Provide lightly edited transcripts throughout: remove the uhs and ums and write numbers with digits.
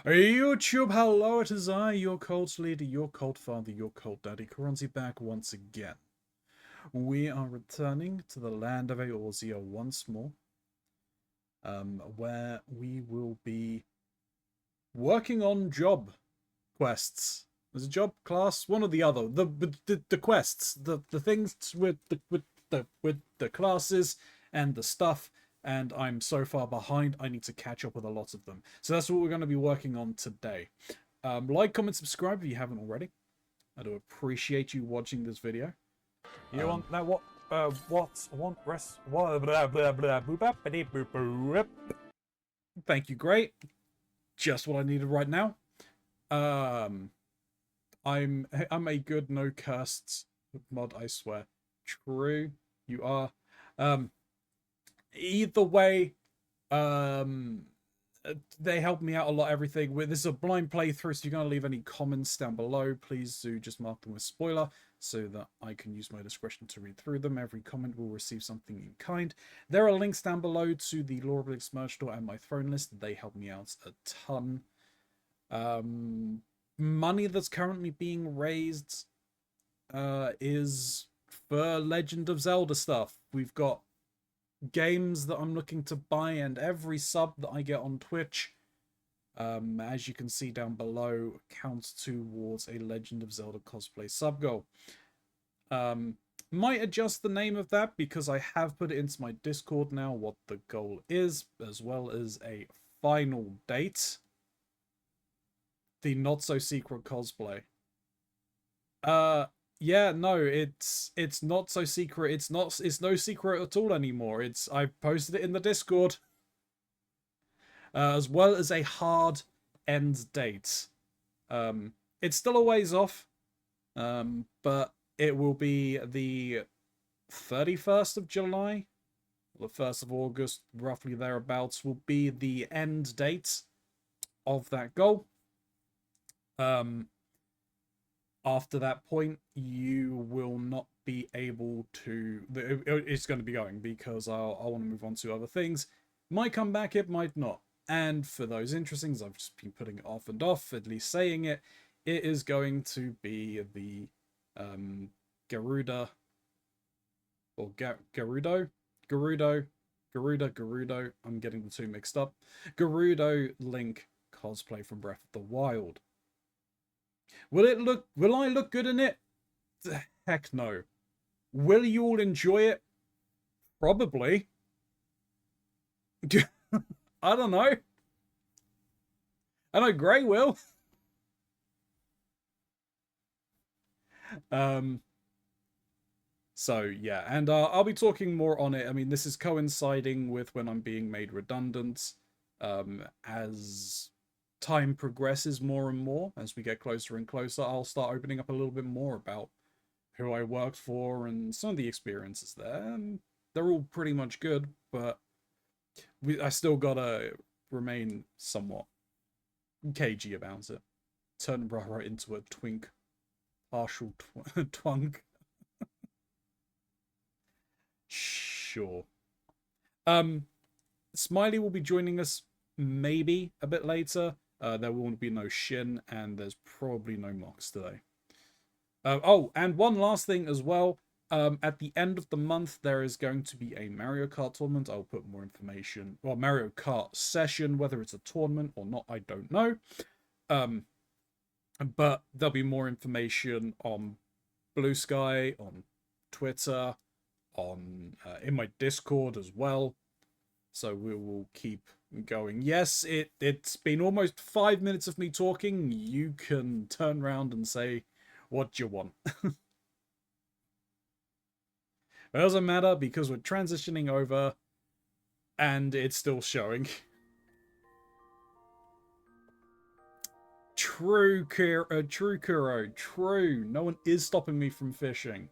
YouTube, hello, it is I, your cult leader, your cult father, your cult daddy, Keronzi, back once again. We are returning to the land of Eorzea once more, where we will be working on job quests. There's a job class, one or the other. The quests, the things with the classes and the stuff. And I'm so far behind, I need to catch up with a lot of them. So that's what we're going to be working on today. Like, comment, subscribe if you haven't already. I do appreciate you watching this video. You want know what? What? I want rest. Blah blah blah blah. Boop. Thank you, great. Just what I needed right now. I'm a good no cursed mod, I swear. True, you are. Either way, they help me out a lot. Everything with this is a blind playthrough, so you're gonna leave any comments down below. Please do just mark them with spoiler so that I can use my discretion to read through them. Every comment will receive something in kind. There are links down below to the Lore of Elix merch store and my throne list. They help me out a ton. Money that's currently being raised is for Legend of Zelda stuff. We've got games that I'm looking to buy, and every sub that I get on Twitch, as you can see down below, counts towards a Legend of Zelda cosplay sub goal. Might adjust the name of that because I have put it into my Discord now what the goal is, as well as a final date. The not so secret cosplay. Yeah, no, it's not so secret. It's no secret at all anymore. I posted it in the Discord. As well as a hard end date. It's still a ways off. But it will be the 31st of July. The 1st of August, roughly thereabouts, will be the end date of that goal. After that point, you will not be able to... It's going to be going because I want to move on to other things. Might come back, it might not. And for those interesting, I've just been putting it off and off, at least saying it. It is going to be the Garuda... Or Garudo? Garudo. I'm getting the two mixed up. Garudo Link cosplay from Breath of the Wild. Will I look good in it? Heck no. Will you all enjoy it? Probably. I don't know. I know Gray will. So yeah, and I'll be talking more on it. I mean, this is coinciding with when I'm being made redundant. As time progresses more and more, as we get closer and closer, I'll start opening up a little bit more about who I worked for and some of the experiences there. And they're all pretty much good, but I still gotta remain somewhat cagey about it. Turn right into a twink. Partial twunk. Sure. Smiley will be joining us maybe a bit later. There will be no Shin, and there's probably no Mox today. Oh, and one last thing as well. At the end of the month, there is going to be a Mario Kart tournament. I'll put more information. Well, Mario Kart session, whether it's a tournament or not, I don't know. But there'll be more information on Blue Sky, on Twitter, on in my Discord as well. So we will keep going. Yes, it's been almost 5 minutes of me talking. You can turn around and say what you want. It doesn't matter because we're transitioning over and it's still showing. True, Kuro. True. No one is stopping me from fishing.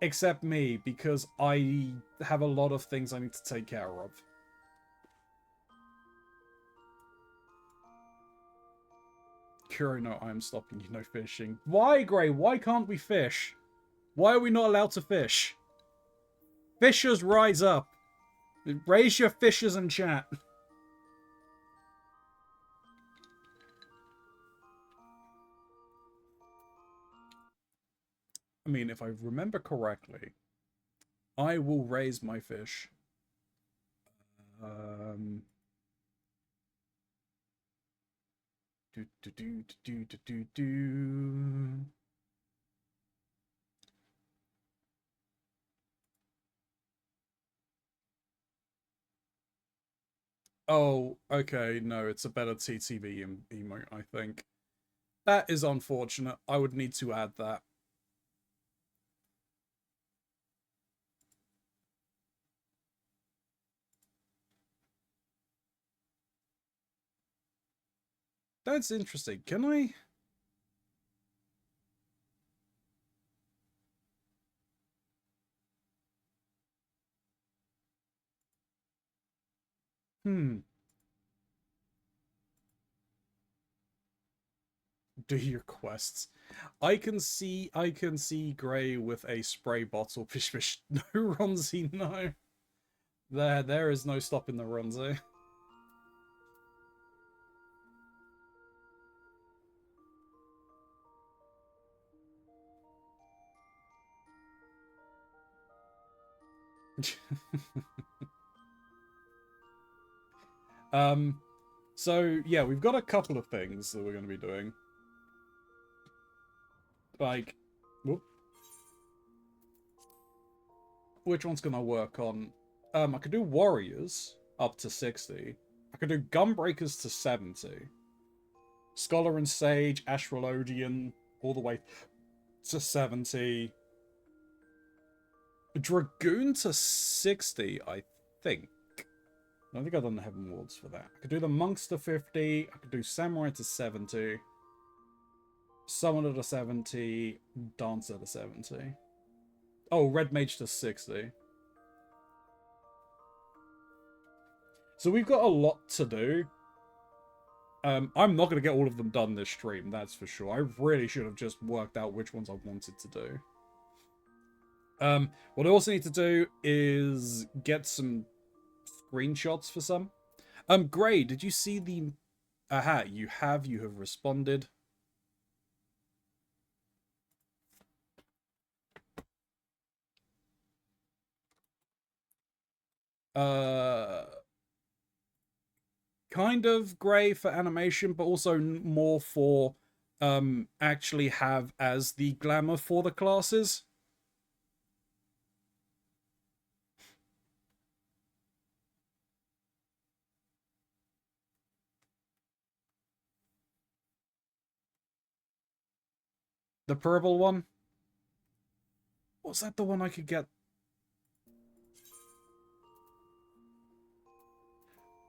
Except me, because I have a lot of things I need to take care of. Kuro, no, I'm stopping you, no fishing. Why, Gray? Why can't we fish? Why are we not allowed to fish? Fishers, rise up. Raise your fishers in chat. mean, if I remember correctly, I will raise my fish. Do do do do do do do. Oh, okay. No, it's a better TTV emote, I think. That is unfortunate. I would need to add that. That's interesting. Can I? Do your quests. I can see Grey with a spray bottle. Pish pish. No, Ronzi, no. There is no stopping the Ronzi. So yeah, we've got a couple of things that we're going to be doing. Like, whoop. Which one's going to work on? I could do Warriors up to 60. I could do Gunbreakers to 70. Scholar and Sage, Astrologian, all the way to 70. Dragoon to 60, I think. I don't think I've done the Heaven Wards for that. I could do the Monks to 50. I could do Samurai to 70. Summoner to 70. Dancer to 70. Oh, Red Mage to 60. So we've got a lot to do. I'm not going to get all of them done this stream, that's for sure. I really should have just worked out which ones I wanted to do. What I also need to do is get some screenshots for some. Gray, did you see the... Aha, you have responded. Kind of Gray for animation, but also more for actually have as the glamour for the classes. The purple one? Was that the one I could get?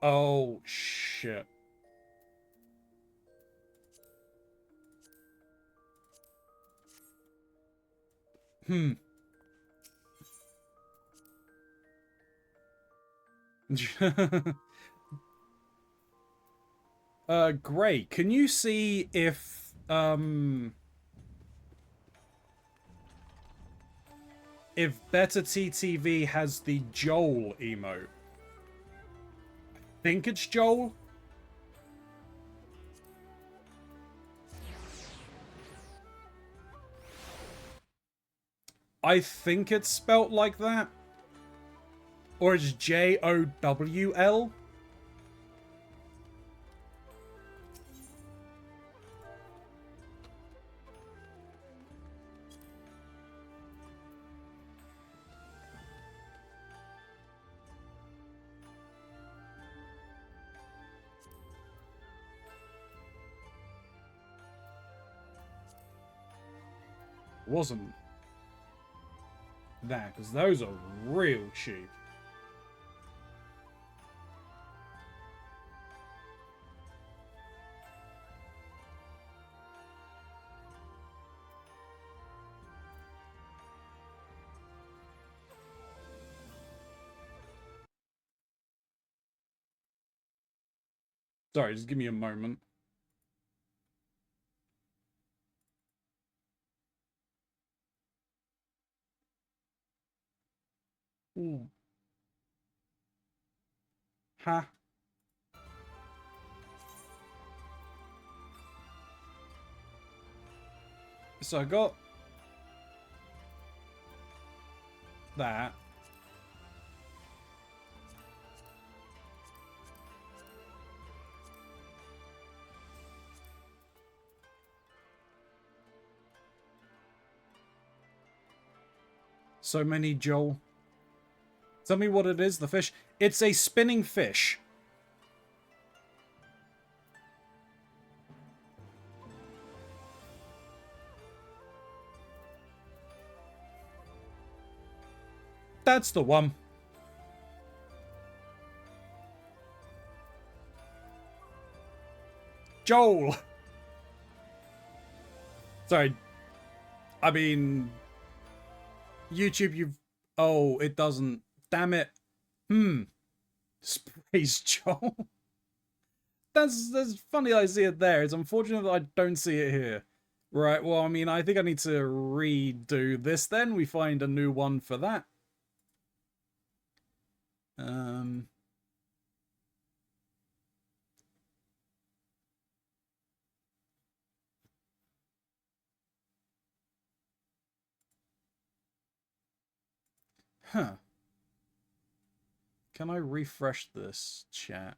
Oh, shit. Great. Can you see if Better TTV has the Joel emote? I think it's Joel. I think it's spelt like that. Or it's Jowl. Wasn't that, because those are real cheap. Sorry, just give me a moment. Ooh. Ha. So I got that. So many, Joel. Tell me what it is, the fish. It's a spinning fish. That's the one. Joel! Sorry. I mean... YouTube, you've... Oh, it doesn't. Damn it. Sprays Joel. That's funny I see it there. It's unfortunate that I don't see it here. Right, well, I mean, I think I need to redo this then. We find a new one for that. Huh. Can I refresh this chat?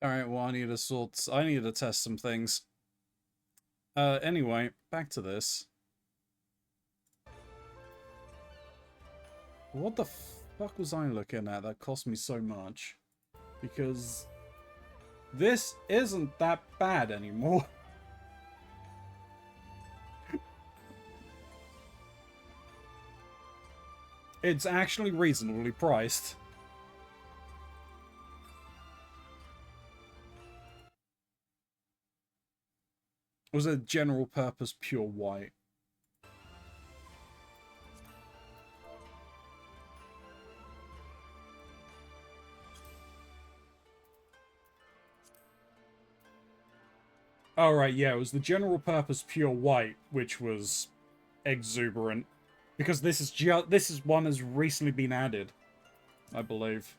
Alright, well, I need to test some things. Anyway, back to this. What the fuck was I looking at that cost me so much? Because this isn't that bad anymore. It's actually reasonably priced. It was a general purpose pure white. Alright, yeah, it was the general purpose pure white, which was exuberant. Because this is one that's recently been added, I believe.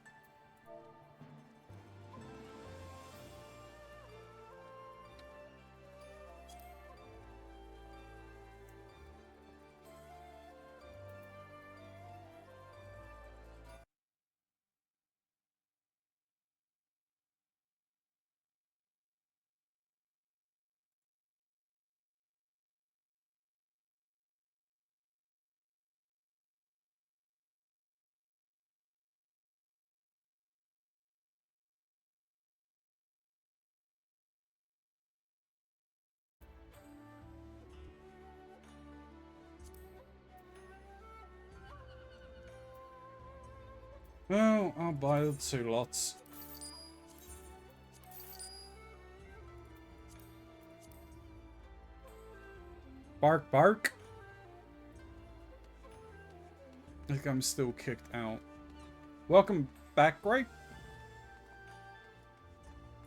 Well, I'll buy the 2 lots. Bark, bark. I think I'm still kicked out. Welcome back, Gray.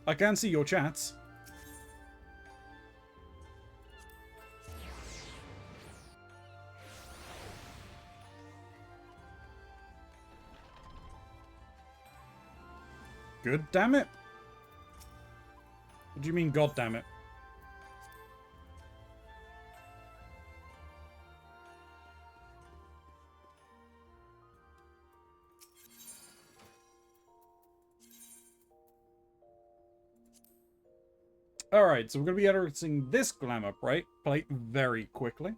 I can see your chats. Good damn it. What do you mean, god damn it? Alright, so we're going to be editing this glamour plate very quickly.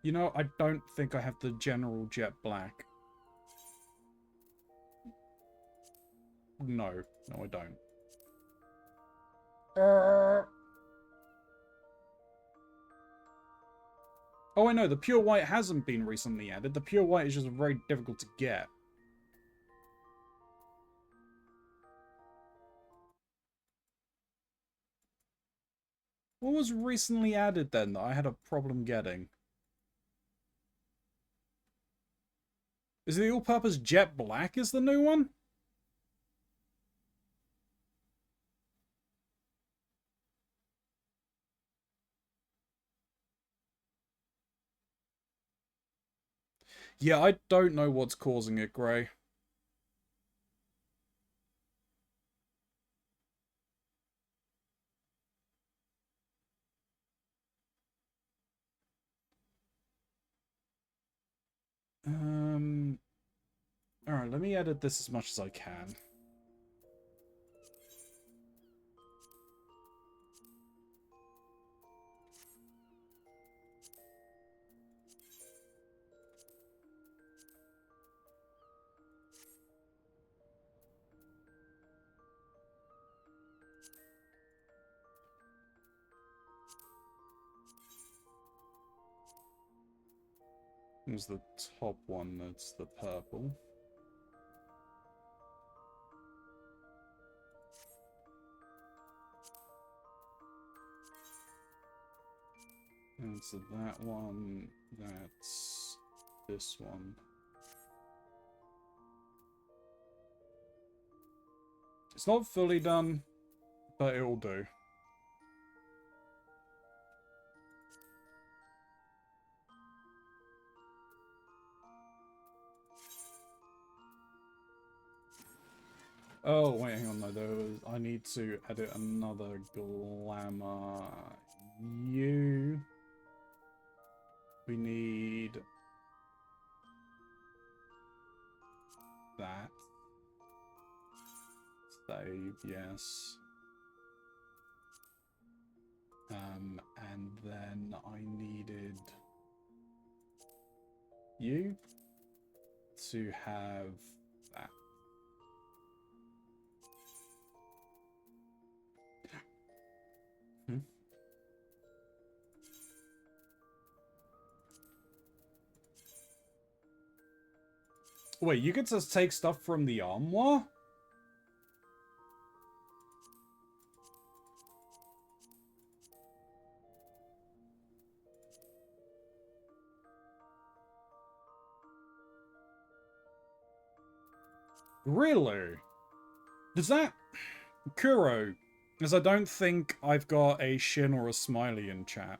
You know, I don't think I have the general jet black. No, I don't. Oh, I know, the pure white hasn't been recently added. The pure white is just very difficult to get. What was recently added then that I had a problem getting? Is the all-purpose jet black is the new one? Yeah, I don't know what's causing it, Grey. Alright, let me edit this as much as I can. Here's the top one, that's the purple. And so that one, that's this one. It's not fully done, but it'll do. Oh, wait, hang on, no, I need to edit another glamour. You. We need that. Save, yes. And then I needed you to have that. Wait, you could just take stuff from the armoire? Really? Does that... Kuro, as I don't think I've got a Shin or a Smiley in chat.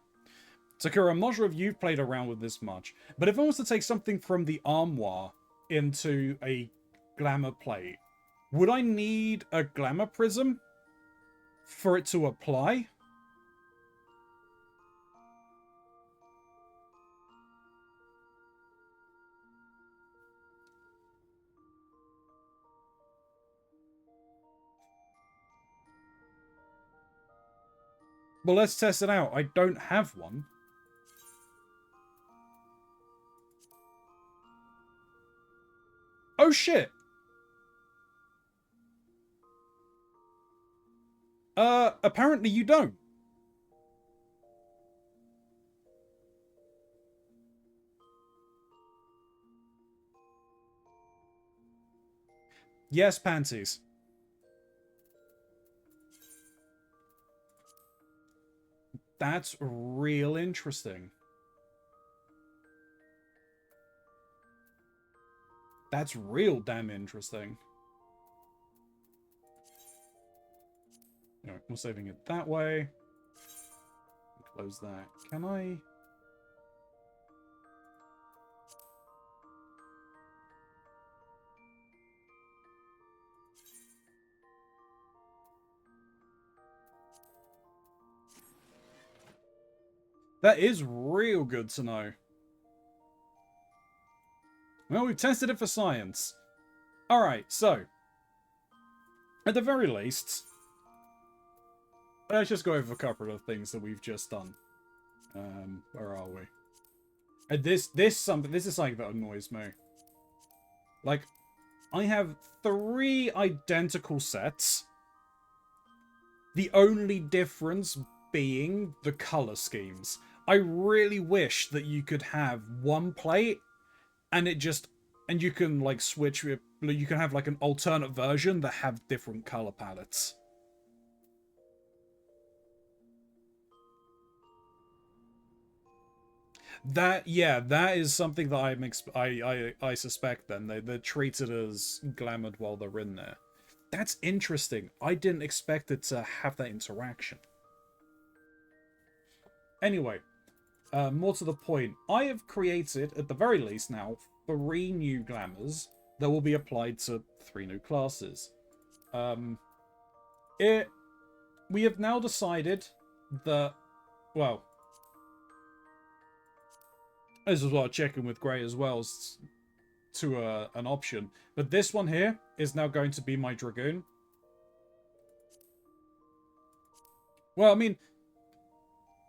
Sakura, I'm not sure if you've played around with this much, but if I was to take something from the armoire into a glamour plate, would I need a glamour prism for it to apply? Well, let's test it out. I don't have one. Oh, shit. Apparently you don't. Yes, panties. That's real interesting. That's real damn interesting. Anyway, we're saving it that way. Close that. Can I... That is real good to know. Well, we've tested it for science. Alright, so. At the very least, let's just go over a couple of things that we've just done. Where are we? And this is something that annoys me. Like, I have 3 identical sets. The only difference being the color schemes. I really wish that you could have one plate and you can like switch it. You can have like an alternate version that have different color palettes. That is something that I suspect. Then they're treated as glamored while they're in there. That's interesting. I didn't expect it to have that interaction. Anyway, more to the point, I have created, at the very least now, 3 new glamours that will be applied to 3 new classes. We have now decided that, well, this is what I'm checking with Grey as well, to an option. But this one here is now going to be my Dragoon. Well, I mean,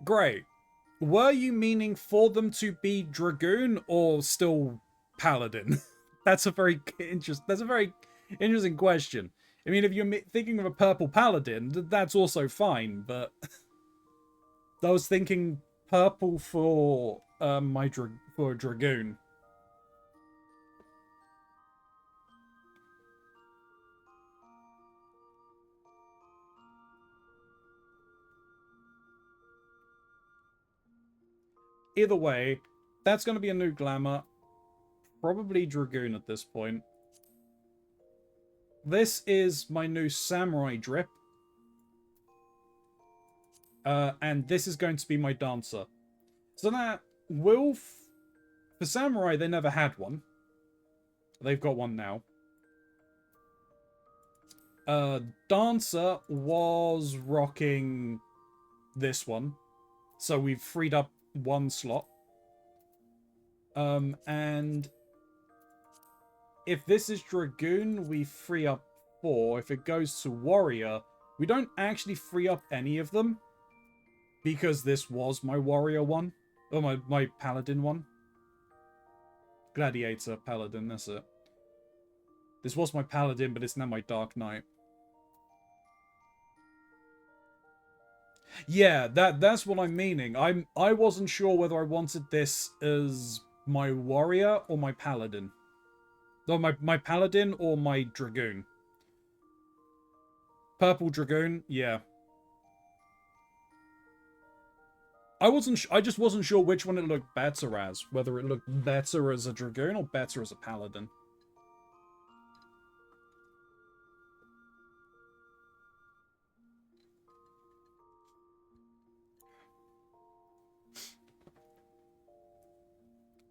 Grey, were you meaning for them to be Dragoon or still Paladin? That's a very interesting question. I mean, if you're thinking of a purple Paladin, that's also fine, but I was thinking purple for for a Dragoon. Either way, that's going to be a new glamour. Probably Dragoon at this point. This is my new Samurai drip. And this is going to be my Dancer. So that will... For Samurai, they never had one. They've got one now. Dancer was rocking this one. So we've freed up 1 slot. And if this is Dragoon, we free up 4. If it goes to Warrior, we don't actually free up any of them. Because this was my Warrior one. Or my Paladin one. Gladiator, Paladin, that's it. This was my Paladin, but it's now my Dark Knight. Yeah, that's what I'm meaning. I wasn't sure whether I wanted this as my Warrior or my Paladin. No, my Paladin or my Dragoon. Purple Dragoon, yeah. I just wasn't sure which one it looked better as. Whether it looked better as a Dragoon or better as a Paladin.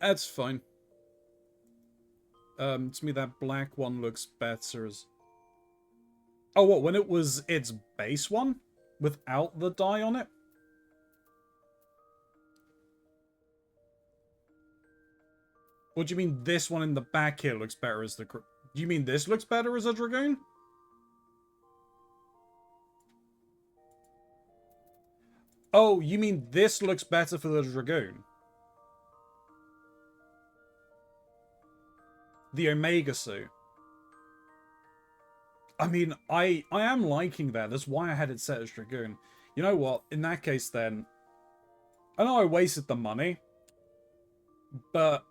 That's fine. To me that black one looks better as... Oh, what, when it was its base one? Without the dye on it? What do you mean this one in the back here looks better as the... Do you mean this looks better as a Dragoon? Oh, you mean this looks better for the Dragoon? The Omega suit. I mean, I am liking that. That's why I had it set as Dragoon. You know what? In that case, then... I know I wasted the money. But,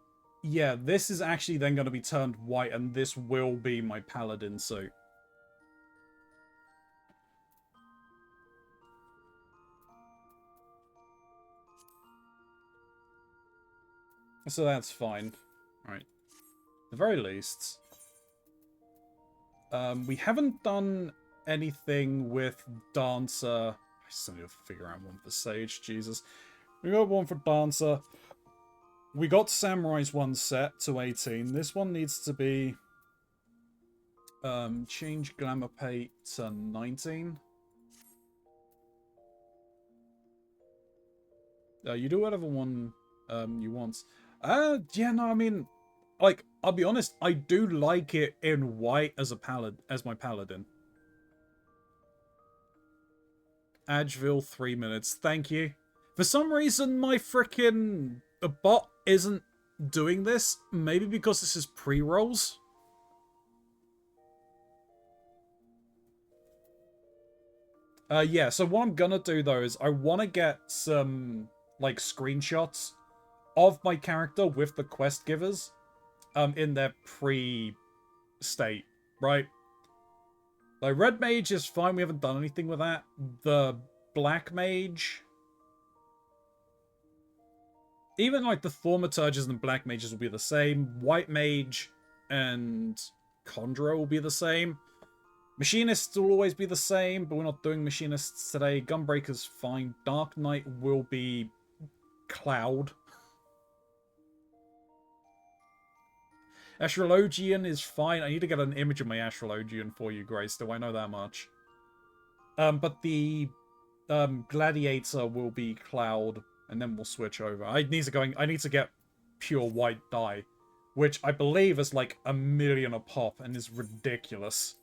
yeah, this is actually then going to be turned white, and this will be my Paladin suit. So that's fine. Right. At the very least... we haven't done anything with Dancer. I still need to figure out one for Sage, Jesus. We got one for Dancer. We got Samurai's one set to 18. This one needs to be... change Glamour Pay to 19. You do whatever one you want. Yeah, no, I mean... Like, I'll be honest, I do like it in white as my Paladin. Adgeville, 3 minutes. Thank you. For some reason, my frickin' bot isn't doing this. Maybe because this is pre-rolls. Yeah, so what I'm gonna do, though, is I want to get some, like, screenshots of my character with the quest givers. In their pre-state, right? Like, Red Mage is fine, we haven't done anything with that. The Black Mage... even like the thaumaturges and black mages will be the same. White mage and conjurer will be the same. Machinists will always be the same, but we're not doing machinists today. Gunbreaker's fine. Dark Knight will be Cloud. Astrologian is fine. I need to get an image of my Astrologian for you, Grace, though I know that much. But the Gladiator will be Cloud, and then we'll switch over. I need to get pure white dye, which I believe is like 1 million a pop and is ridiculous.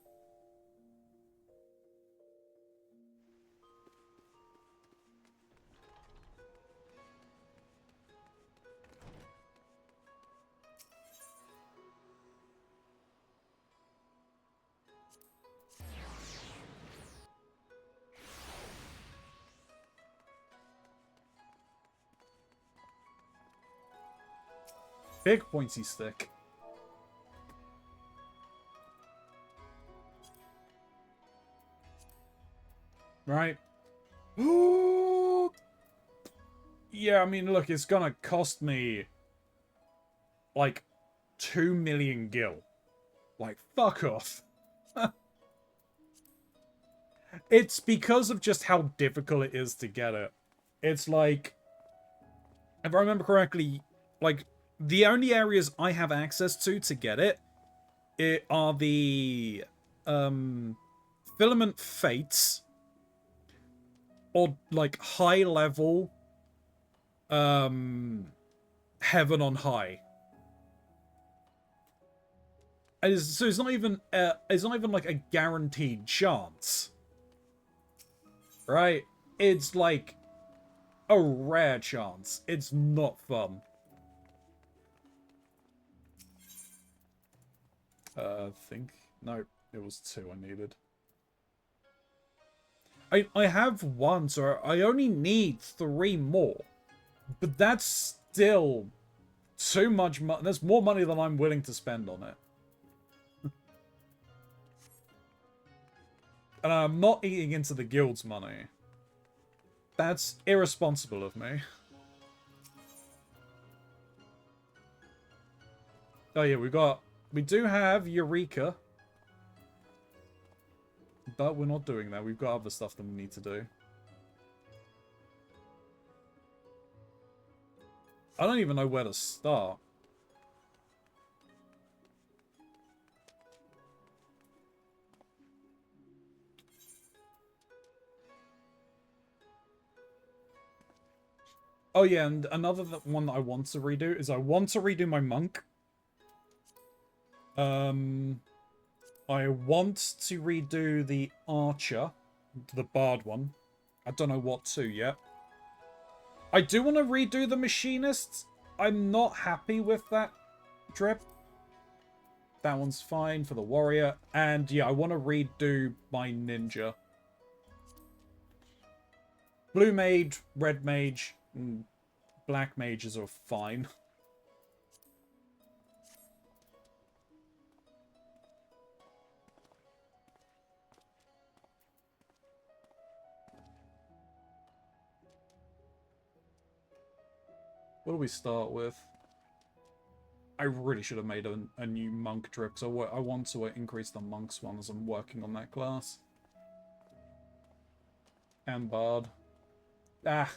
Big pointy stick. Right. Yeah, I mean, look, it's gonna cost me like 2 million gil. Like, fuck off. It's because of just how difficult it is to get it. It's like, if I remember correctly, like, the only areas I have access to get it are the Filament Fates, or like high level Heaven on High. So it's not even like a guaranteed chance, right? It's like a rare chance. It's not fun. I think no, it was 2 I needed. I have 1, so I only need 3 more. But that's still too much money. That's more money than I'm willing to spend on it. And I'm not eating into the guild's money. That's irresponsible of me. Oh yeah, we do have Eureka. But we're not doing that. We've got other stuff that we need to do. I don't even know where to start. Oh yeah, and another one that I want to redo is I want to redo my monk. I want to redo the archer, the bard one. I don't know what to yet. I do want to redo the machinist. I'm not happy with that drip. That one's fine for the warrior. And yeah, I want to redo my ninja. Blue mage, red mage, and black mages are fine. What do we start with? I really should have made a new monk drip, so I want to increase the monks one as I'm working on that class. And bard. Ah.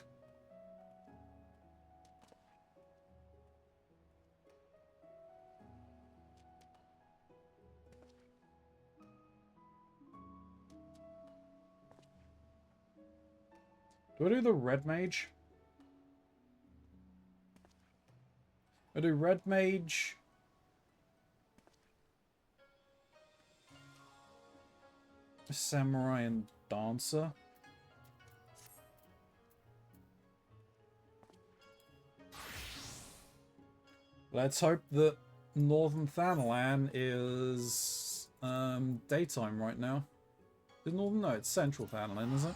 Do I do the red mage? I do red mage. Samurai and dancer. Let's hope that Northern Thanalan is daytime right now. Is Northern? No, it's Central Thanalan, is it?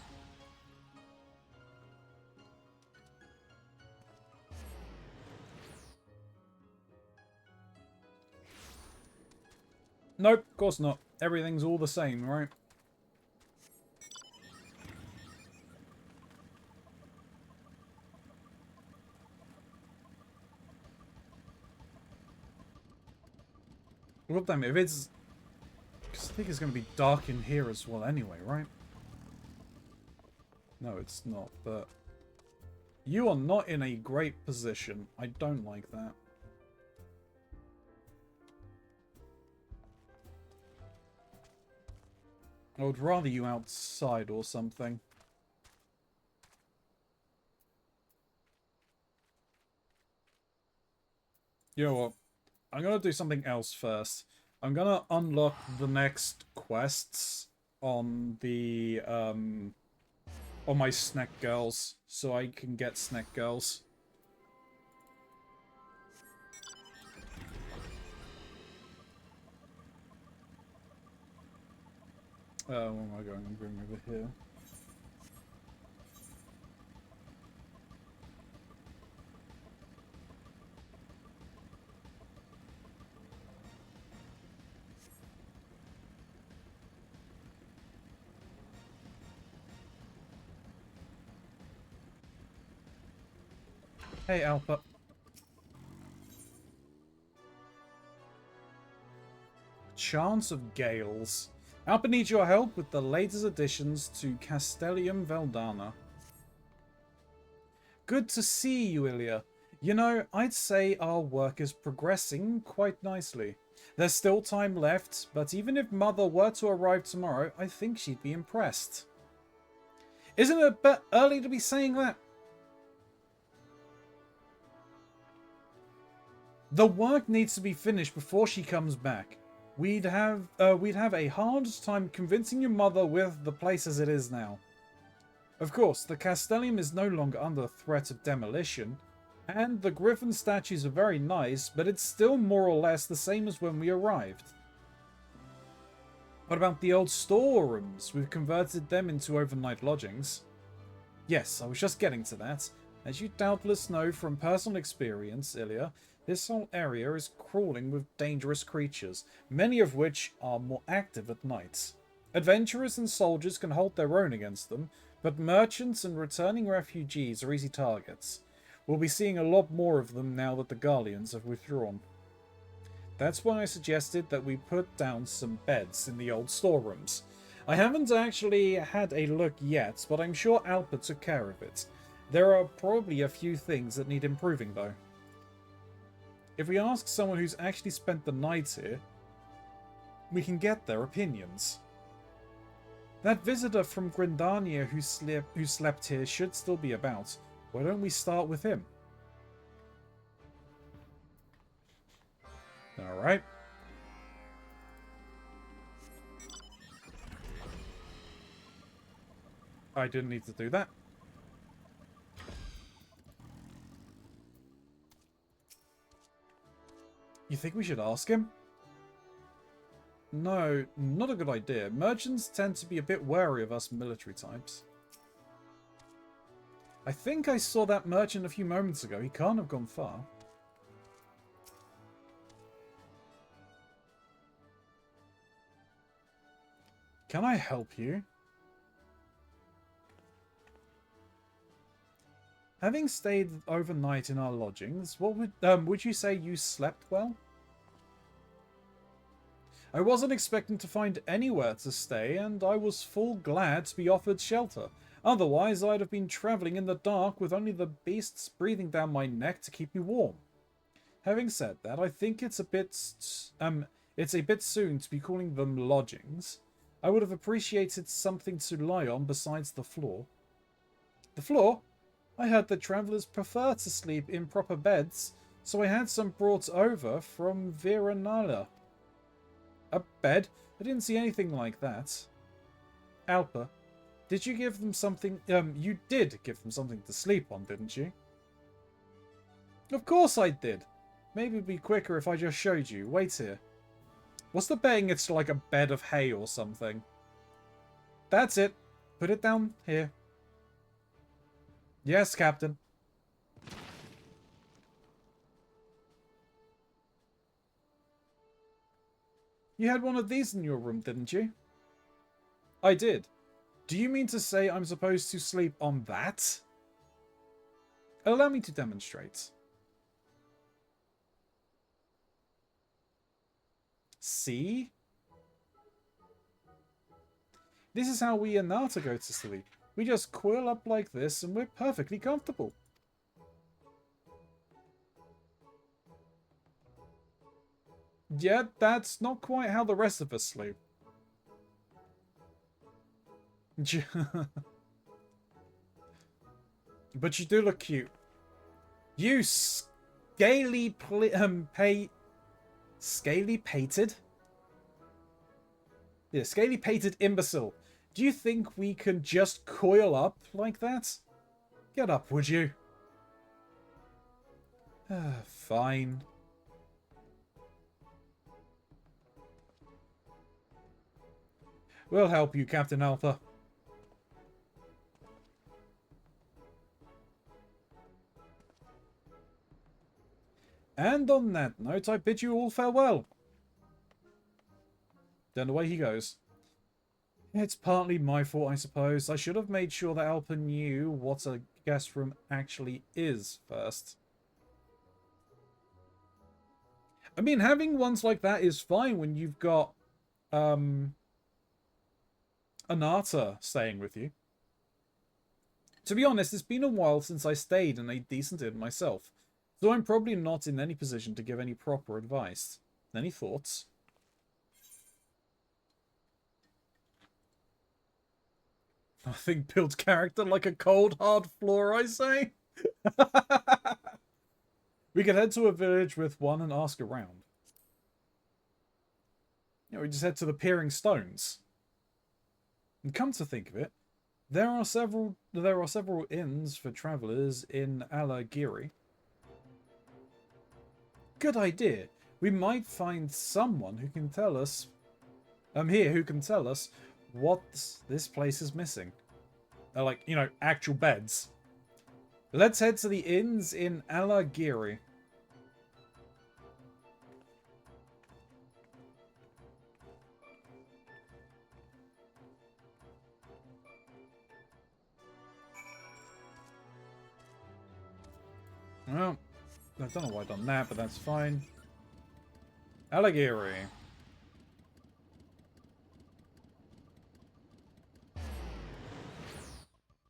Nope, of course not. Everything's all the same, right? Well, damn, if it's... Because I think it's going to be dark in here as well anyway, right? No, it's not, but... You are not in a great position. I don't like that. I would rather you outside or something. You know what? I'm going to do something else first. I'm going to unlock the next quests on the, on my snack girls, so I can get snack girls. Where am I going? I'm going over here. Hey, Alpha. Chance of Gales. Alpha needs your help with the latest additions to Castellium Valdana. Good to see you, Ilya. You know, I'd say our work is progressing quite nicely. There's still time left, but even if Mother were to arrive tomorrow, I think she'd be impressed. Isn't it a bit early to be saying that? The work needs to be finished before she comes back. We'd have a hard time convincing your mother with the place as it is now. Of course, the Castellium is no longer under threat of demolition, and the Griffin statues are very nice, but it's still more or less the same as when we arrived. What about the old storerooms? We've converted them into overnight lodgings. Yes, I was just getting to that. As you doubtless know from personal experience, Ilya, this whole area is crawling with dangerous creatures, many of which are more active at night. Adventurers and soldiers can hold their own against them, but merchants and returning refugees are easy targets. We'll be seeing a lot more of them now that the Garleans have withdrawn. That's why I suggested that we put down some beds in the old storerooms. I haven't actually had a look yet, but I'm sure Alpa took care of it. There are probably a few things that need improving though. If we ask someone who's actually spent the night here, we can get their opinions. That visitor from Grindania who slept here should still be about. Why don't we start with him? Alright. I didn't need to do that. You think we should ask him? No, not a good idea. Merchants tend to be a bit wary of us military types. I think I saw that merchant a few moments ago. He can't have gone far. Can I help you? Having stayed overnight in our lodgings, what would you say you slept well? I wasn't expecting to find anywhere to stay, and I was full glad to be offered shelter. Otherwise, I'd have been travelling in the dark with only the beasts breathing down my neck to keep me warm. Having said that, I think it's a bit soon to be calling them lodgings. I would have appreciated something to lie on besides the floor. The floor? I heard that travellers prefer to sleep in proper beds, so I had some brought over from Viranala. A bed? I didn't see anything like that. Alpa, did you give them something... you did give them something to sleep on, didn't you? Of course I did. Maybe it'd be quicker if I just showed you. Wait here. What's the betting it's like a bed of hay or something? That's it. Put it down here. Yes, Captain. You had one of these in your room, didn't you? I did. Do you mean to say I'm supposed to sleep on that? Allow me to demonstrate. See? This is how we and Nata go to sleep. We just coil up like this and we're perfectly comfortable. Yet that's not quite how the rest of us sleep. But you do look cute. You scaly-pated? Yeah, scaly-pated imbecile. Do you think we can just coil up like that? Get up, would you? Fine. We'll help you, Captain Alpha. And on that note, I bid you all farewell. Then away he goes. It's partly my fault, I suppose. I should have made sure that Alpha knew what a guest room actually is first. I mean, having ones like that is fine when you've got Anata staying with you. To be honest, it's been a while since I stayed in a decent inn myself, so I'm probably not in any position to give any proper advice. Any thoughts? Nothing builds character like a cold, hard floor, I say. We could head to a village with one and ask around. Yeah, we just head to the Peering Stones. And come to think of it, there are several inns for travellers in Alagiri. Good idea. We might find someone who can tell us what this place is missing. Like, you know, actual beds. Let's head to the inns in Alagiri. Well, I don't know why I've done that, but that's fine. Alagiri.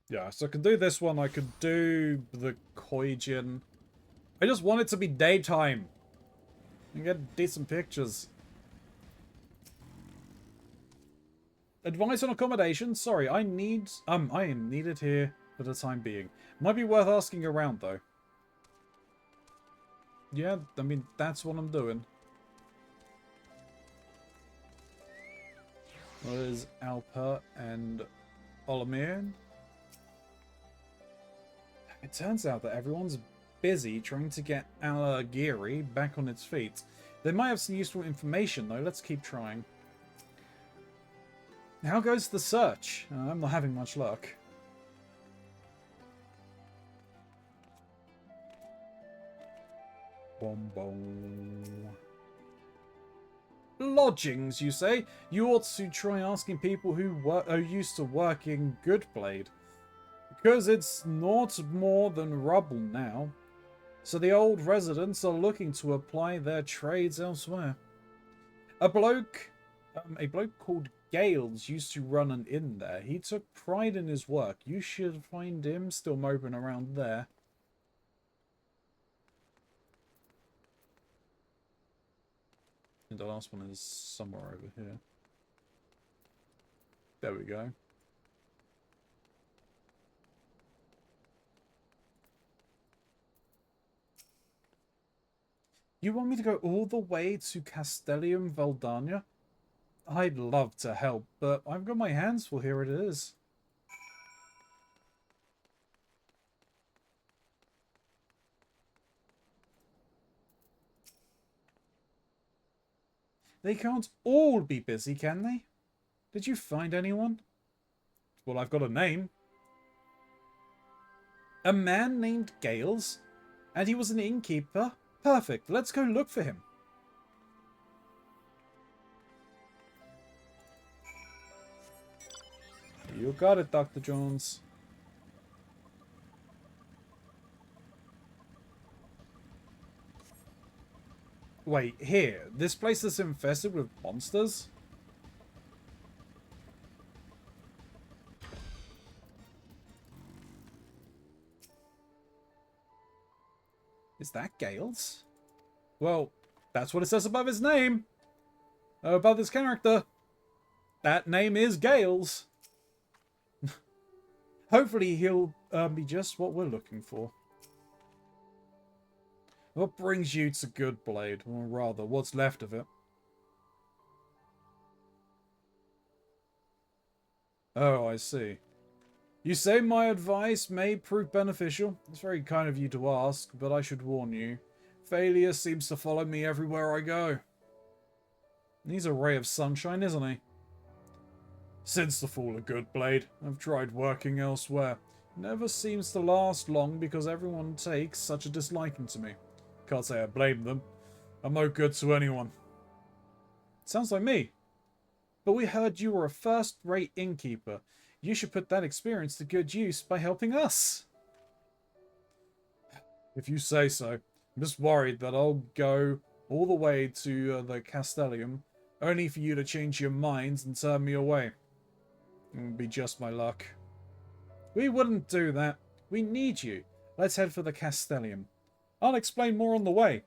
Yeah, so I could do this one. I could do the Koijin. I just want it to be daytime. And get decent pictures. Advice on accommodation? Sorry, I am needed here for the time being. Might be worth asking around, though. Yeah, I mean, that's what I'm doing. Well, there's Alpa and Olamir. It turns out that everyone's busy trying to get Alagiri back on its feet. They might have some useful information, though. Let's keep trying. How goes the search? I'm not having much luck. Bom bom. Lodgings, you say? You ought to try asking people who used to working Goodblade. Because it's not more than rubble now. So the old residents are looking to apply their trades elsewhere. A bloke called Gales used to run an inn there. He took pride in his work. You should find him still moping around there. And the last one is somewhere over here. There we go. You want me to go all the way to Castellium Valdania? I'd love to help, but I've got my hands full. Here it is. They can't all be busy, can they? Did you find anyone? Well, I've got a name. A man named Gales? And he was an innkeeper? Perfect. Let's go look for him. You got it, Dr. Jones. Wait, here. This place is infested with monsters? Is that Gale's? Well, that's what it says above his name. Above his character. That name is Gale's. Hopefully he'll be just what we're looking for. What brings you to Goodblade? Or rather, what's left of it? Oh, I see. You say my advice may prove beneficial. It's very kind of you to ask, but I should warn you. Failure seems to follow me everywhere I go. He's a ray of sunshine, isn't he? Since the fall of Goodblade, I've tried working elsewhere. Never seems to last long because everyone takes such a disliking to me. Can't say I blame them. I'm no good to anyone. Sounds like me. But we heard you were a first-rate innkeeper. You should put that experience to good use by helping us. If you say so. I'm just worried that I'll go all the way to the Castellium, only for you to change your minds and turn me away. It would be just my luck. We wouldn't do that. We need you. Let's head for the Castellium. I'll explain more on the way.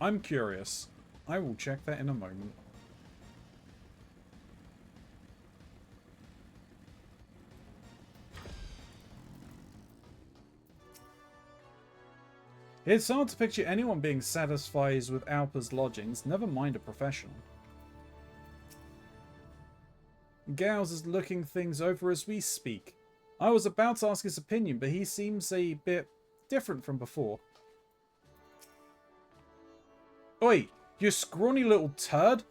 I'm curious. I will check that in a moment. It's hard to picture anyone being satisfied with Alpa's lodgings, never mind a professional. Gales is looking things over as we speak. I was about to ask his opinion, but he seems a bit different from before. Oi, you scrawny little turd!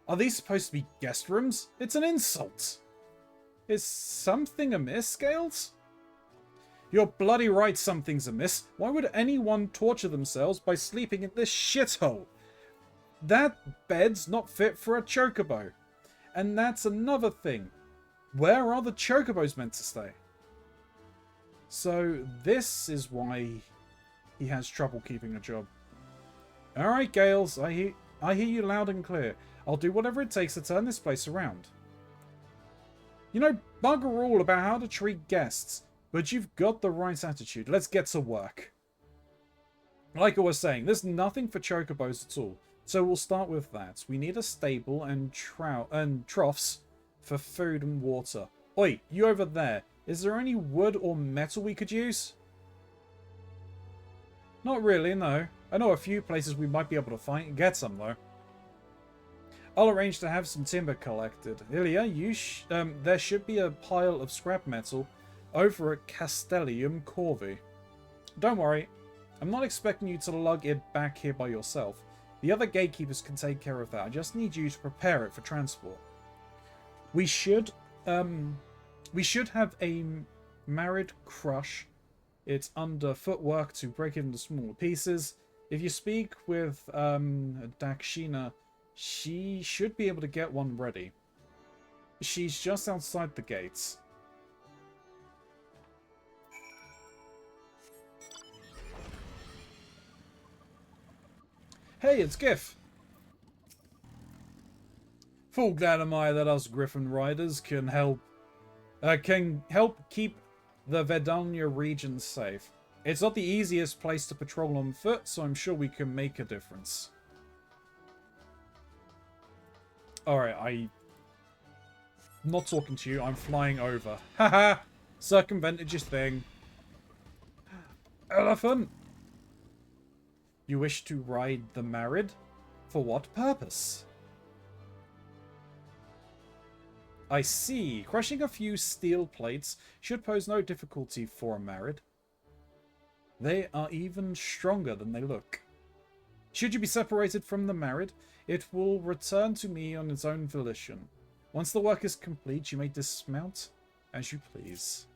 Are these supposed to be guest rooms? It's an insult! Is something amiss, Gales? You're bloody right something's amiss. Why would anyone torture themselves by sleeping in this shithole? That bed's not fit for a chocobo. And that's another thing. Where are the chocobos meant to stay? So this is why he has trouble keeping a job. Alright, Gales, I hear you loud and clear. I'll do whatever it takes to turn this place around. You know bugger all about how to treat guests, but you've got the right attitude. Let's get to work. Like I was saying, there's nothing for chocobos at all. So we'll start with that. We need a stable and troughs for food and water. Oi, you over there. Is there any wood or metal we could use? Not really, no. I know a few places we might be able to get some, though. I'll arrange to have some timber collected. Ilya, there should be a pile of scrap metal over at Castellium Corvi. Don't worry. I'm not expecting you to lug it back here by yourself. The other gatekeepers can take care of that. I just need you to prepare it for transport. We should have a married crush. It's under footwork to break it into smaller pieces. If you speak with Dakshina, she should be able to get one ready. She's just outside the gates. Hey, it's Gif. Full glad am I that us Griffin riders can help keep the Vedanya region safe. It's not the easiest place to patrol on foot, so I'm sure we can make a difference. Alright, I'm not talking to you, I'm flying over. Haha! Circumvented your thing. Elephant! You wish to ride the married? For what purpose? I see. Crushing a few steel plates should pose no difficulty for a Marid. They are even stronger than they look. Should you be separated from the Marid, it will return to me on its own volition. Once the work is complete, you may dismount as you please.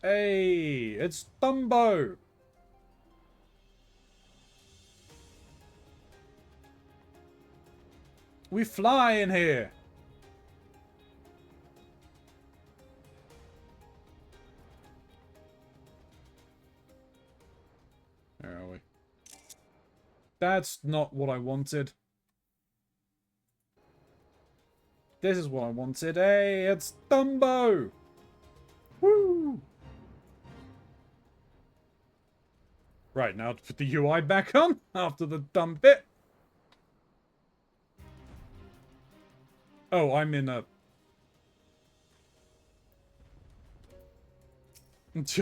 Hey, it's Dumbo! We fly in here! Where are we? That's not what I wanted. This is what I wanted. Hey, it's Dumbo! Woo! Right, now to put the UI back on after the dumb bit. Oh, I'm in a...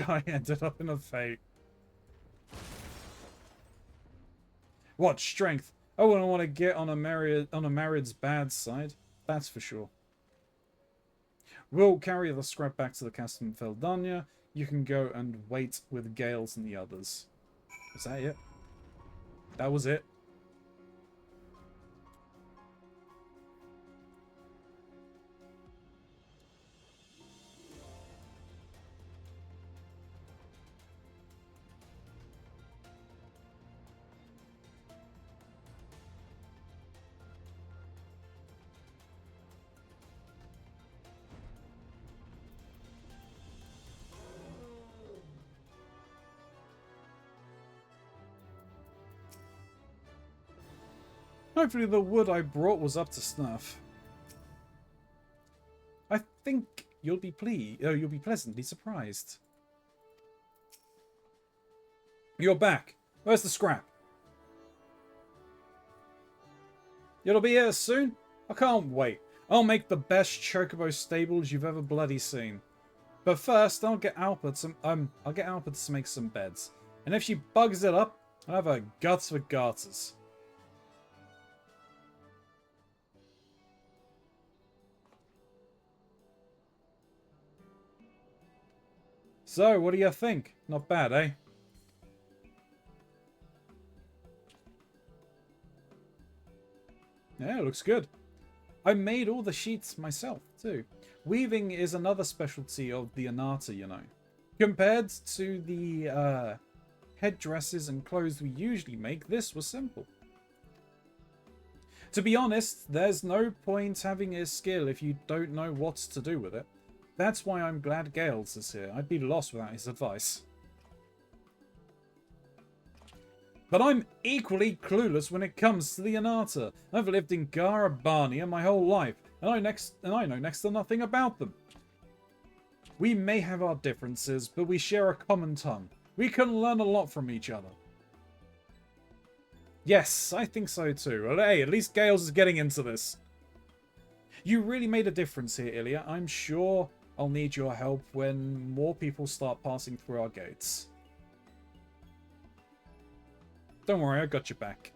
I ended up in a fate. What strength? Oh, I don't want to get on a Marid's bad side. That's for sure. We'll carry the scrap back to the Castle of Feldania. You can go and wait with Gales and the others. Is that it? That was it. Hopefully the wood I brought was up to snuff. I think you'll be pleasantly surprised. You're back. Where's the scrap? It'll be here soon? I can't wait. I'll make the best chocobo stables you've ever bloody seen. But first, I'll get Alpa to make some beds. And if she bugs it up, I'll have her guts for garters. So, what do you think? Not bad, eh? Yeah, it looks good. I made all the sheets myself, too. Weaving is another specialty of the Anata, you know. Compared to the headdresses and clothes we usually make, this was simple. To be honest, there's no point having a skill if you don't know what to do with it. That's why I'm glad Gales is here. I'd be lost without his advice. But I'm equally clueless when it comes to the Anata. I've lived in Garabania my whole life, and I know next to nothing about them. We may have our differences, but we share a common tongue. We can learn a lot from each other. Yes, I think so too. Well, hey, at least Gales is getting into this. You really made a difference here, Ilya. I'm sure I'll need your help when more people start passing through our gates. Don't worry, I got your back.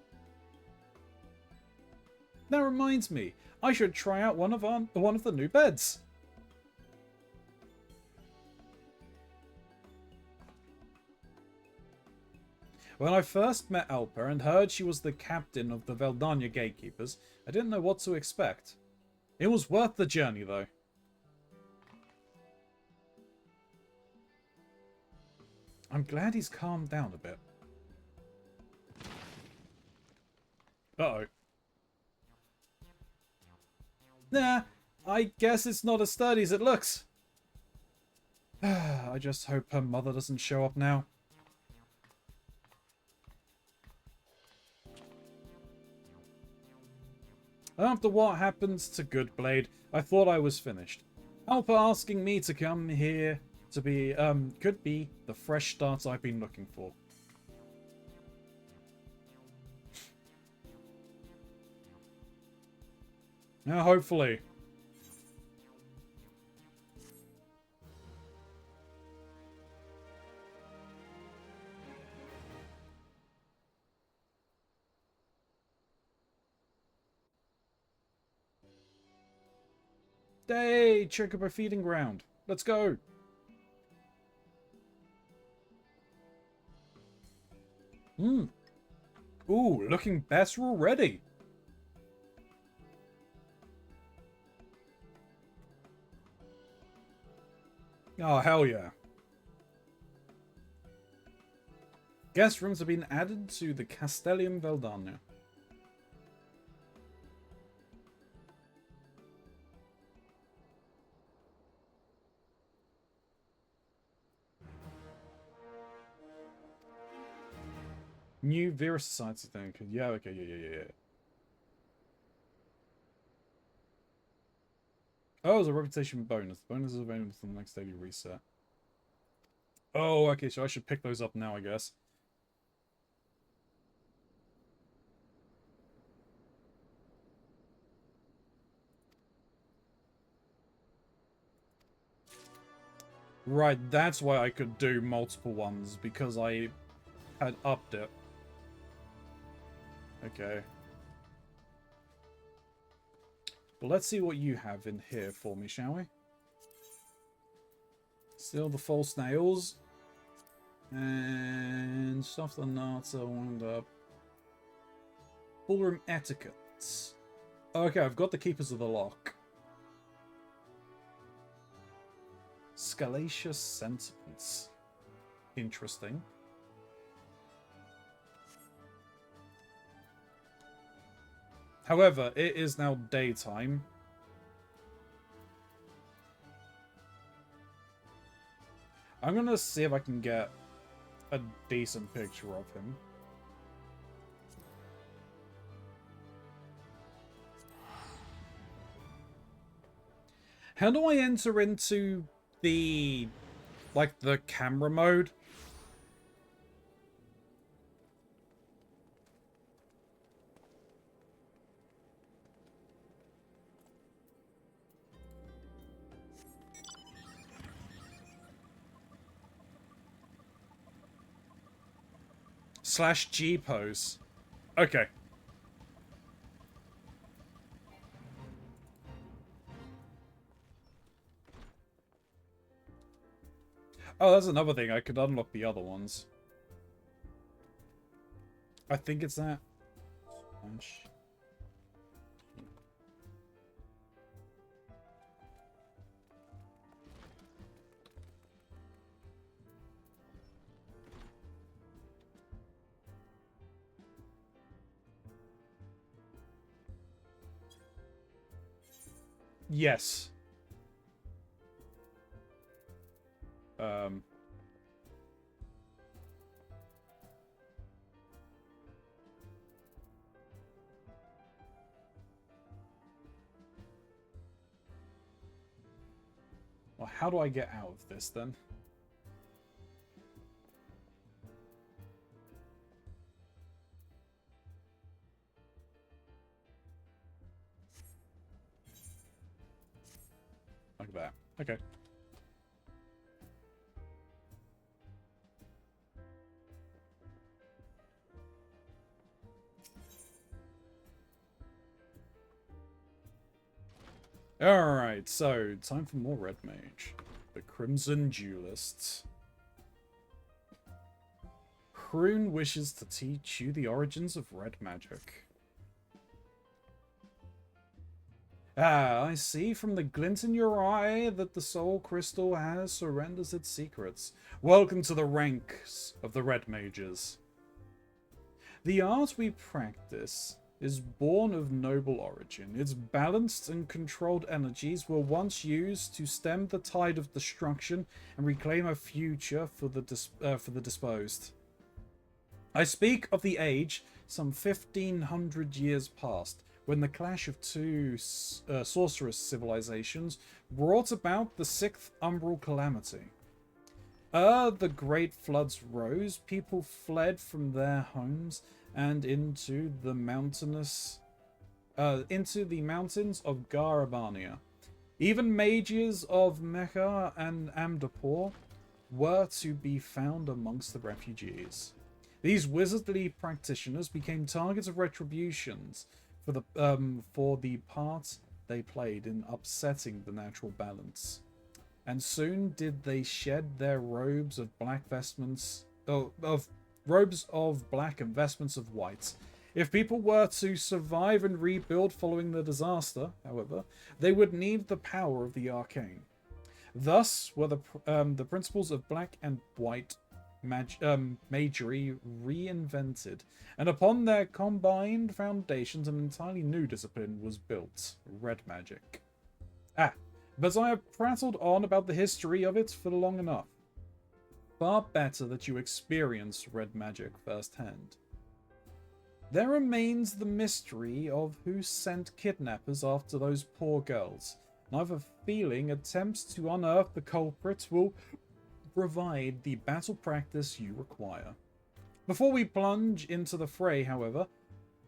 That reminds me, I should try out one of the new beds. When I first met Alpa and heard she was the captain of the Veldania gatekeepers, I didn't know what to expect. It was worth the journey, though. I'm glad he's calmed down a bit. Uh-oh. Nah, I guess it's not as sturdy as it looks. I just hope her mother doesn't show up now. After what happened to Goodblade, I thought I was finished. Alpa asking me to come here to be, could be the fresh start I've been looking for. Now, hopefully. Day! Chocobo feeding ground. Let's go! Ooh, looking better already. Oh, hell yeah. Guest rooms have been added to the Castellium Veldania. New Vera Society thing. Yeah, okay, yeah. Oh, it's a reputation bonus. The bonus is available from the next daily reset. Oh, okay, so I should pick those up now, I guess. Right, that's why I could do multiple ones, because I had upped it. Okay. Well, let's see what you have in here for me, shall we? Still the false nails. And stuff the Nata wound up. Ballroom etiquette. Okay, I've got the Keepers of the Lock. Scalacious sentiments. Interesting. However, it is now daytime. I'm gonna see if I can get a decent picture of him. How do I enter into the, like, the camera mode? /G pose. Okay. Oh, that's another thing. I could unlock the other ones. I think it's that. Yes. Well, how do I get out of this then? Like that. Okay. Alright, so time for more Red Mage. The Crimson Duelists. Kroon wishes to teach you the origins of red magic. Ah, I see from the glint in your eye that the soul crystal has surrendered its secrets. Welcome to the ranks of the Red Mages. The art we practice is born of noble origin. Its balanced and controlled energies were once used to stem the tide of destruction and reclaim a future for the disposed. I speak of the age some 1500 years past, when the clash of two sorceress civilizations brought about the sixth umbral calamity. The great floods rose, people fled from their homes and into the mountains of Garabania. Even mages of Mecca and Amdapur were to be found amongst the refugees. These wizardly practitioners became targets of retributions for the part they played in upsetting the natural balance. And soon did they shed their robes of black vestments, of robes of black and vestments of white. If people were to survive and rebuild following the disaster, however, they would need the power of the arcane. Thus were the principles of black and white magery reinvented, and upon their combined foundations an entirely new discipline was built: red magic. But I have prattled on about the history of it for long enough. Far better that you experience red magic firsthand. There remains the mystery of who sent kidnappers after those poor girls, and I have a feeling attempts to unearth the culprits will provide the battle practice you require. Before we plunge into the fray, however,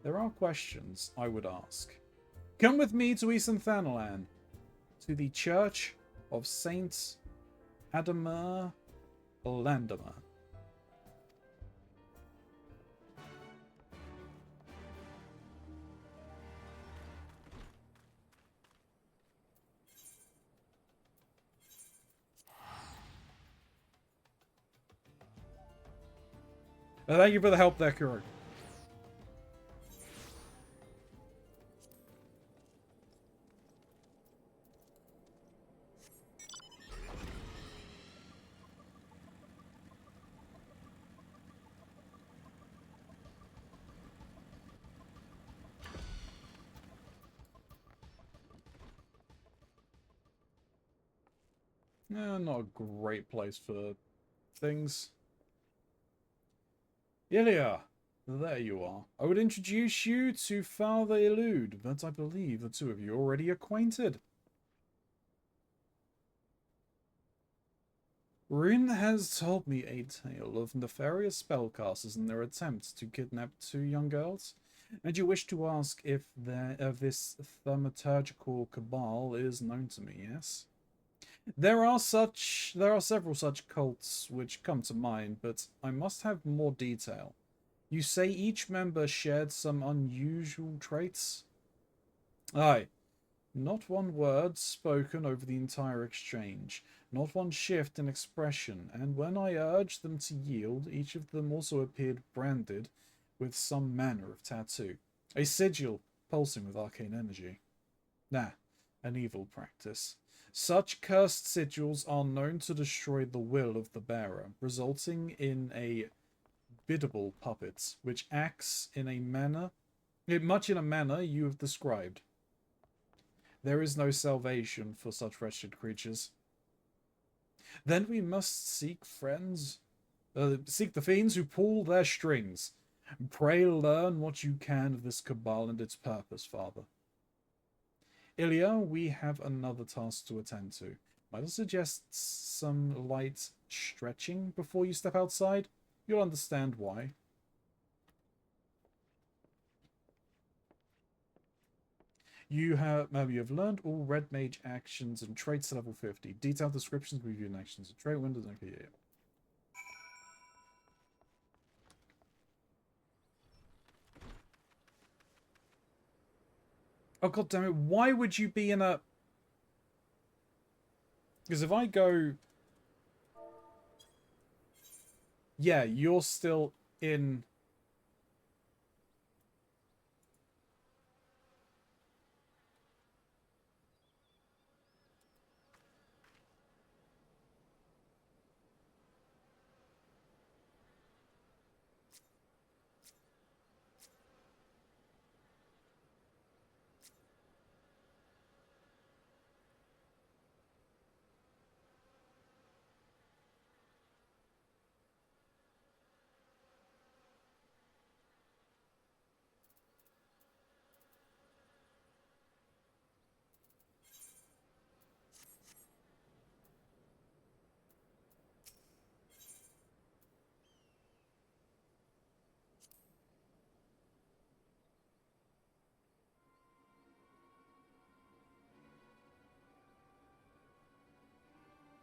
there are questions I would ask. Come with me to Eastern Thanalan, to the Church of Saint Adamar Landamar. Thank you for the help there, Kuro. Not a great place for things. Ilya, there you are. I would introduce you to Father Elude, but I believe the two of you are already acquainted. Rin has told me a tale of nefarious spellcasters and their attempts to kidnap two young girls, and you wish to ask if this thaumaturgical cabal is known to me, yes? There are several such cults which come to mind, but I must have more detail. You say each member shared some unusual traits? Aye. Not one word spoken over the entire exchange, not one shift in expression, and when I urged them to yield, each of them also appeared branded with some manner of tattoo, a sigil pulsing with arcane energy. An evil practice. Such cursed sigils are known to destroy the will of the bearer, resulting in a biddable puppet, which acts in a manner, much in a manner you have described. There is no salvation for such wretched creatures. Then we must seek the fiends who pull their strings. Pray learn what you can of this cabal and its purpose, Father. Ilya, we have another task to attend to. Might I suggest some light stretching before you step outside? You'll understand why. You have learned all red mage actions and traits at level 50. Detailed descriptions, review and actions and trait windows. Okay, yeah. Oh god damn it! Why would you be in a? Because if I go, yeah, you're still in.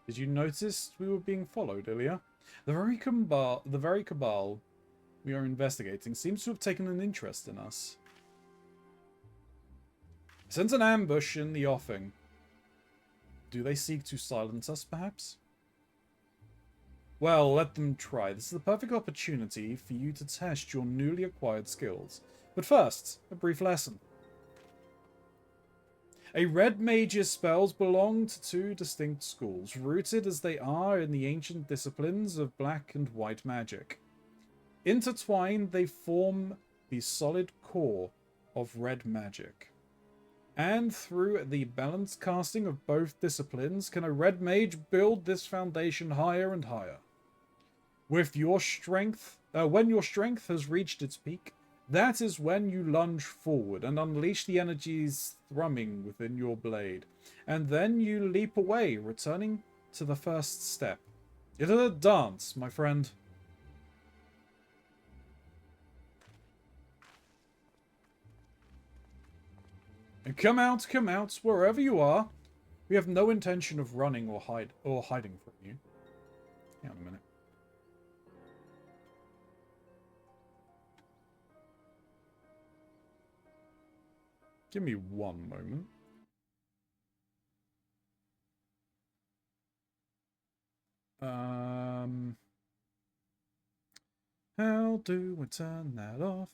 Did you notice we were being followed, Ilya? The very cabal we are investigating seems to have taken an interest in us. Sends an ambush in the offing. Do they seek to silence us, perhaps? Well, let them try. This is the perfect opportunity for you to test your newly acquired skills. But first, a brief lesson. A red mage's spells belong to two distinct schools, rooted as they are in the ancient disciplines of black and white magic. Intertwined, they form the solid core of red magic. And through the balanced casting of both disciplines, can a red mage build this foundation higher and higher. With your strength, when your strength has reached its peak, that is when you lunge forward and unleash the energies thrumming within your blade. And then you leap away, returning to the first step. It is a dance, my friend. And come out, wherever you are. We have no intention of running or hiding from you. Hang on a minute. Give me one moment. How do we turn that off?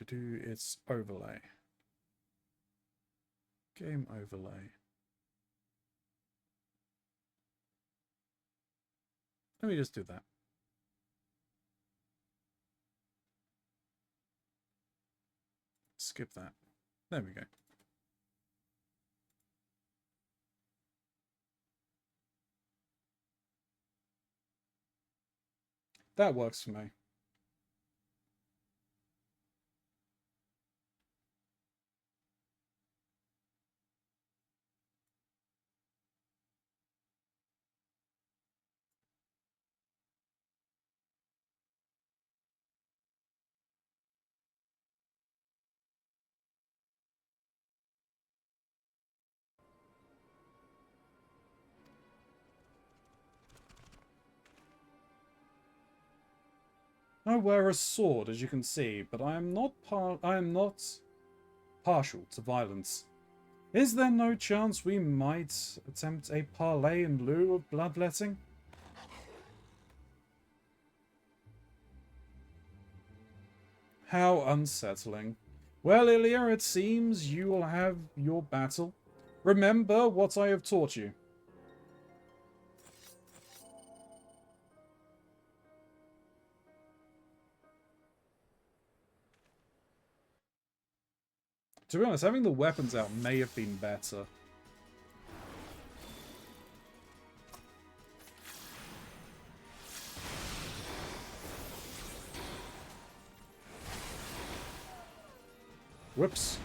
It's overlay. Game overlay. Let me just do that. Skip that. There we go. That works for me. I wear a sword, as you can see, but I am not partial to violence. Is there no chance we might attempt a parley in lieu of bloodletting? How unsettling. Well, Ilya, it seems you will have your battle. Remember what I have taught you. To be honest, having the weapons out may have been better. Whoops.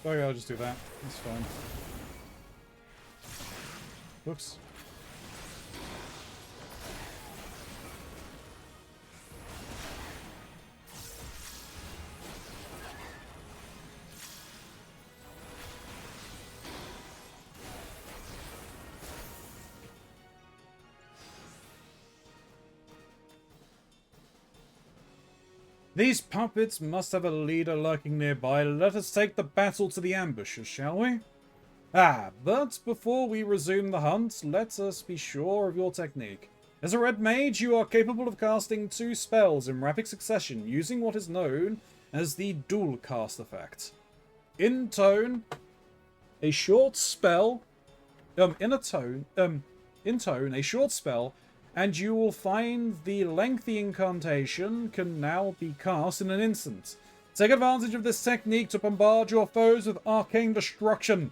Okay, I'll just do that. That's fine. Whoops. These puppets must have a leader lurking nearby. Let us take the battle to the ambushers, shall we? But before we resume the hunt, let us be sure of your technique. As a red mage, you are capable of casting 2 spells in rapid succession, using what is known as the dual cast effect. In tone, a short spell... in tone, a short spell, and you will find the lengthy incantation can now be cast in an instant. Take advantage of this technique to bombard your foes with arcane destruction.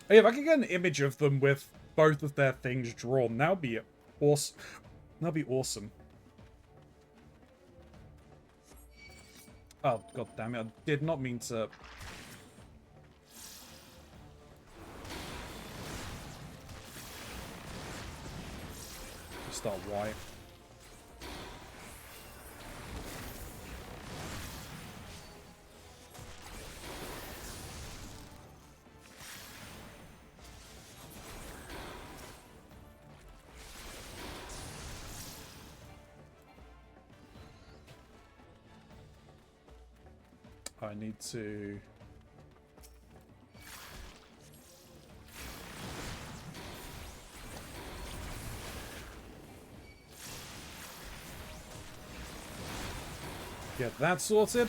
Hey, if I could get an image of them with both of their things drawn, that would be awesome. That'd be awesome. Oh, god damn it. I did not mean to... Start white. I need to... get that sorted.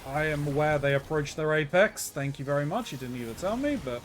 I am aware they approached their apex. Thank you very much. You didn't need to tell me, but...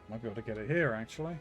Might be able to get it here, actually.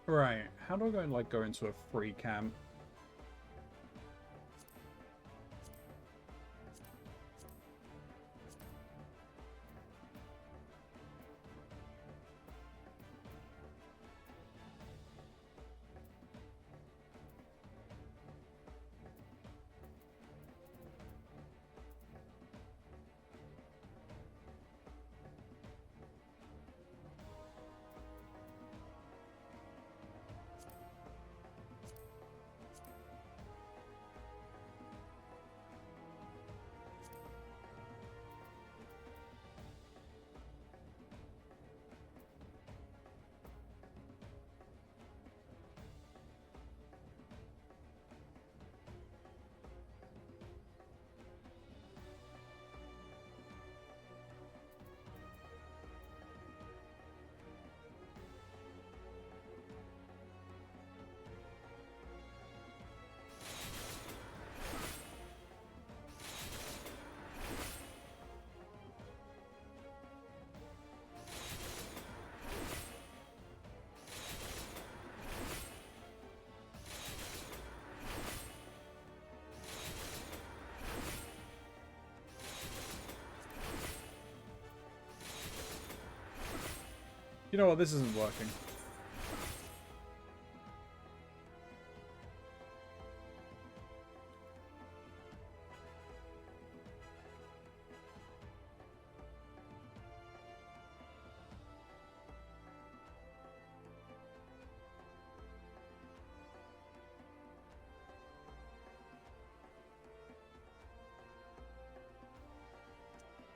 Right, how do I go into a free camp? You know what, this isn't working.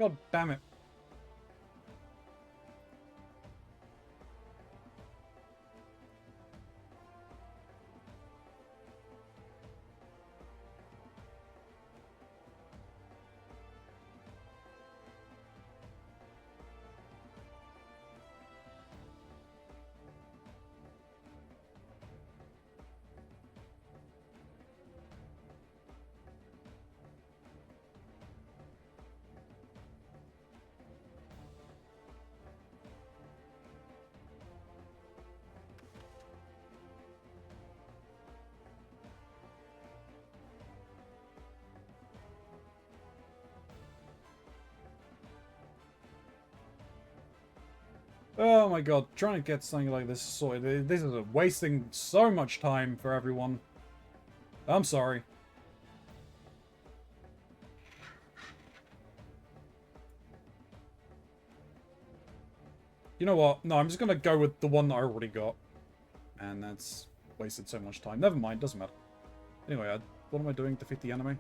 God damn it. Oh my god, trying to get something like this sorted. This is wasting so much time for everyone. I'm sorry. You know what? No, I'm just gonna go with the one that I already got. And that's wasted so much time. Never mind, doesn't matter. Anyway, what am I doing? Defeat the enemy?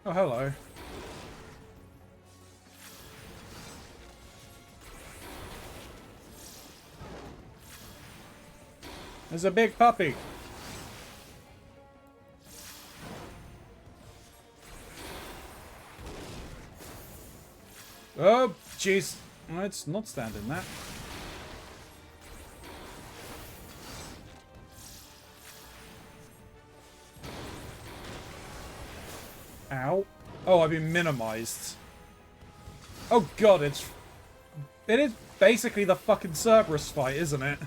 Oh, hello. There's a big puppy. Oh, jeez. Let's not stand in that. Ow. Oh, I've been minimized. Oh god, it is basically the fucking Cerberus fight, isn't it?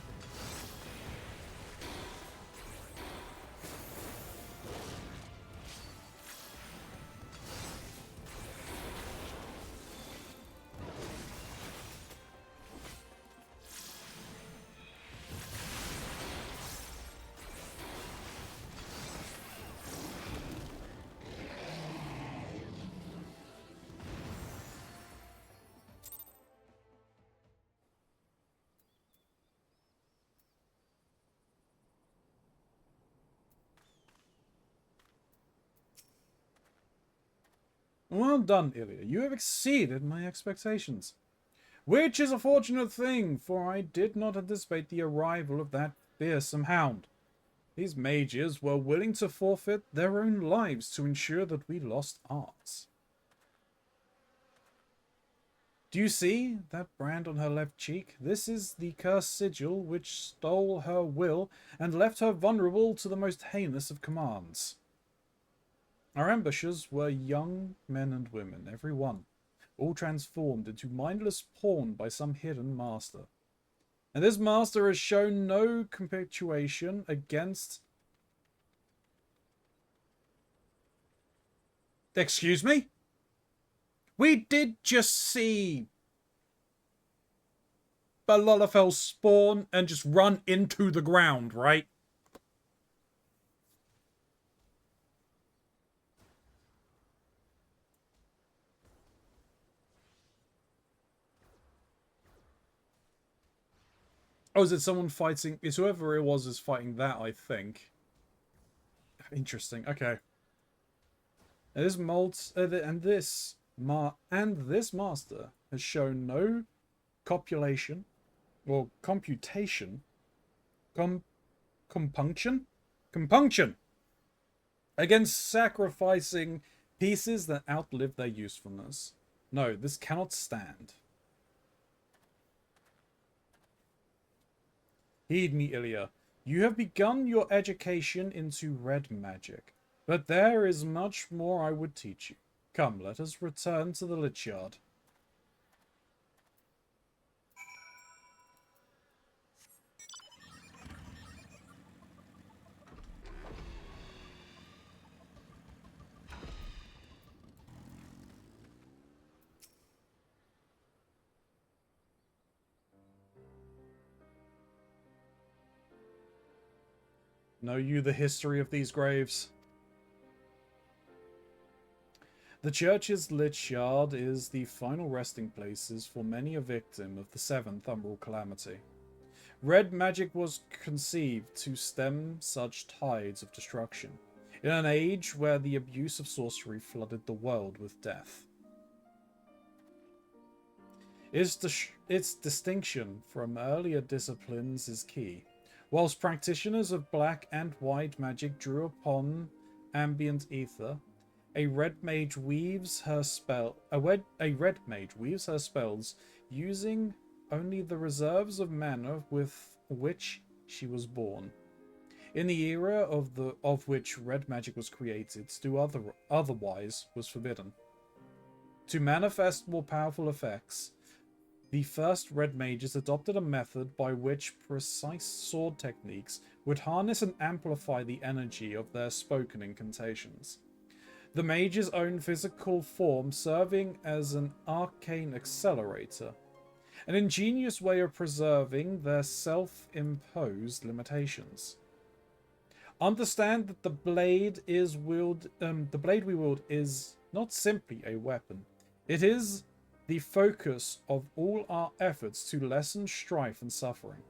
Well done, Ilya. You have exceeded my expectations. Which is a fortunate thing, for I did not anticipate the arrival of that fearsome hound. These mages were willing to forfeit their own lives to ensure that we lost ours. Do you see that brand on her left cheek? This is the cursed sigil which stole her will and left her vulnerable to the most heinous of commands. Our ambushers were young men and women, every one, all transformed into mindless pawn by some hidden master. And this master has shown no capitulation against... Excuse me? We did just see Balolafel spawn and just run into the ground, right? Oh, is it someone fighting? It's whoever it was is fighting that, I think. Interesting. Okay. And this master has shown no copulation or computation, compunction against sacrificing pieces that outlive their usefulness. No, this cannot stand. Heed me, Ilya. You have begun your education into red magic, but there is much more I would teach you. Come, let us return to the Lich Yard. Know you the history of these graves? The church's lich yard is the final resting places for many a victim of the seventh umbral calamity. Red magic was conceived to stem such tides of destruction, in an age where the abuse of sorcery flooded the world with death. Its distinction from earlier disciplines is key. Whilst practitioners of black and white magic drew upon ambient ether, a red mage weaves her spells using only the reserves of mana with which she was born. In the era of which red magic was created, to do otherwise was forbidden. To manifest more powerful effects, the first red mages adopted a method by which precise sword techniques would harness and amplify the energy of their spoken incantations. The mage's own physical form serving as an arcane accelerator, an ingenious way of preserving their self-imposed limitations. Understand that the blade we wield is not simply a weapon. It is the focus of all our efforts to lessen strife and suffering.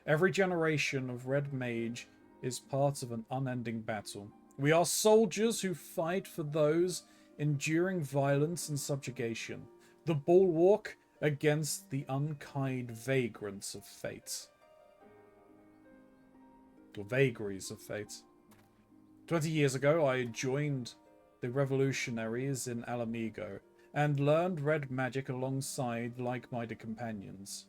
Every generation of red mage is part of an unending battle. We are soldiers who fight for those enduring violence and subjugation, the bulwark against the unkind vagrants of fate. Or vagaries of fate. 20 years ago, I joined the revolutionaries in Alamigo and learned red magic alongside like-minded companions.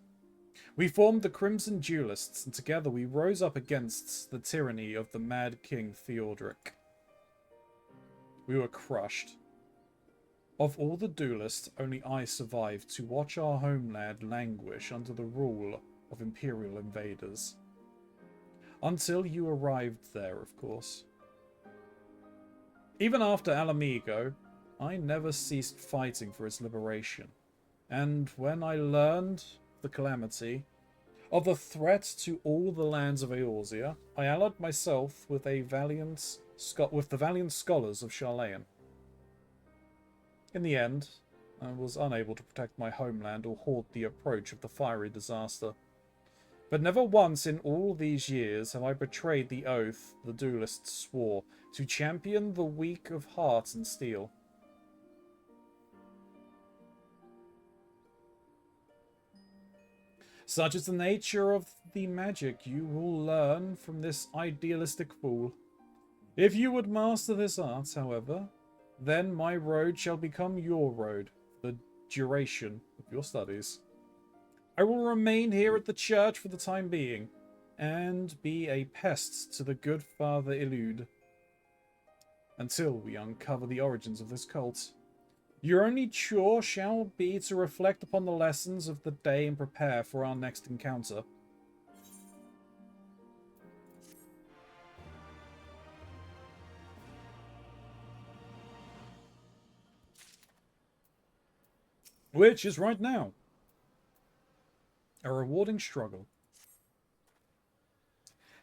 We formed the Crimson Duelists, and together we rose up against the tyranny of the Mad King Theodoric. We were crushed. Of all the duelists, only I survived to watch our homeland languish under the rule of imperial invaders. Until you arrived there, of course. Even after Alamigo, I never ceased fighting for its liberation. And when I learned the calamity, of the threat to all the lands of Eorzea, I allied myself with the valiant scholars of Sharlayan. In the end, I was unable to protect my homeland or halt the approach of the fiery disaster. But never once in all these years have I betrayed the oath the duelists swore to champion the weak of heart and steel. Such is the nature of the magic you will learn from this idealistic fool. If you would master this art, however, then my road shall become your road for the duration of your studies. I will remain here at the church for the time being, and be a pest to the good Father Illud, until we uncover the origins of this cult. Your only chore shall be to reflect upon the lessons of the day and prepare for our next encounter. Which is right now. A rewarding struggle.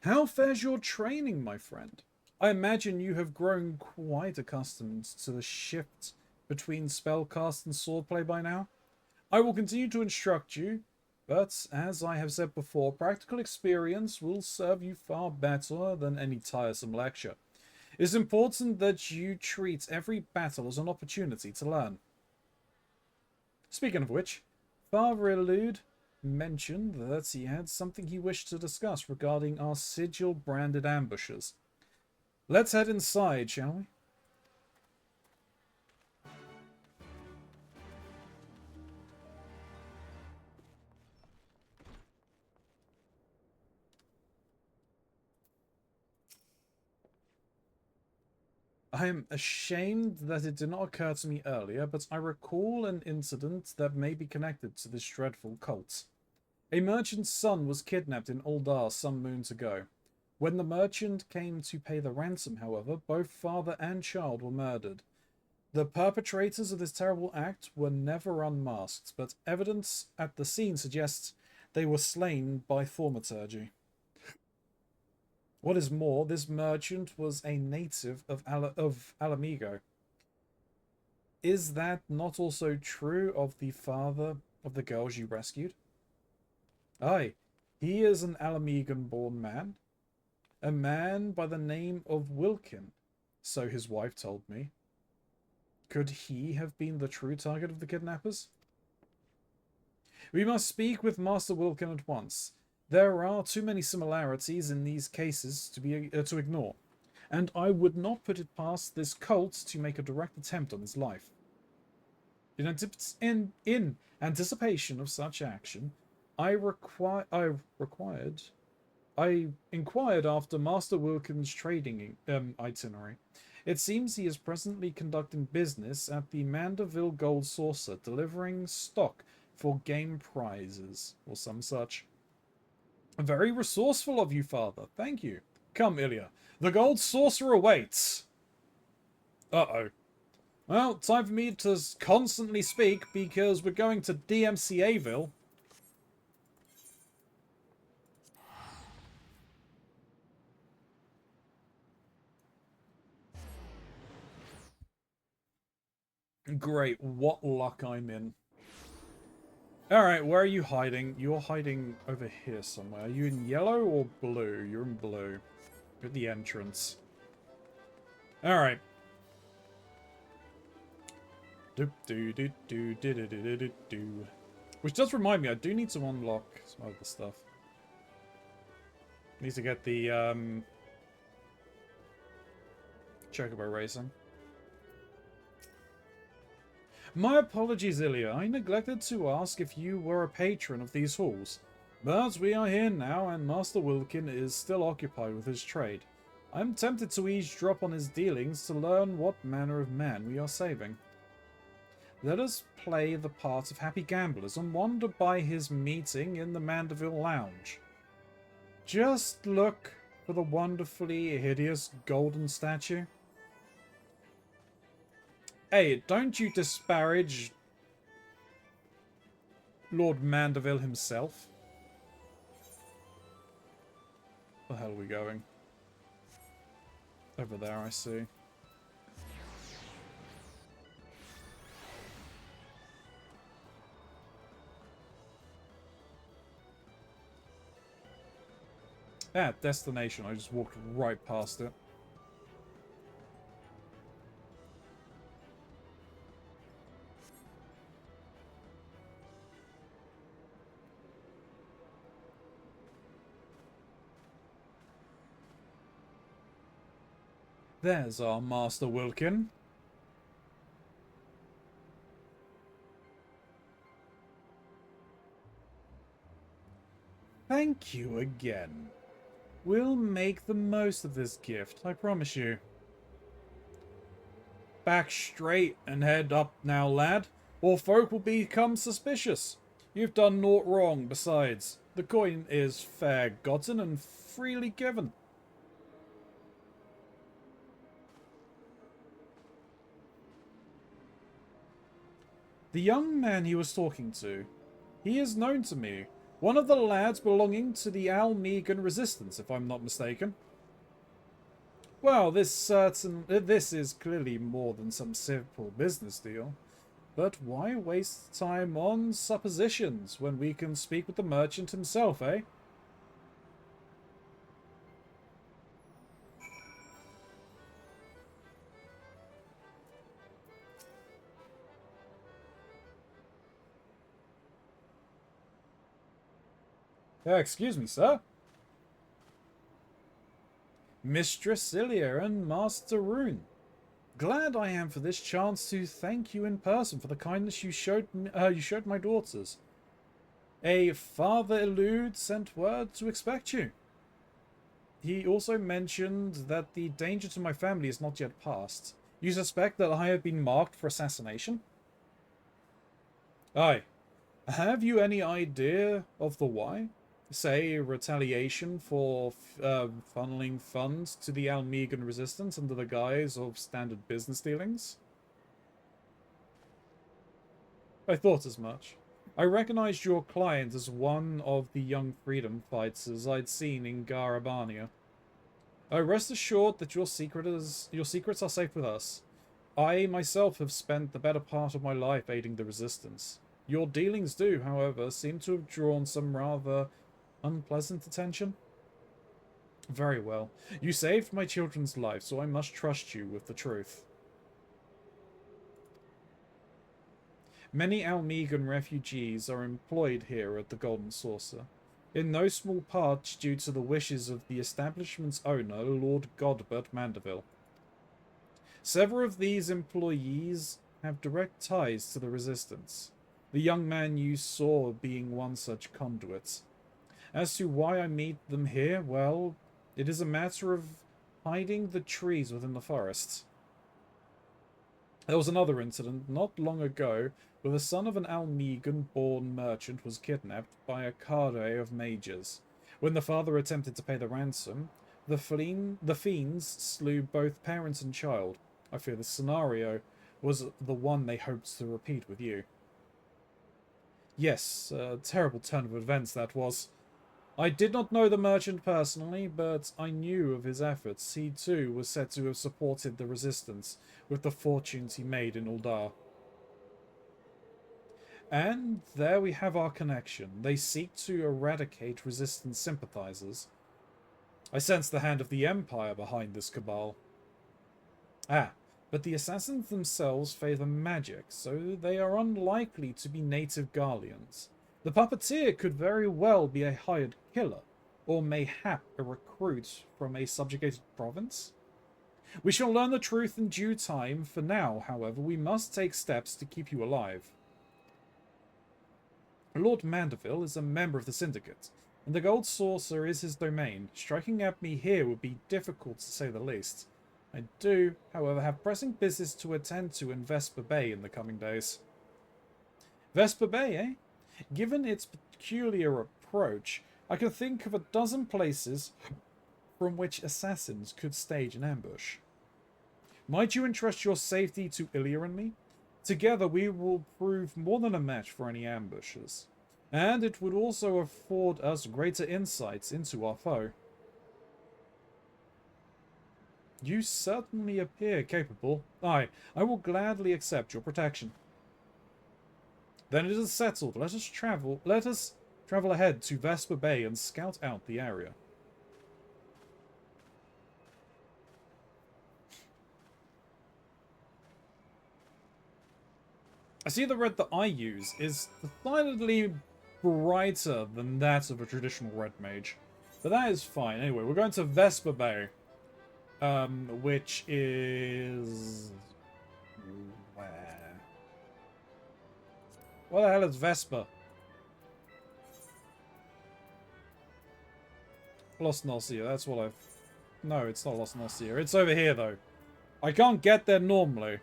How fares your training, my friend? I imagine you have grown quite accustomed to the shift between spellcast and swordplay by now. I will continue to instruct you, but as I have said before, practical experience will serve you far better than any tiresome lecture. It is important that you treat every battle as an opportunity to learn. Speaking of which, Father Illud mentioned that he had something he wished to discuss regarding our sigil-branded ambushes. Let's head inside, shall we? I am ashamed that it did not occur to me earlier, but I recall an incident that may be connected to this dreadful cult. A merchant's son was kidnapped in Uldar some moons ago. When the merchant came to pay the ransom, however, both father and child were murdered. The perpetrators of this terrible act were never unmasked, but evidence at the scene suggests They were slain by thaumaturgy. What is more, this merchant was a native of Alamigo. Is that not also true of the father of the girls you rescued? Aye, he is an Alamigan-born man. A man by the name of Wilkin, so his wife told me. Could he have been the true target of the kidnappers? We must speak with Master Wilkin at once. There are too many similarities in these cases to ignore, and I would not put it past this cult to make a direct attempt on his life. In anticipation of such action, I inquired after Master Wilkin's trading itinerary. It seems he is presently conducting business at the Mandeville Gold Saucer, delivering stock for game prizes, or some such. Very resourceful of you, father. Thank you. Come, Ilya. The Gold Saucer awaits. Uh-oh. Well, time for me to constantly speak, because we're going to DMCAville. Great, what luck I'm in. Alright, where are you hiding? You're hiding over here somewhere. Are you in yellow or blue? You're in blue. You're at the entrance. Alright. Which does remind me, I do need to unlock some other stuff. Need to get the, Chocobo Racing. My apologies, Ilya. I neglected to ask if you were a patron of these halls. But we are here now, and Master Wilkin is still occupied with his trade. I'm tempted to eavesdrop on his dealings to learn what manner of man we are saving. Let us play the part of happy gamblers and wander by his meeting in the Mandeville Lounge. Just look for the wonderfully hideous golden statue. Hey, don't you disparage Lord Mandeville himself. Where the hell are we going? Over there, I see. Ah, destination. I just walked right past it. There's our Master Wilkin. Thank you again. We'll make the most of this gift, I promise you. Back straight and head up now, lad, or folk will become suspicious. You've done naught wrong, besides. The coin is fair gotten and freely given. The young man he was talking to, he is known to me. One of the lads belonging to the Almegan Resistance, if I'm not mistaken. Well, this is clearly more than some simple business deal. But why waste time on suppositions when we can speak with the merchant himself, eh? Excuse me, sir. Mistress Ilya and Master Rune. Glad I am for this chance to thank you in person for the kindness you showed my daughters. A Father Elude sent word to expect you. He also mentioned that the danger to my family is not yet past. You suspect that I have been marked for assassination? Aye. Have you any idea of the why? Say, retaliation for funneling funds to the Almegan Resistance under the guise of standard business dealings? I thought as much. I recognized your client as one of the young freedom fighters I'd seen in Garabania. Oh, rest assured that your secrets are safe with us. I myself have spent the better part of my life aiding the resistance. Your dealings do, however, seem to have drawn some rather unpleasant attention. Very well. You saved my children's life, so I must trust you with the truth. Many Almegan refugees are employed here at the Golden Saucer, in no small part due to the wishes of the establishment's owner, Lord Godbert Mandeville. Several of these employees have direct ties to the Resistance, the young man you saw being one such conduit. As to why I meet them here, well, it is a matter of hiding the trees within the forest. There was another incident not long ago where the son of an Almegan-born merchant was kidnapped by a cadre of mages. When the father attempted to pay the ransom, the fiends slew both parents and child. I fear this scenario was the one they hoped to repeat with you. Yes, a terrible turn of events that was. I did not know the merchant personally, but I knew of his efforts. He too was said to have supported the resistance with the fortunes he made in Uldar. And there we have our connection. They seek to eradicate resistance sympathizers. I sense the hand of the Empire behind this cabal. Ah, but the assassins themselves favor magic, so they are unlikely to be native Garleans. The puppeteer could very well be a hired killer, or mayhap a recruit from a subjugated province. We shall learn the truth in due time. For now, however, we must take steps to keep you alive. Lord Mandeville is a member of the Syndicate, and the Gold Saucer is his domain. Striking at me here would be difficult to say the least. I do, however, have pressing business to attend to in Vesper Bay in the coming days. Vesper Bay, eh? Given its peculiar approach, I can think of a dozen places from which assassins could stage an ambush. Might you entrust your safety to Ilya and me? Together we will prove more than a match for any ambushers, and it would also afford us greater insights into our foe. You certainly appear capable. Aye, I will gladly accept your protection. Then it is settled. Let us travel ahead to Vesper Bay and scout out the area. I see the red that I use is decidedly brighter than that of a traditional red mage. But that is fine. Anyway, we're going to Vesper Bay. Which is... where? What the hell is Vesper? Lost Nocia, that's what I've... No, it's not Lost Nocia. It's over here, though. I can't get there normally.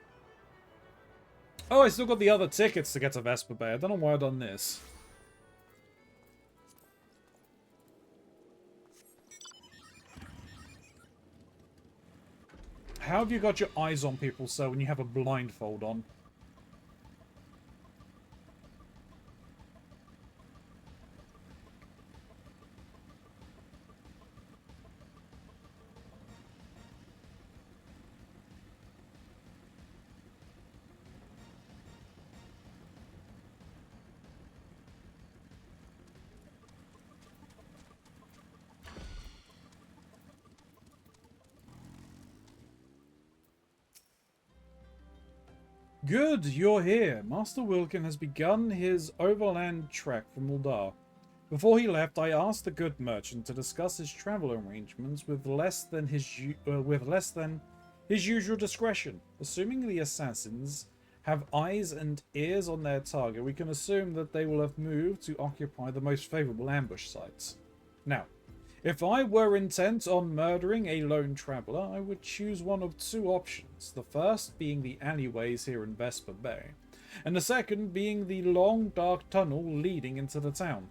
Oh, I still got the other tickets to get to Vesper Bay. I don't know why I've done this. How have you got your eyes on people, sir, when you have a blindfold on? Good, you're here. Master Wilkin has begun his overland trek from Uldar. Before he left, I asked the good merchant to discuss his travel arrangements with less than his usual discretion. Assuming the assassins have eyes and ears on their target, we can assume that they will have moved to occupy the most favorable ambush sites. Now, if I were intent on murdering a lone traveler, I would choose one of two options. The first being the alleyways here in Vesper Bay, and the second being the long, dark tunnel leading into the town.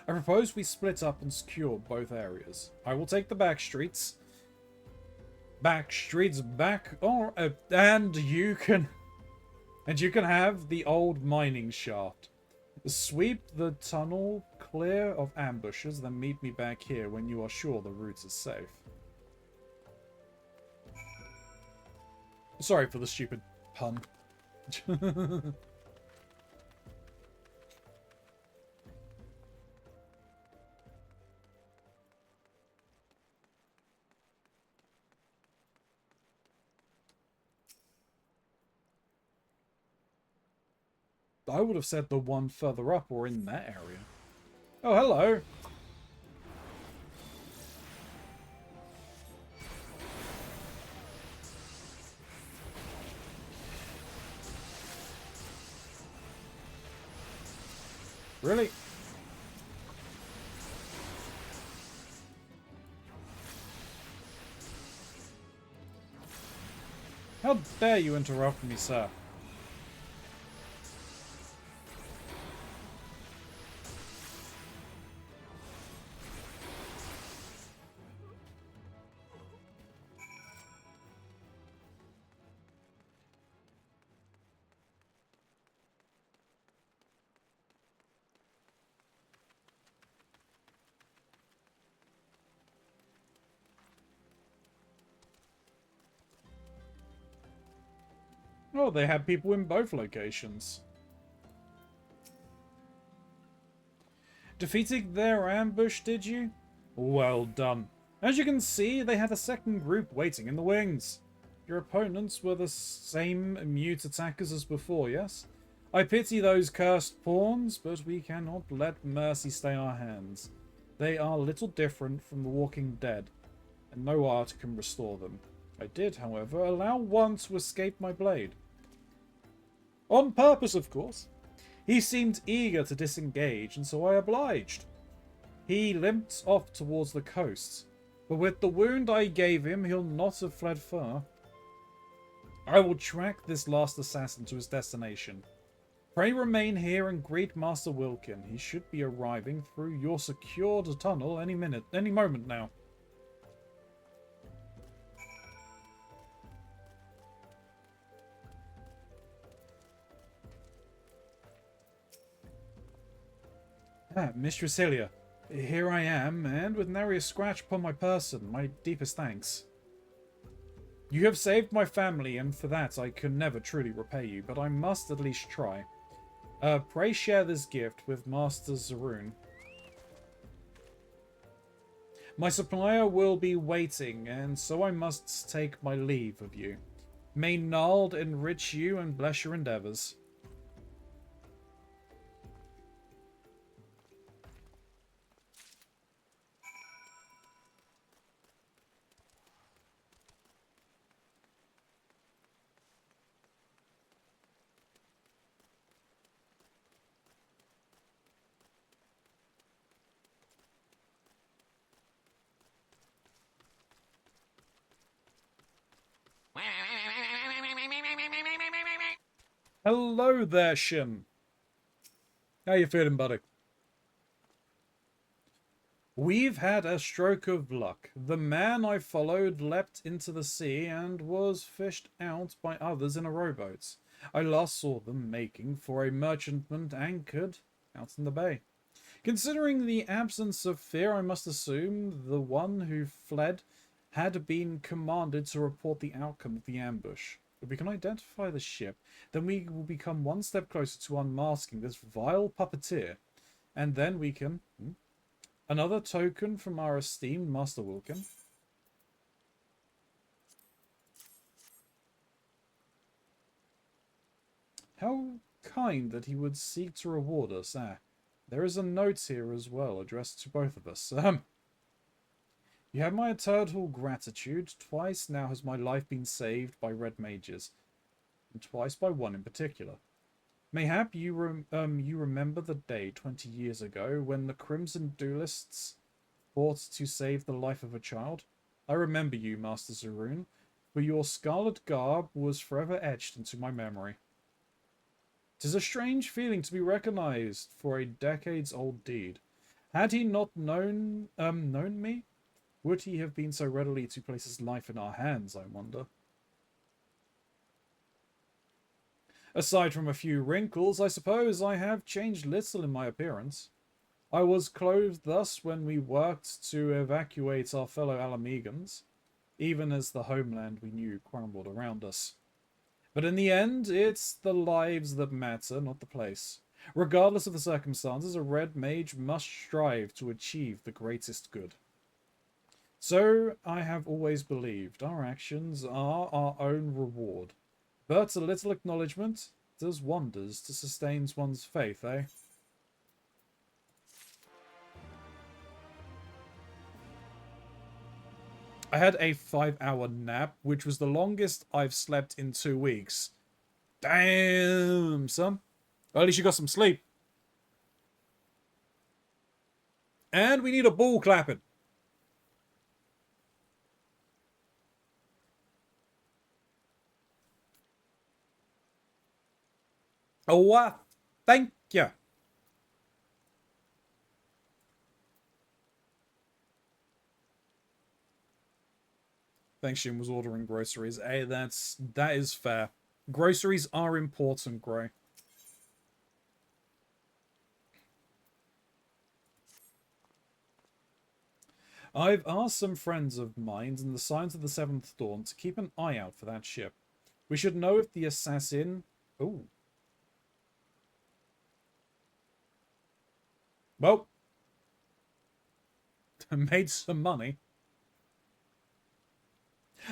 I propose we split up and secure both areas. I will take the back streets. And you can have the old mining shaft. Sweep the tunnel clear of ambushes, then meet me back here when you are sure the route is safe. Sorry for the stupid pun. I would have said the one further up or in that area. Oh, hello. Really? How dare you interrupt me, sir? Oh, they had people in both locations. Defeating their ambush, did you? Well done. As you can see, they had a second group waiting in the wings. Your opponents were the same mute attackers as before, yes? I pity those cursed pawns, but we cannot let mercy stay our hands. They are little different from the walking dead, and no art can restore them. I did, however, allow one to escape my blade. On purpose, of course. He seemed eager to disengage, and so I obliged. He limped off towards the coast, but with the wound I gave him, he'll not have fled far. I will track this last assassin to his destination. Pray remain here and greet Master Wilkin. He should be arriving through your secured tunnel any moment now. Ah, Mistress Hylia, here I am, and with nary a scratch upon my person, my deepest thanks. You have saved my family, and for that I can never truly repay you, but I must at least try. Pray share this gift with Master Zaroon. My supplier will be waiting, and so I must take my leave of you. May Nald enrich you and bless your endeavours. Hello there, Shim. How you feeling, buddy? We've had a stroke of luck. The man I followed leapt into the sea and was fished out by others in a rowboat. I last saw them making for a merchantman anchored out in the bay. Considering the absence of fear, I must assume the one who fled had been commanded to report the outcome of the ambush. If we can identify the ship, then we will become one step closer to unmasking this vile puppeteer. And then we can... Another token from our esteemed Master Wilkin. How kind that he would seek to reward us. There is a note here as well, addressed to both of us. You have my eternal gratitude. Twice now has my life been saved by red mages, and twice by one in particular. Mayhap you remember the day 20 years ago when the Crimson Duelists fought to save the life of a child? I remember you, Master Zaroon, for your scarlet garb was forever etched into my memory. 'Tis a strange feeling to be recognized for a decades-old deed. Had he not known me, would he have been so readily to place his life in our hands, I wonder? Aside from a few wrinkles, I suppose I have changed little in my appearance. I was clothed thus when we worked to evacuate our fellow Alamegans, even as the homeland we knew crumbled around us. But in the end, it's the lives that matter, not the place. Regardless of the circumstances, a red mage must strive to achieve the greatest good. So I have always believed our actions are our own reward, but a little acknowledgement does wonders to sustain one's faith, eh? I had a 5-hour nap, which was the longest I've slept in 2 weeks. Damn, son. Well, at least you got some sleep. And we need a ball clapping. Oh, thank you. Thanks, Jim was ordering groceries. Hey, that is fair. Groceries are important, Gray. I've asked some friends of mine in the Signs of the Seventh Dawn to keep an eye out for that ship. We should know if the assassin... Oh. Well. Made some money.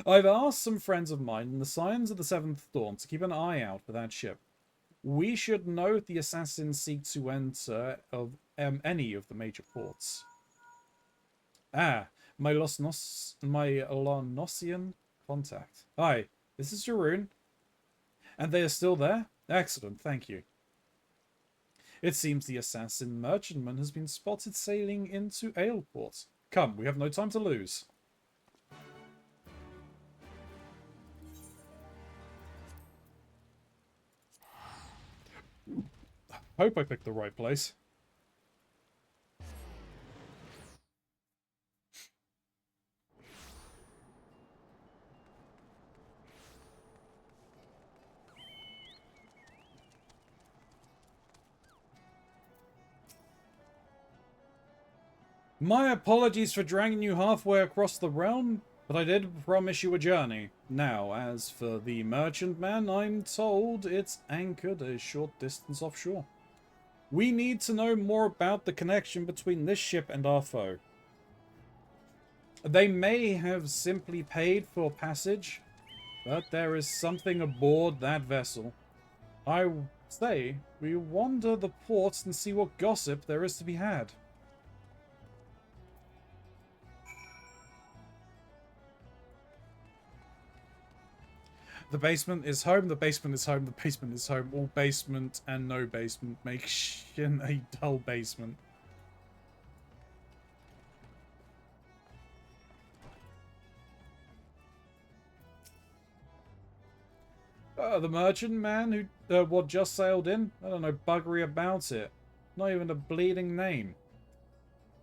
I've asked some friends of mine in the Signs of the Seventh Dawn to keep an eye out for that ship. We should know if the assassins seek to enter of any of the major ports. Ah, my Lonosian contact. Hi, this is Jeroen. And they are still there? Excellent, thank you. It seems the assassin merchantman has been spotted sailing into Aleport. Come, we have no time to lose. Hope I picked the right place. My apologies for dragging you halfway across the realm, but I did promise you a journey. Now, as for the merchantman, I'm told it's anchored a short distance offshore. We need to know more about the connection between this ship and our foe. They may have simply paid for passage, but there is something aboard that vessel. I say we wander the ports and see what gossip there is to be had. The basement is home, the basement is home, the basement is home. All basement and no basement make Shin a dull basement. The merchant man who what just sailed in? I don't know buggery about it. Not even a bleeding name.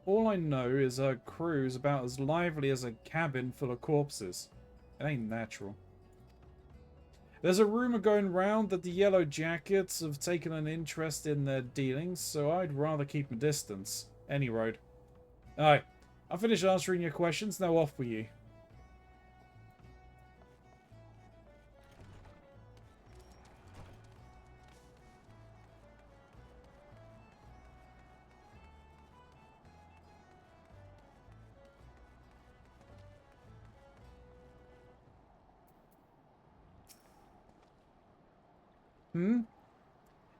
All I know is her crew's about as lively as a cabin full of corpses. It ain't natural. There's a rumor going round that the Yellow Jackets have taken an interest in their dealings, so I'd rather keep my distance. Any road. Alright, I've finished answering your questions, now off with you.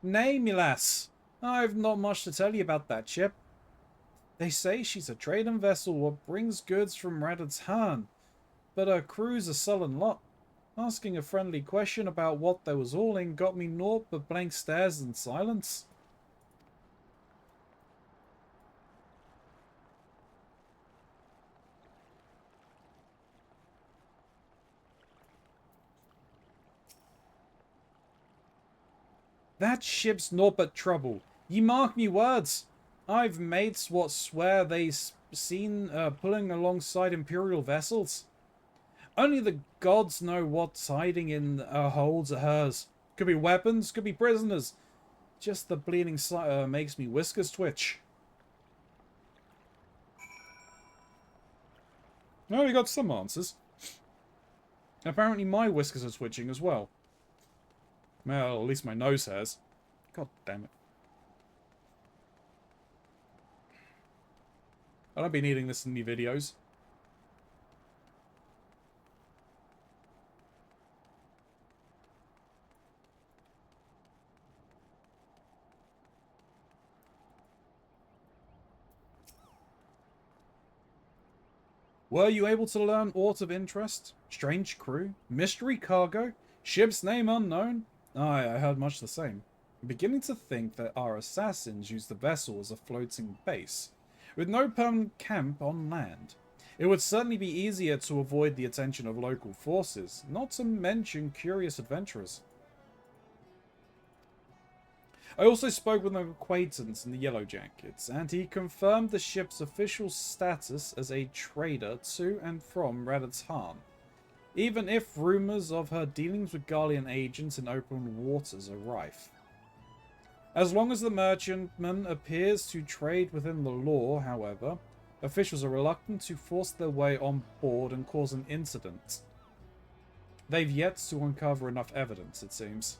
Nay, me lass. I've not much to tell you about that ship. They say she's a trading vessel what brings goods from Radha's but her crew's a sullen lot. Asking a friendly question about what they was hauling got me naught but blank stares and silence. That ship's naught but trouble. Ye mark me words. I've mates what swear they seen pulling alongside Imperial vessels. Only the gods know what's hiding in holds of hers. Could be weapons, could be prisoners. Just the bleeding sight makes me whiskers twitch. No, we got some answers. Apparently my whiskers are twitching as well. Well, at least my nose has. God damn it. I don't be needing this in the videos. Were you able to learn aught of interest? Strange crew? Mystery cargo? Ship's name unknown? Aye, I heard much the same. I'm beginning to think that our assassins used the vessel as a floating base, with no permanent camp on land. It would certainly be easier to avoid the attention of local forces, not to mention curious adventurers. I also spoke with an acquaintance in the Yellow Jackets, and he confirmed the ship's official status as a trader to and from Radatan, even if rumours of her dealings with Garlean agents in open waters are rife. As long as the merchantman appears to trade within the law, however, officials are reluctant to force their way on board and cause an incident. They've yet to uncover enough evidence, it seems.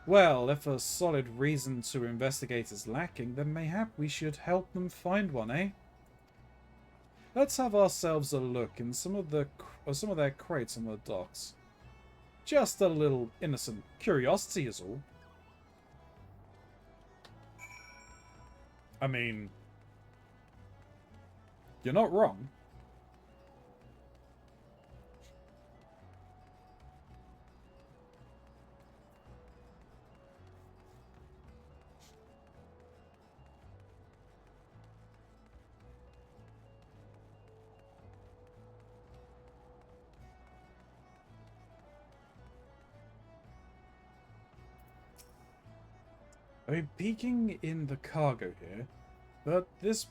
Well, if a solid reason to investigate is lacking, then mayhap we should help them find one, eh? Let's have ourselves a look in some of their crates on the docks. Just a little innocent curiosity is all. I mean, you're not wrong. I mean, peeking in the cargo here, but there's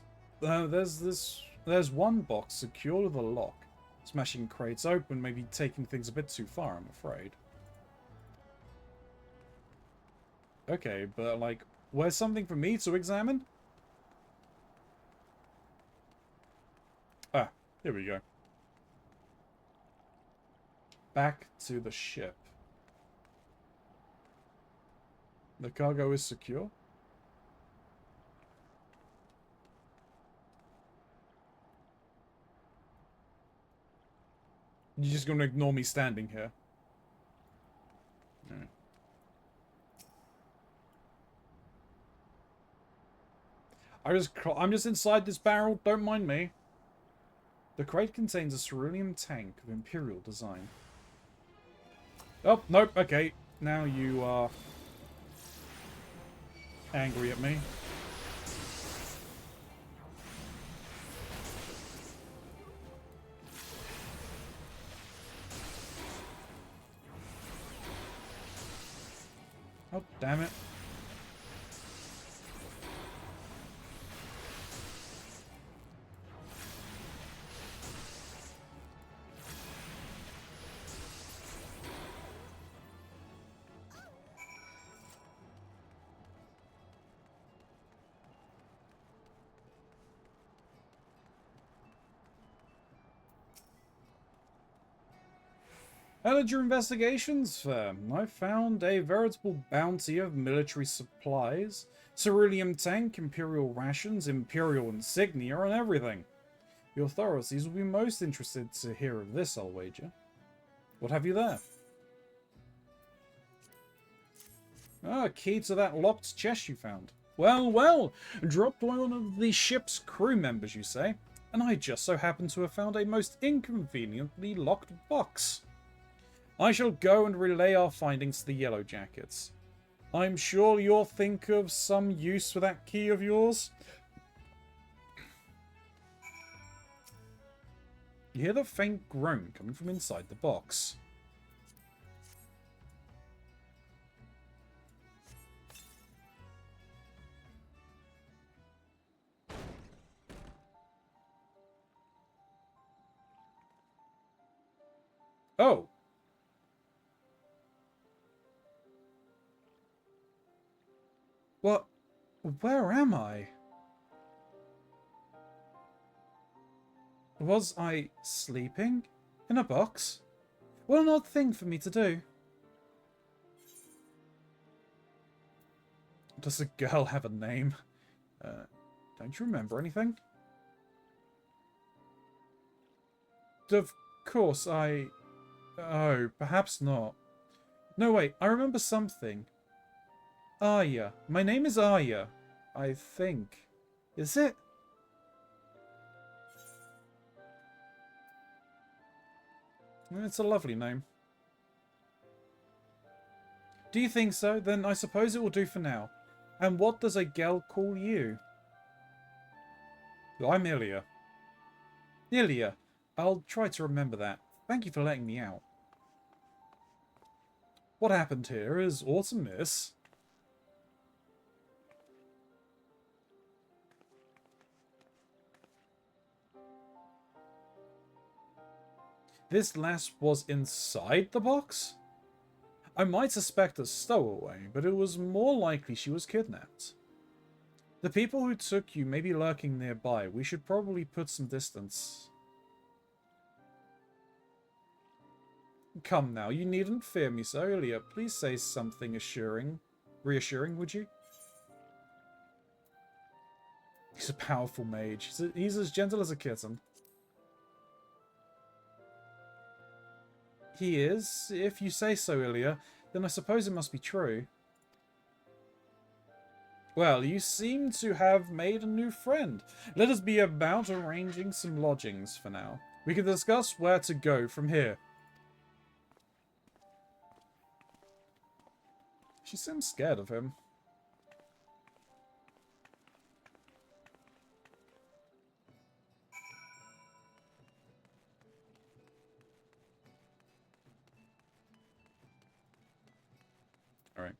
one box secured with a lock. Smashing crates open may be taking things a bit too far, I'm afraid. Okay, but like, where's something for me to examine? Ah, here we go. Back to the ship. The cargo is secure. You're just gonna ignore me standing here. Right. I'm just inside this barrel, don't mind me. The crate contains a cerulean tank of Imperial design. Oh, nope, okay. Now you are angry at me. Oh, damn it. How did your investigations fare? I found a veritable bounty of military supplies, cerulean tank, Imperial rations, Imperial insignia, and everything. The authorities will be most interested to hear of this, I'll wager. What have you there? Ah, key to that locked chest you found. Well, well, dropped by one of the ship's crew members, you say? And I just so happen to have found a most inconveniently locked box. I shall go and relay our findings to the Yellow Jackets. I'm sure you'll think of some use for that key of yours. You hear the faint groan coming from inside the box. Oh. What? Where am I? Was I sleeping? In a box? What an odd thing for me to do. Does a girl have a name? Don't you remember anything? Of course, Oh, perhaps not. No, wait, I remember something. Arya. My name is Arya. I think. Is it? It's a lovely name. Do you think so? Then I suppose it will do for now. And what does a girl call you? I'm Ilya. Ilya. I'll try to remember that. Thank you for letting me out. What happened here is awesomeness. This lass was inside the box? I might suspect a stowaway, but it was more likely she was kidnapped. The people who took you may be lurking nearby. We should probably put some distance. Come now, you needn't fear me so, Ilya. Please say something reassuring, would you? He's a powerful mage. He's as gentle as a kitten. He is? If you say so, Ilya, then I suppose it must be true. Well, you seem to have made a new friend. Let us be about arranging some lodgings for now. We can discuss where to go from here. She seems scared of him. Alright.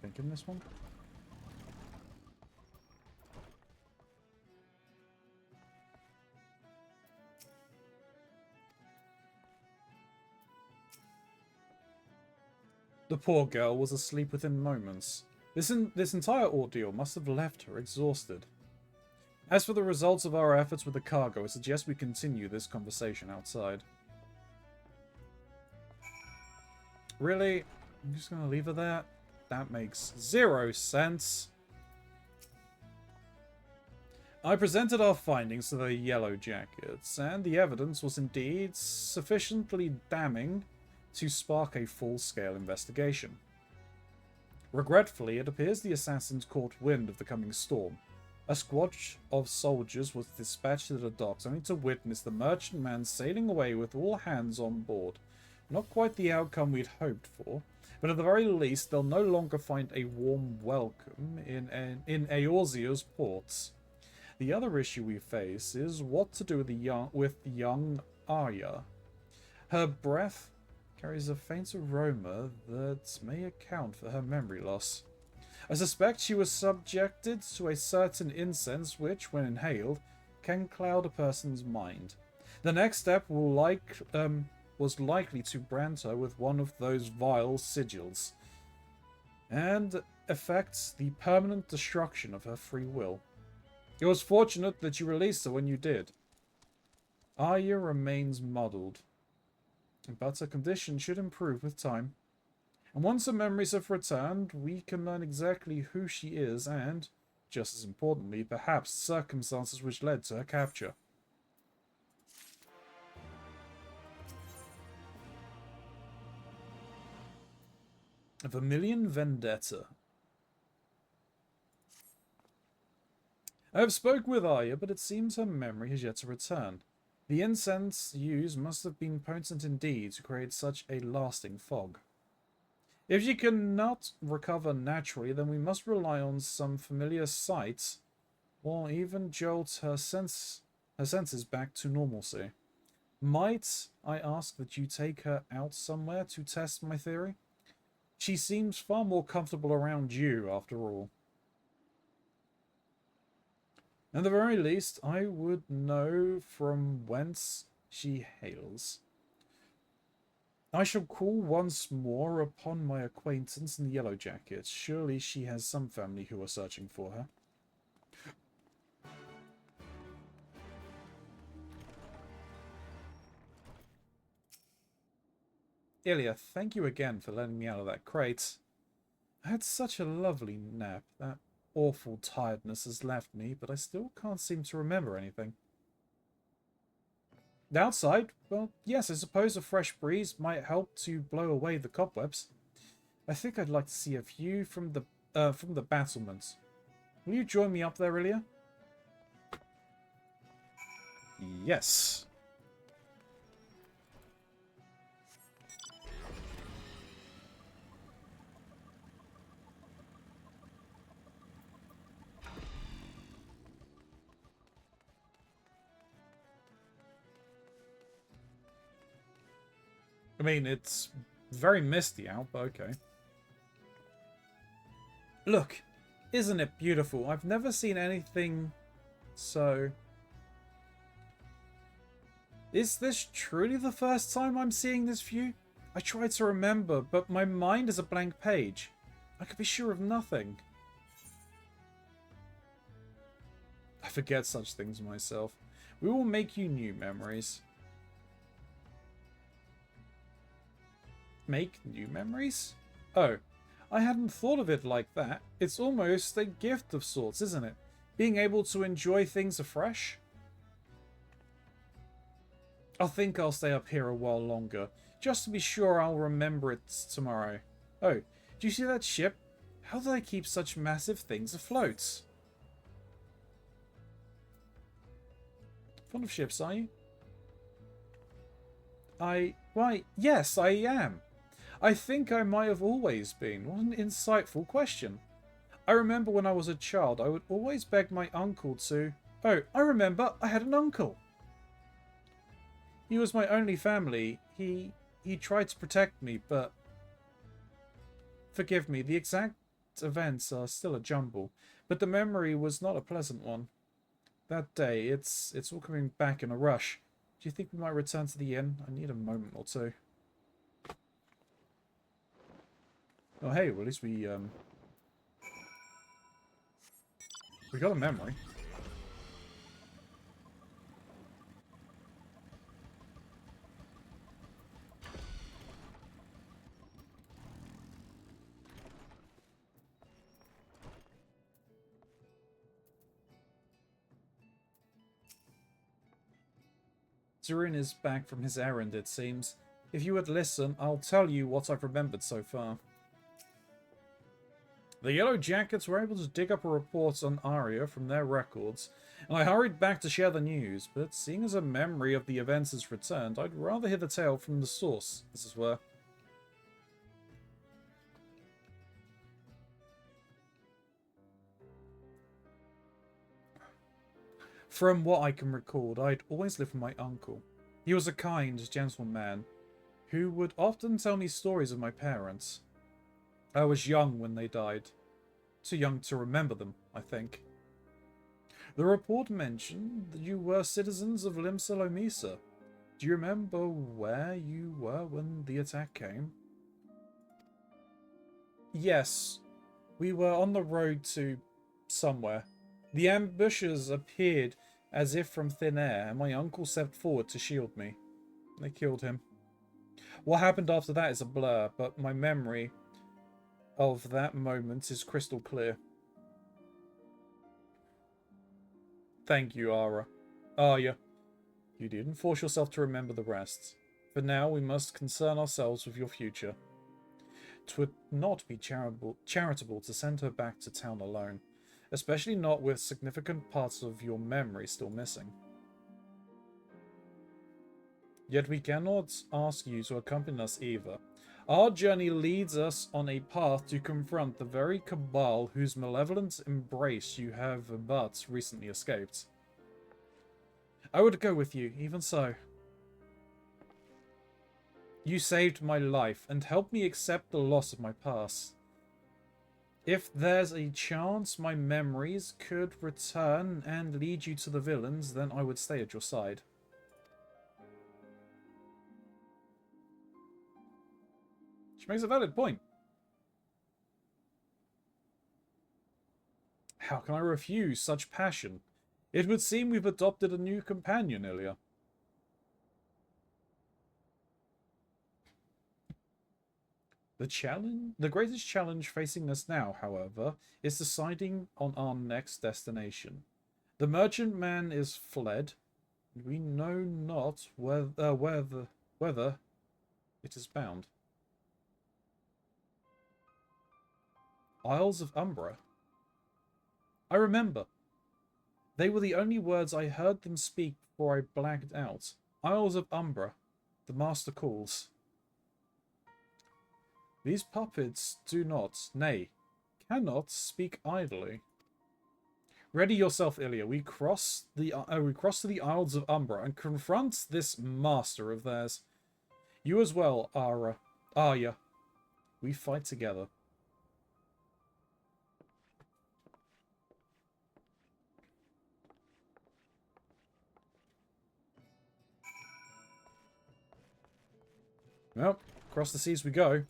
Thinking this one? The poor girl was asleep within moments. This entire ordeal must have left her exhausted. As for the results of our efforts with the cargo, I suggest we continue this conversation outside. Really? I'm just gonna leave her there? That makes 0 sense. I presented our findings to the Yellow Jackets, and the evidence was indeed sufficiently damning to spark a full-scale investigation. Regretfully, it appears the assassins caught wind of the coming storm. A squad of soldiers was dispatched to the docks only to witness the merchantman sailing away with all hands on board. Not quite the outcome we'd hoped for, but at the very least they'll no longer find a warm welcome in Eorzea's ports. The other issue we face is what to do with young Arya. Her breath carries a faint aroma that may account for her memory loss. I suspect she was subjected to a certain incense which, when inhaled, can cloud a person's mind. The next step was likely to brand her with one of those vile sigils, and effect the permanent destruction of her free will. It was fortunate that you released her when you did. Arya remains muddled, but her condition should improve with time. And once her memories have returned, we can learn exactly who she is and, just as importantly, perhaps circumstances which led to her capture. A Vermilion Vendetta. I have spoken with Arya, but it seems her memory has yet to return. The incense used must have been potent indeed to create such a lasting fog. If she cannot recover naturally, then we must rely on some familiar sights, or even jolt her senses back to normalcy. Might I ask that you take her out somewhere to test my theory? She seems far more comfortable around you, after all. At the very least, I would know from whence she hails. I shall call once more upon my acquaintance in the Yellow Jackets. Surely she has some family who are searching for her. Ilya, thank you again for letting me out of that crate. I had such a lovely nap. That awful tiredness has left me, but I still can't seem to remember anything. Outside? Well, yes, I suppose a fresh breeze might help to blow away the cobwebs. I think I'd like to see a view from the battlements. Will you join me up there, Ilya? Yes. I mean, it's very misty out, but okay. Look, isn't it beautiful? I've never seen anything so... Is this truly the first time I'm seeing this view? I tried to remember, but my mind is a blank page. I could be sure of nothing. I forget such things myself. We will make you new memories. Make new memories? Oh, I hadn't thought of it like that. It's almost a gift of sorts, isn't it? Being able to enjoy things afresh. I think I'll stay up here a while longer, just to be sure I'll remember it tomorrow. Oh, do you see that ship? How do they keep such massive things afloat? Fond of ships, are you? Why, yes, I am. I think I might have always been. What an insightful question. I remember when I was a child, I would always beg my uncle to... Oh, I remember, I had an uncle. He was my only family. He tried to protect me, but... Forgive me, the exact events are still a jumble, but the memory was not a pleasant one. That day, it's all coming back in a rush. Do you think we might return to the inn? I need a moment or two. Oh, hey, well, at least we got a memory. Durin is back from his errand, it seems. If you would listen, I'll tell you what I've remembered so far. The Yellow Jackets were able to dig up a report on Aria from their records, and I hurried back to share the news, but seeing as a memory of the events has returned, I'd rather hear the tale from the source, as it were. From what I can recall, I'd always lived with my uncle. He was a kind, gentle man, who would often tell me stories of my parents. I was young when they died. Too young to remember them, I think. The report mentioned that you were citizens of Limsa Lomisa. Do you remember where you were when the attack came? Yes, we were on the road to somewhere. The ambushes appeared as if from thin air, and my uncle stepped forward to shield me. They killed him. What happened after that is a blur, but my memory of that moment is crystal clear. Thank you, Arya. You didn't force yourself to remember the rest. For now, we must concern ourselves with your future. 'Twould not be charitable to send her back to town alone, especially not with significant parts of your memory still missing. Yet we cannot ask you to accompany us either. Our journey leads us on a path to confront the very cabal whose malevolent embrace you have but recently escaped. I would go with you, even so. You saved my life and helped me accept the loss of my past. If there's a chance my memories could return and lead you to the villains, then I would stay at your side. She makes a valid point. How can I refuse such passion? It would seem we've adopted a new companion, Ilya. The greatest challenge facing us now, however, is deciding on our next destination. The merchantman is fled, and we know not whether it is bound. Isles of Umbra. I remember. They were the only words I heard them speak before I blacked out. Isles of Umbra. The master calls. These puppets do not, nay, cannot speak idly. Ready yourself, Ilya. We cross to the Isles of Umbra and confront this master of theirs. You as well, Arya. We fight together. Well, across the seas we go.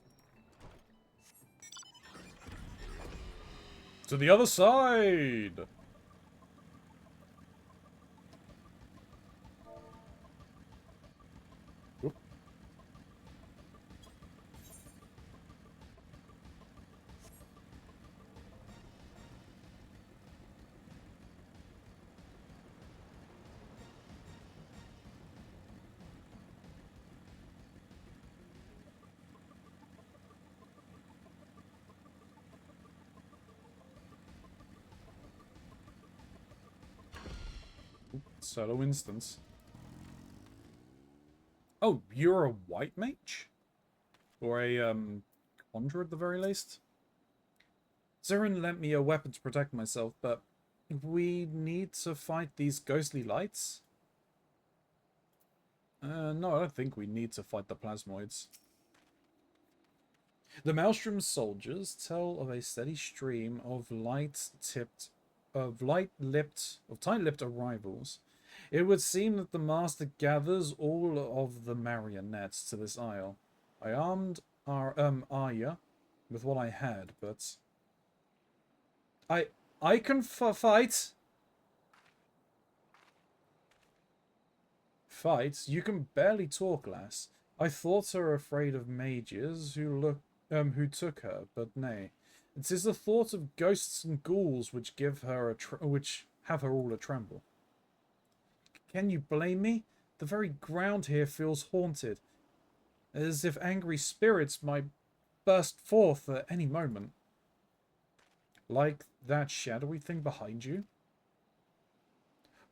To the other side! Oop. Solo instance. Oh, you're a white mage? Or a, conjurer at the very least? Zirin lent me a weapon to protect myself, but we need to fight these ghostly lights? No, I don't think we need to fight the plasmoids. The Maelstrom soldiers tell of a steady stream of tight-lipped arrivals. It would seem that the master gathers all of the marionettes to this isle. I armed Arya with what I had, but I can fight. Fight? You can barely talk, lass. I thought her afraid of mages who took her, but nay. It is the thought of ghosts and ghouls which have her all a tremble. Can you blame me? The very ground here feels haunted, as if angry spirits might burst forth at any moment. Like that shadowy thing behind you?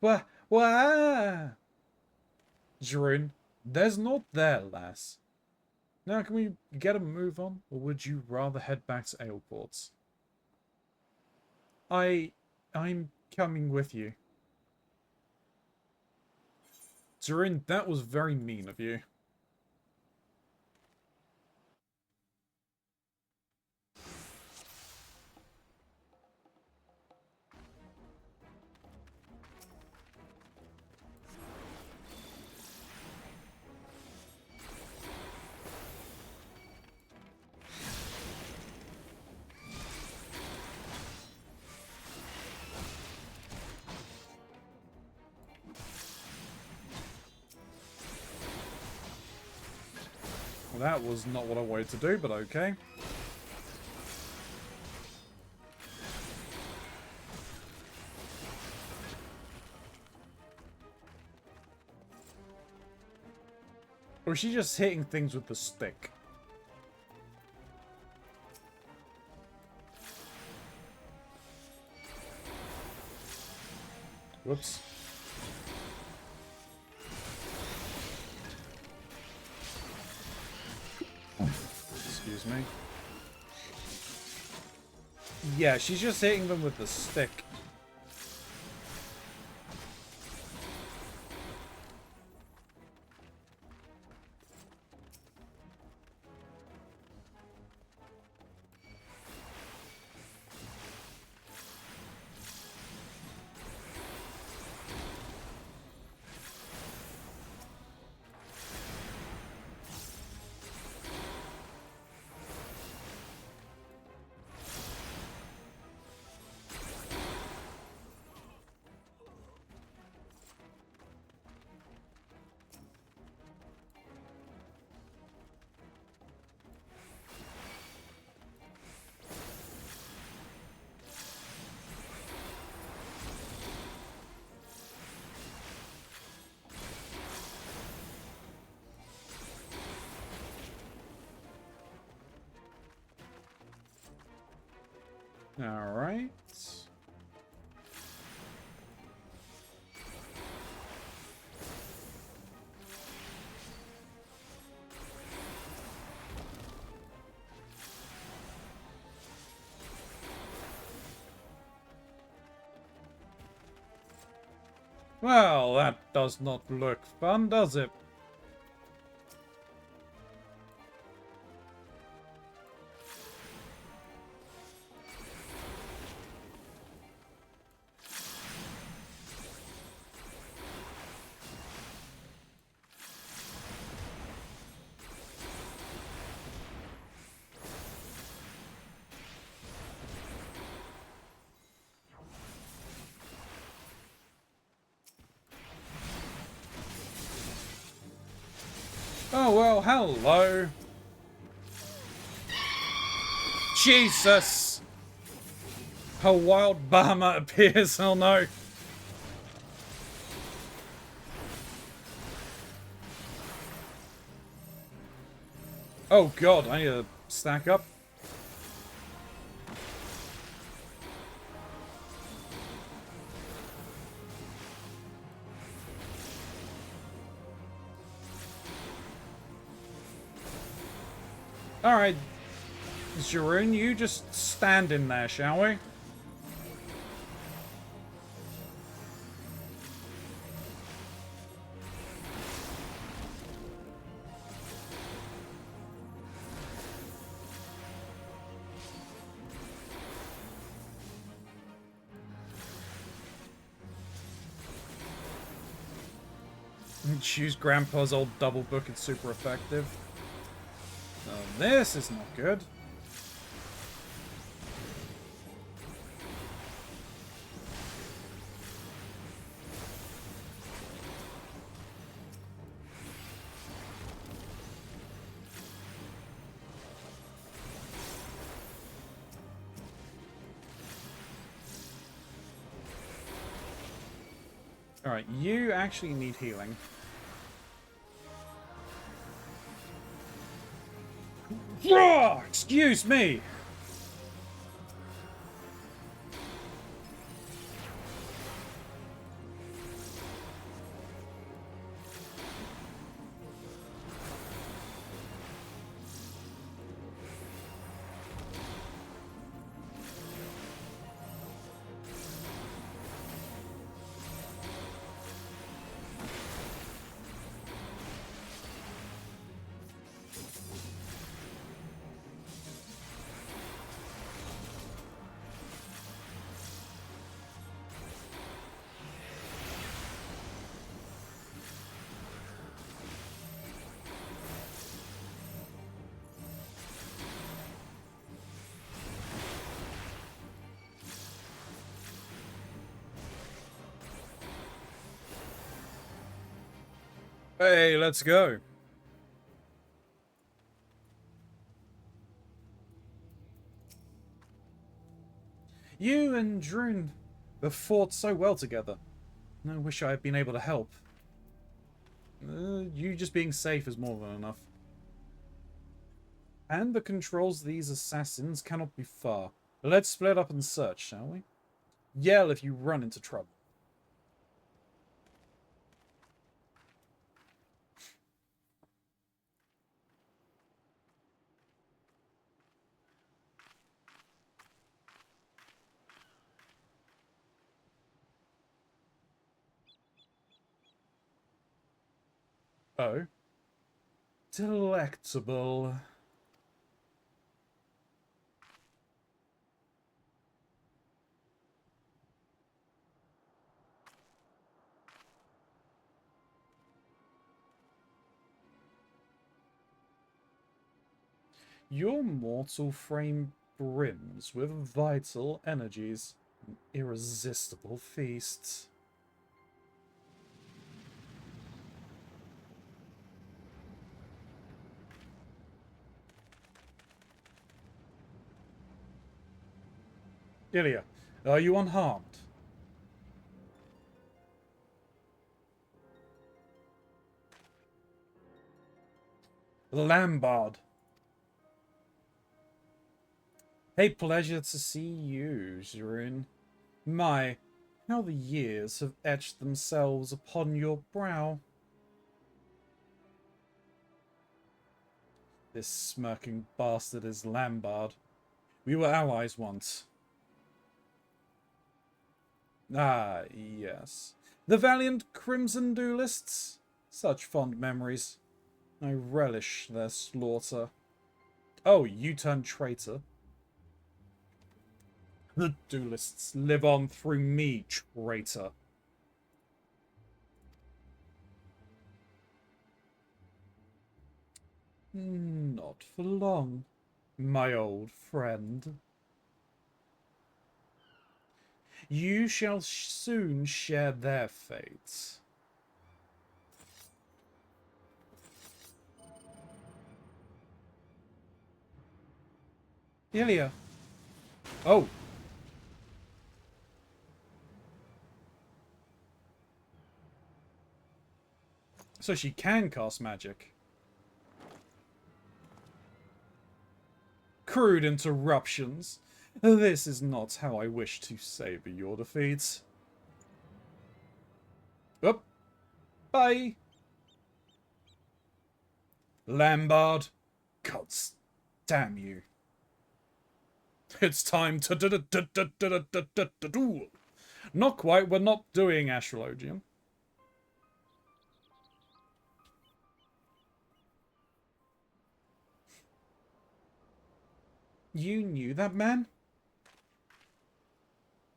Wah! Jrun, there's naught there, lass. Now can we get a move on, or would you rather head back to Ailports? I'm coming with you. Jrun, that was very mean of you. Well, that was not what I wanted to do, but okay. Or is she just hitting things with the stick? Whoops. Excuse me. Yeah, she's just hitting them with the stick. Alright. Well, that does not look fun, does it? Oh, well, hello. Jesus! A wild Bahama appears, oh no. Oh god, I need to stack up. Alright, Jeroen, you just stand in there, shall we? Choose Grandpa's old double book, it's super effective. Oh, this is not good. Alright, you actually need healing. Excuse me! Hey, let's go. You and Droon have fought so well together. I wish I had been able to help. You just being safe is more than enough. And the controls of these assassins cannot be far. Let's split up and search, shall we? Yell if you run into trouble. Oh. Delectable. Your mortal frame brims with vital energies. An irresistible feast. Ilya, are you unharmed? Lambard. A pleasure to see you, Zurun. My, how the years have etched themselves upon your brow. This smirking bastard is Lambard. We were allies once. Ah, yes. The valiant Crimson duelists? Such fond memories. I relish their slaughter. Oh, you turned traitor. The duelists live on through me, traitor. Not for long, my old friend. You shall soon share their fates. Ilya. Oh. So she can cast magic. Crude interruptions. This is not how I wish to savor your defeat. Up. Bye. Lambard. God damn you. It's time to duel. Not quite, we're not doing astrologium. You knew that man?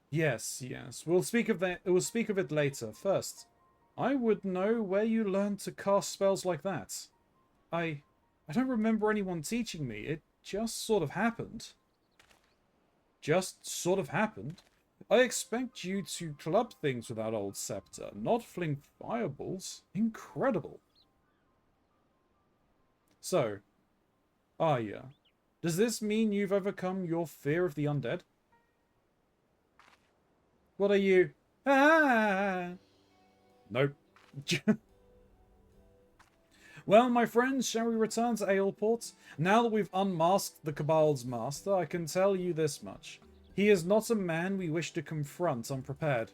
Yes, yes. We'll speak of that. We'll speak of it later. First, I would know where you learned to cast spells like that. I don't remember anyone teaching me. It just sort of happened. Just sort of happened. I expect you to club things with that old scepter, not fling fireballs. Incredible. So, Arya, does this mean you've overcome your fear of the undead? What are you? Ah! Nope. Well, my friends, shall we return to Aleport? Now that we've unmasked the Cabal's master, I can tell you this much. He is not a man we wish to confront unprepared.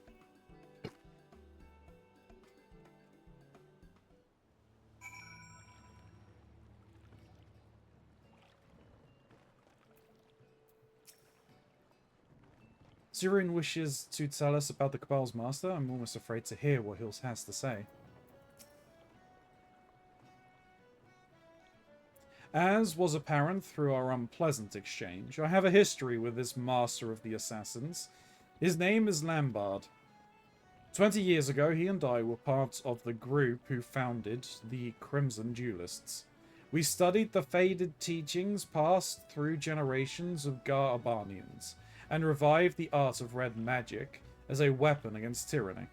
Zurun wishes to tell us about the Cabal's master. I'm almost afraid to hear what he has to say. As was apparent through our unpleasant exchange, I have a history with this master of the assassins. His name is Lambard. 20 years ago, he and I were part of the group who founded the Crimson Duelists. We studied the faded teachings passed through generations of Gar-Abanians, and revived the art of red magic as a weapon against tyranny.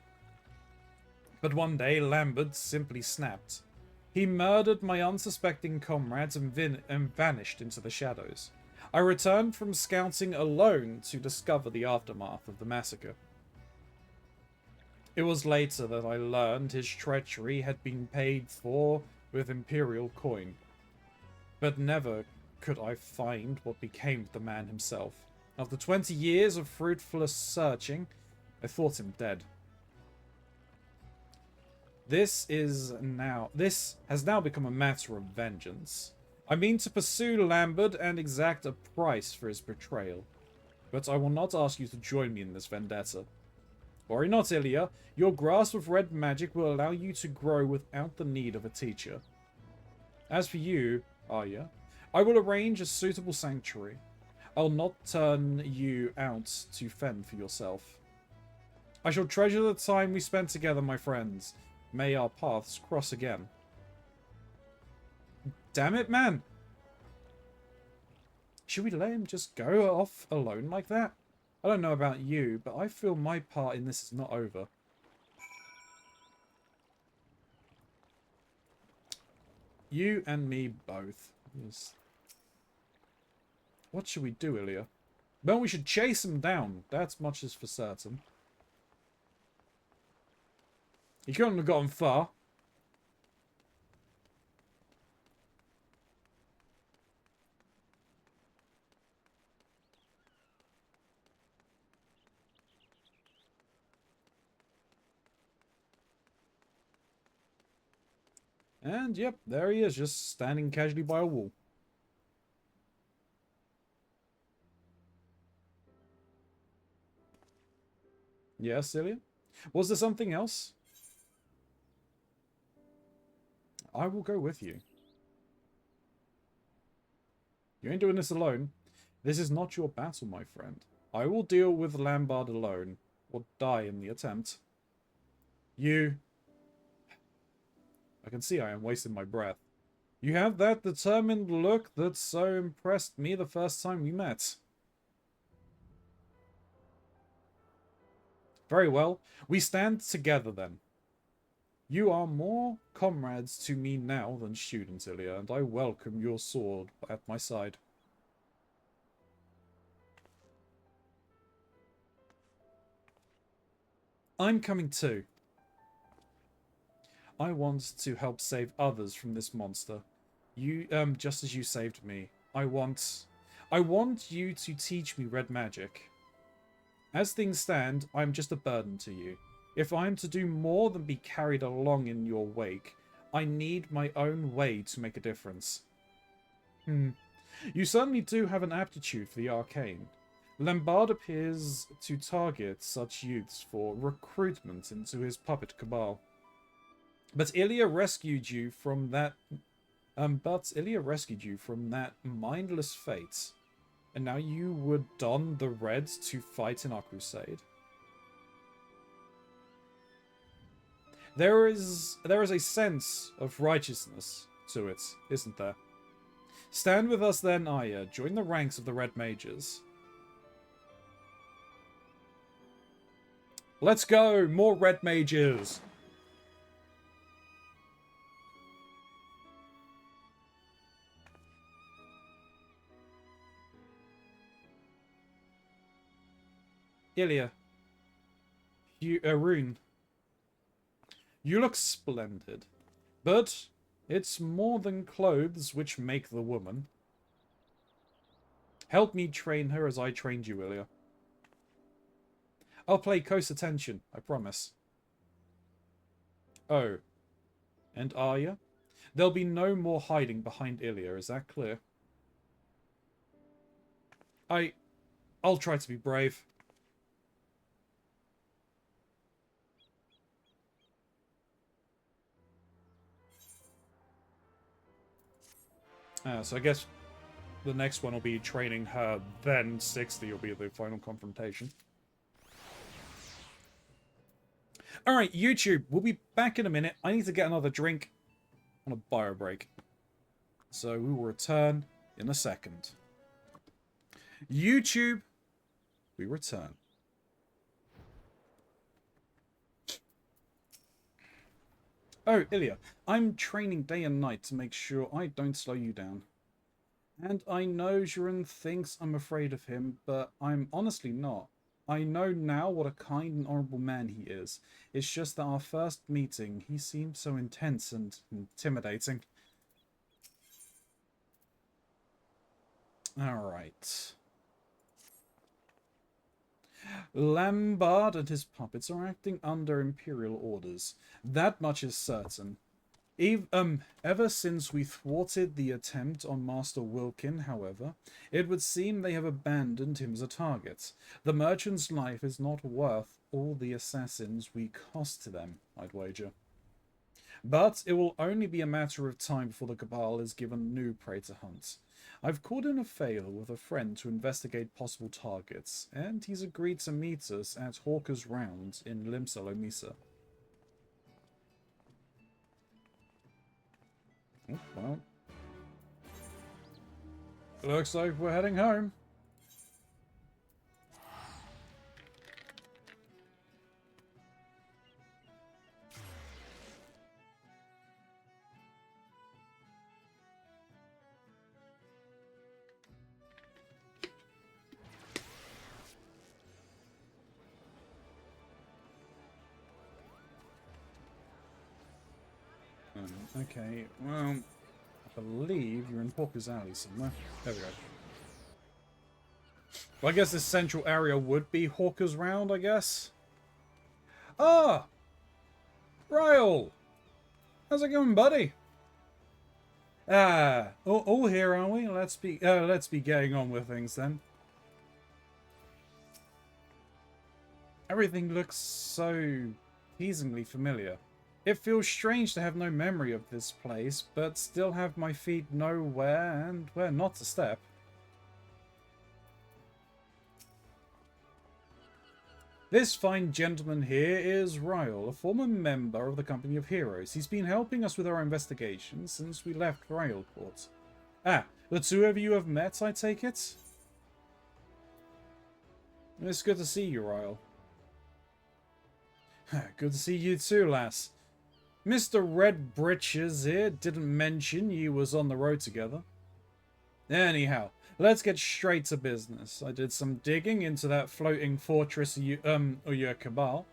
But one day, Lambert simply snapped. He murdered my unsuspecting comrades and vanished into the shadows. I returned from scouting alone to discover the aftermath of the massacre. It was later that I learned his treachery had been paid for with Imperial coin. But never could I find what became of the man himself. After 20 years of fruitless searching, I thought him dead. This has now become a matter of vengeance. I mean to pursue Lambert and exact a price for his betrayal. But I will not ask you to join me in this vendetta. Worry not, Ilya. Your grasp of red magic will allow you to grow without the need of a teacher. As for you, Arya, I will arrange a suitable sanctuary. I'll not turn you out to fend for yourself. I shall treasure the time we spent together, my friends. May our paths cross again. Damn it, man! Should we let him just go off alone like that? I don't know about you, but I feel my part in this is not over. You and me both. Yes. What should we do, Ilya? Well, we should chase him down. That's much is for certain. He couldn't have gotten far. And yep, there he is, just standing casually by a wall. Yes, Celia? Was there something else? I will go with you. You ain't doing this alone. This is not your battle, my friend. I will deal with Lambard alone, or die in the attempt. You... I can see I am wasting my breath. You have that determined look that so impressed me the first time we met. Very well. We stand together then. You are more comrades to me now than students, Ilya, and I welcome your sword at my side. I'm coming too. I want to help save others from this monster. You, just as you saved me. I want you to teach me red magic. As things stand, I'm just a burden to you. If I am to do more than be carried along in your wake, I need my own way to make a difference. You certainly do have an aptitude for the arcane. Lambard appears to target such youths for recruitment into his puppet cabal. But Ilya rescued you from that mindless fate. And now you would don the reds to fight in our crusade. There is a sense of righteousness to it, isn't there? Stand with us then, Aya. Join the ranks of the Red Mages. Let's go! More Red Mages! Ilya. Rune. You look splendid. But it's more than clothes which make the woman. Help me train her as I trained you, Ilya. I'll pay close attention, I promise. Oh. And Arya? There'll be no more hiding behind Ilya, is that clear? I'll try to be brave. So I guess the next one will be training her, then 60 will be the final confrontation. Alright, YouTube, we'll be back in a minute. I need to get another drink on a bio break. So we will return in a second. YouTube, we return. Oh, Ilya, I'm training day and night to make sure I don't slow you down. And I know Jiren thinks I'm afraid of him, but I'm honestly not. I know now what a kind and honourable man he is. It's just that our first meeting, he seemed so intense and intimidating. Alright. Lambard and his puppets are acting under Imperial orders. That much is certain. Ever since we thwarted the attempt on Master Wilkin, however, it would seem they have abandoned him as a target. The merchant's life is not worth all the assassins we cost to them, I'd wager. But it will only be a matter of time before the Cabal is given new prey to hunt. I've called in a favour with a friend to investigate possible targets, and he's agreed to meet us at Hawker's Round in Limsa-Lomisa. Oh, well. Looks like we're heading home. Okay, well, I believe you're in Hawker's Alley somewhere. There we go. Well, I guess this central area would be Hawker's Round, I guess. Ah! Ryle! How's it going, buddy? Ah, all here, are we? Let's be getting on with things then. Everything looks so teasingly familiar. It feels strange to have no memory of this place, but still have my feet know where and where not to step. This fine gentleman here is Ryle, a former member of the Company of Heroes. He's been helping us with our investigations since we left Railport. Ah, the two of you have met, I take it? It's good to see you, Ryle. Good to see you too, lass. Mr. Red Britches here didn't mention you was on the road together. Anyhow, let's get straight to business. I did some digging into that floating fortress of your cabal.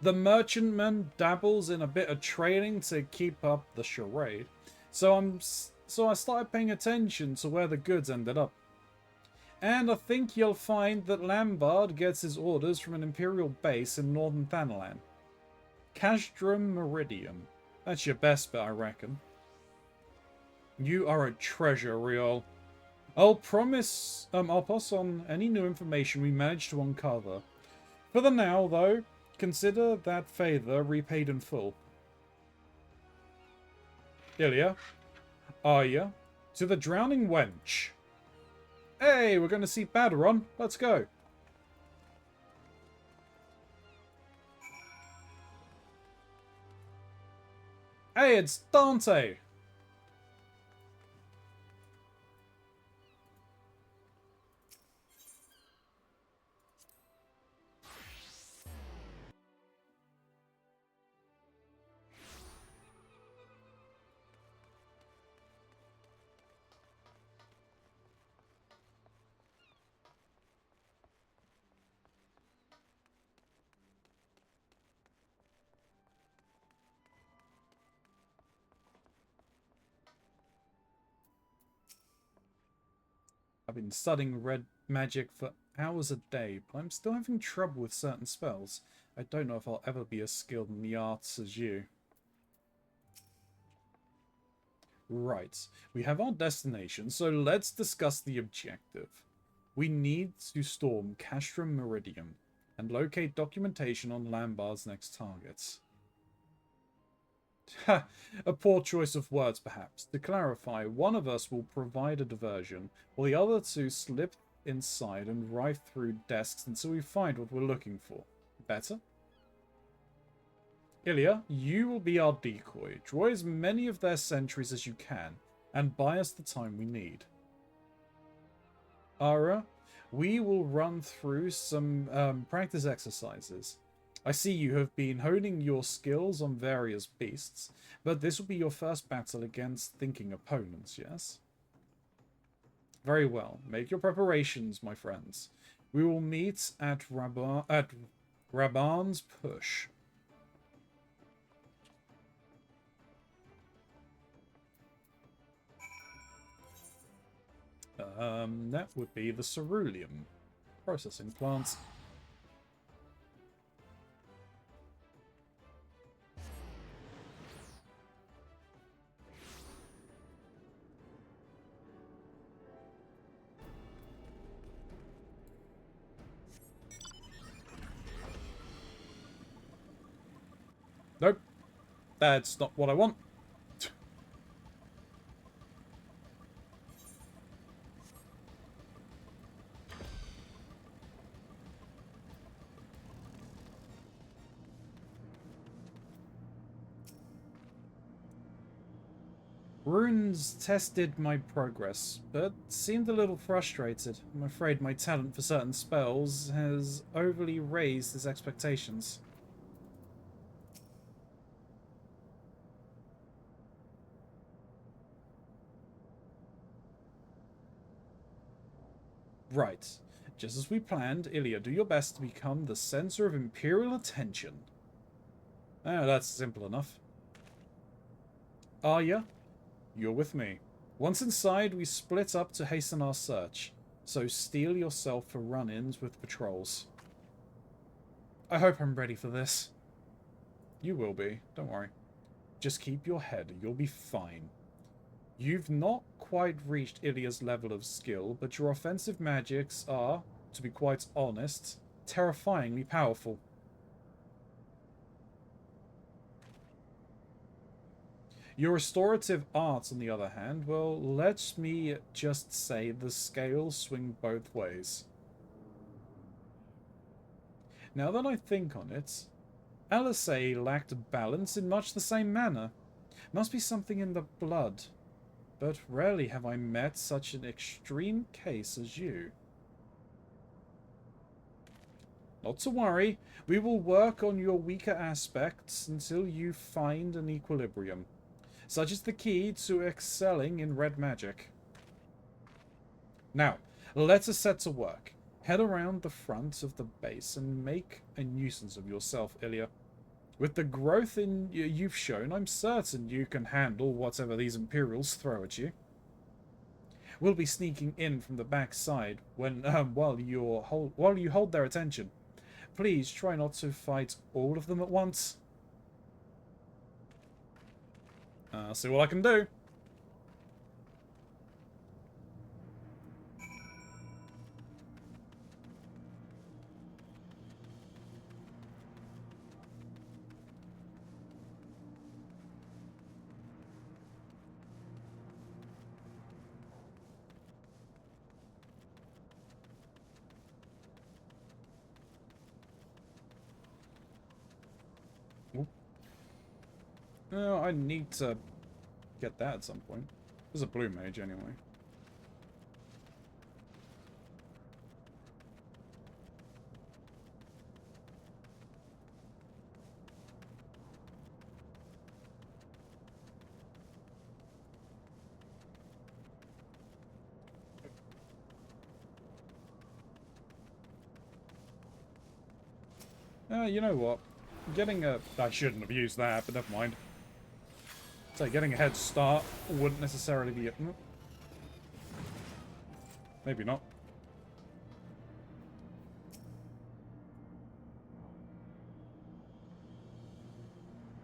The merchantman dabbles in a bit of trading to keep up the charade. So I started paying attention to where the goods ended up. And I think you'll find that Lambard gets his orders from an Imperial base in northern Thanalan. Castrum Meridium. That's your best bet, I reckon. You are a treasure, Riol. I'll pass on any new information we manage to uncover. For the now, though, consider that favor repaid in full. Ilya, Arya, to the drowning wench. Hey, we're going to see Baderon. Let's go. Hey, it's Dante. I've been studying red magic for hours a day, but I'm still having trouble with certain spells. I don't know if I'll ever be as skilled in the arts as you. Right, we have our destination, so let's discuss the objective. We need to storm Castrum Meridium and locate documentation on Lambard's next targets. Ha! A poor choice of words, perhaps. To clarify, one of us will provide a diversion, while the other two slip inside and rife through desks until we find what we're looking for. Better? Ilya, you will be our decoy. Draw as many of their sentries as you can, and buy us the time we need. Ara, we will run through some practice exercises. I see you have been honing your skills on various beasts, but this will be your first battle against thinking opponents, yes? Very well. Make your preparations, my friends. We will meet at Raban's Push. That would be the ceruleum processing plants. Nope, that's not what I want. Runes tested my progress, but seemed a little frustrated. I'm afraid my talent for certain spells has overly raised his expectations. Right. Just as we planned, Ilya, do your best to become the center of Imperial attention. Ah, that's simple enough. Arya, you're with me. Once inside, we split up to hasten our search, so steel yourself for run-ins with patrols. I hope I'm ready for this. You will be, don't worry. Just keep your head, you'll be fine. You've not quite reached Ilya's level of skill, but your offensive magics are, to be quite honest, terrifyingly powerful. Your restorative arts, on the other hand, well, let me just say the scales swing both ways. Now that I think on it, Alisei lacked balance in much the same manner. Must be something in the blood. But rarely have I met such an extreme case as you. Not to worry, we will work on your weaker aspects until you find an equilibrium. Such is the key to excelling in red magic. Now, let us set to work. Head around the front of the base and make a nuisance of yourself, Ilya. With the growth you've shown, I'm certain you can handle whatever these Imperials throw at you. We'll be sneaking in from the back side while you hold their attention. Please try not to fight all of them at once. I'll see what I can do. I need to get that at some point. There's a blue mage anyway. You know what? Getting a... I shouldn't have used that, but never mind. So getting a head start wouldn't necessarily be... Maybe not.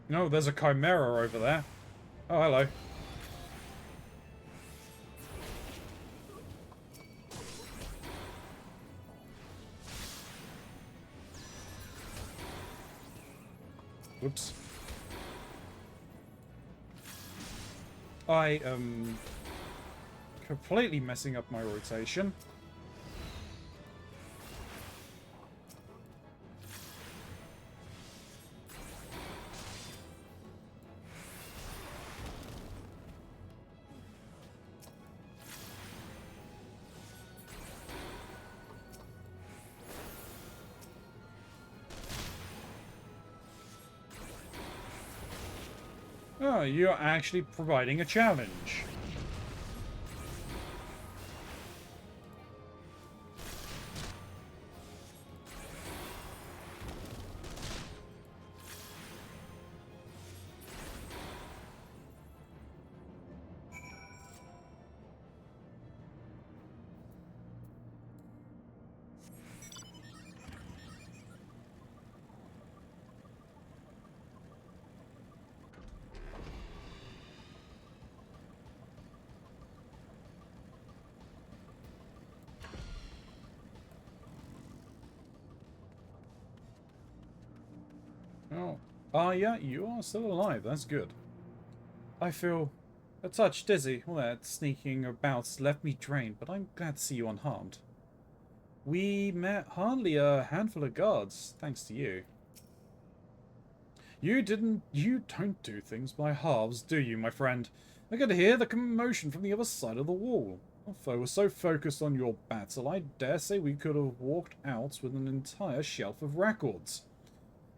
No, there's a chimera over there. Oh, hello. Whoops. I am completely messing up my rotation. Oh, you're actually providing a challenge. Oh. Yeah, you are still alive. That's good. I feel a touch dizzy. All that sneaking about left me drained, but I'm glad to see you unharmed. We met hardly a handful of guards, thanks to you. You don't do things by halves, do you, my friend? I could hear the commotion from the other side of the wall. If I was so focused on your battle, I dare say we could have walked out with an entire shelf of records.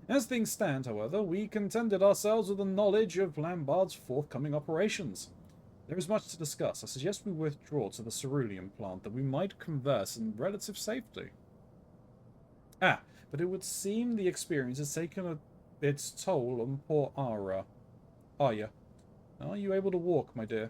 As things stand, however, we contented ourselves with the knowledge of Lambard's forthcoming operations. There is much to discuss. I suggest we withdraw to the cerulean plant, that we might converse in relative safety. Ah, but it would seem the experience has taken its toll on poor Ara. Arya, are you able to walk, my dear?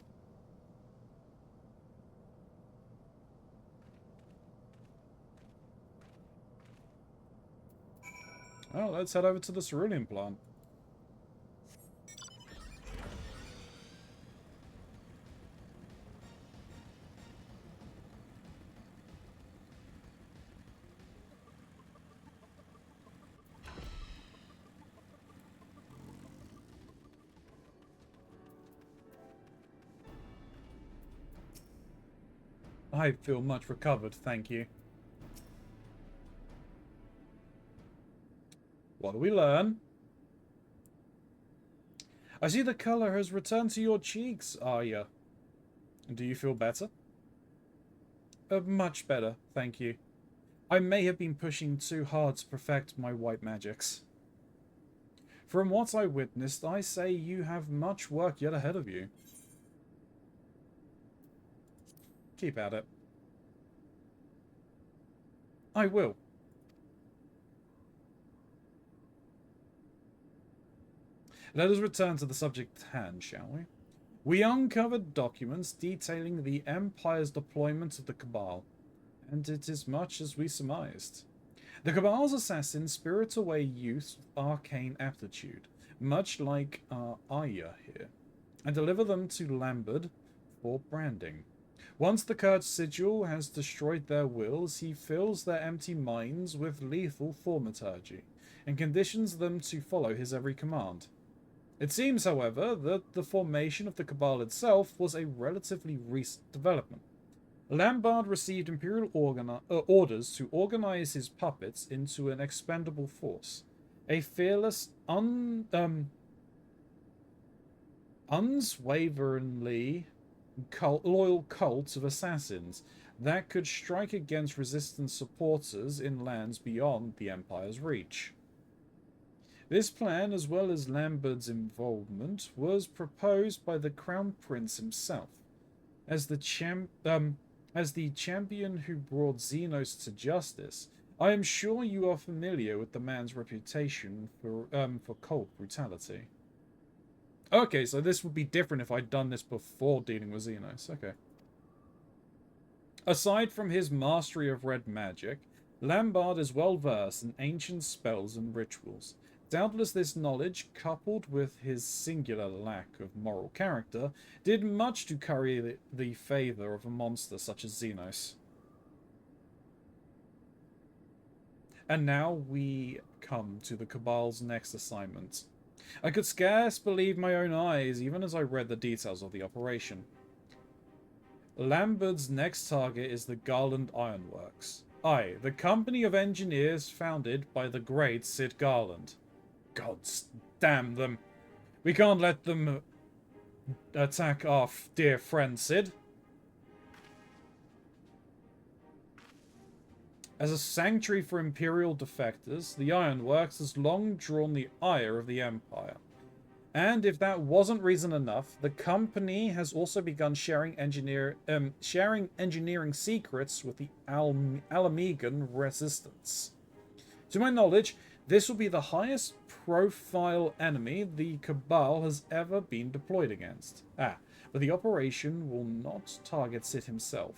Well, let's head over to the cerulean plant. I feel much recovered, thank you. What do we learn? I see the colour has returned to your cheeks, Arya. Do you feel better? Much better, thank you. I may have been pushing too hard to perfect my white magics. From what I witnessed, I say you have much work yet ahead of you. Keep at it. I will. Let us return to the subject at hand, shall we? We uncovered documents detailing the Empire's deployment of the Cabal, and it is much as we surmised. The Cabal's assassins spirit away youths with arcane aptitude, much like our Arya here, and deliver them to Lambert for branding. Once the Kurd sigil has destroyed their wills, he fills their empty minds with lethal thaumaturgy, and conditions them to follow his every command. It seems, however, that the formation of the Cabal itself was a relatively recent development. Lambard received Imperial orders to organize his puppets into an expendable force, a fearless, unswaveringly loyal cult of assassins that could strike against resistance supporters in lands beyond the Empire's reach. This plan, as well as Lambert's involvement, was proposed by the Crown Prince himself, as the champion who brought Xenos to justice. I am sure you are familiar with the man's reputation for cold brutality. Okay, so this would be different if I'd done this before dealing with Xenos. Okay. Aside from his mastery of red magic, Lambard is well versed in ancient spells and rituals. Doubtless this knowledge, coupled with his singular lack of moral character, did much to curry the favour of a monster such as Xenos. And now we come to the Cabal's next assignment. I could scarce believe my own eyes, even as I read the details of the operation. Lambert's next target is the Garland Ironworks. Aye, the company of engineers founded by the great Sid Garland. God damn them. We can't let them attack our dear friend Sid. As a sanctuary for Imperial defectors, the Ironworks has long drawn the ire of the Empire. And if that wasn't reason enough, the company has also begun sharing engineering secrets with the Alamegan Resistance. To my knowledge, this will be the highest profile enemy the Cabal has ever been deployed against. But the operation will not target Sid himself.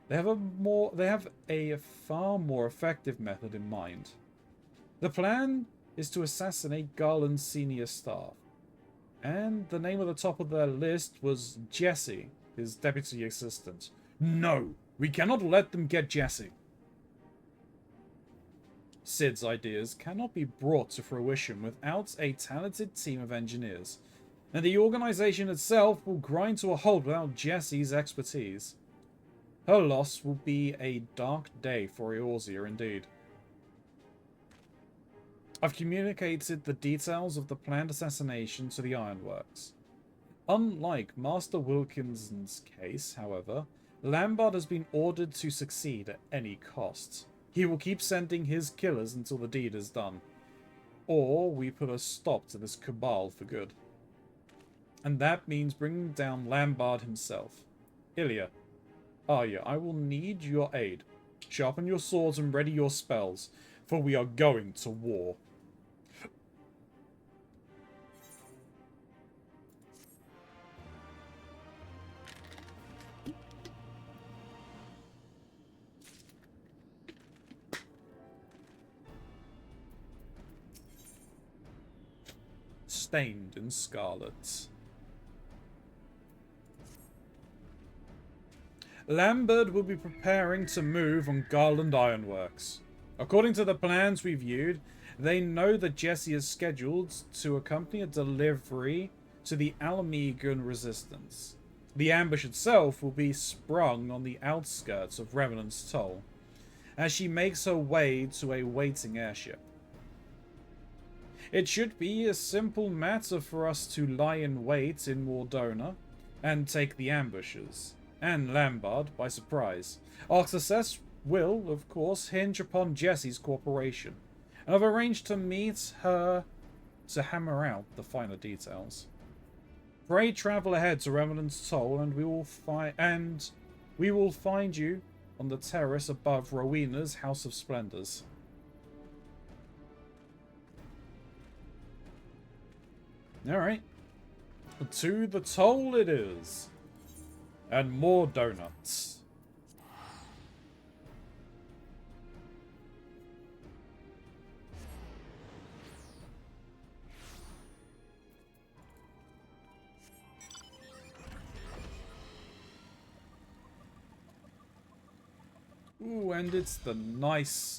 They have a far more effective method in mind. The plan is to assassinate Garland's senior staff. And the name at the top of their list was Jesse, his deputy assistant. No, we cannot let them get Jesse. Sid's ideas cannot be brought to fruition without a talented team of engineers, and the organization itself will grind to a halt without Jesse's expertise. Her loss will be a dark day for Eorzea indeed. I've communicated the details of the planned assassination to the Ironworks. Unlike Master Wilkinson's case, however, Lambard has been ordered to succeed at any cost. He will keep sending his killers until the deed is done. Or we put a stop to this Cabal for good. And that means bringing down Lambard himself. Ilya, Arya, I will need your aid. Sharpen your swords and ready your spells, for we are going to war. Stained in scarlet. Lambert will be preparing to move on Garland Ironworks. According to the plans we viewed, they know that Jesse is scheduled to accompany a delivery to the Alamegan Resistance. The ambush itself will be sprung on the outskirts of Remnant's Toll, as she makes her way to a waiting airship. It should be a simple matter for us to lie in wait in Wardona and take the ambushes, and Lambard by surprise. Our success will, of course, hinge upon Jessie's cooperation, and I've arranged to meet her to hammer out the finer details. Pray travel ahead to Remnant's Toll, and we will find you on the terrace above Rowena's House of Splendors. Alright. To the Toll it is. And more donuts. Ooh, and it's the nice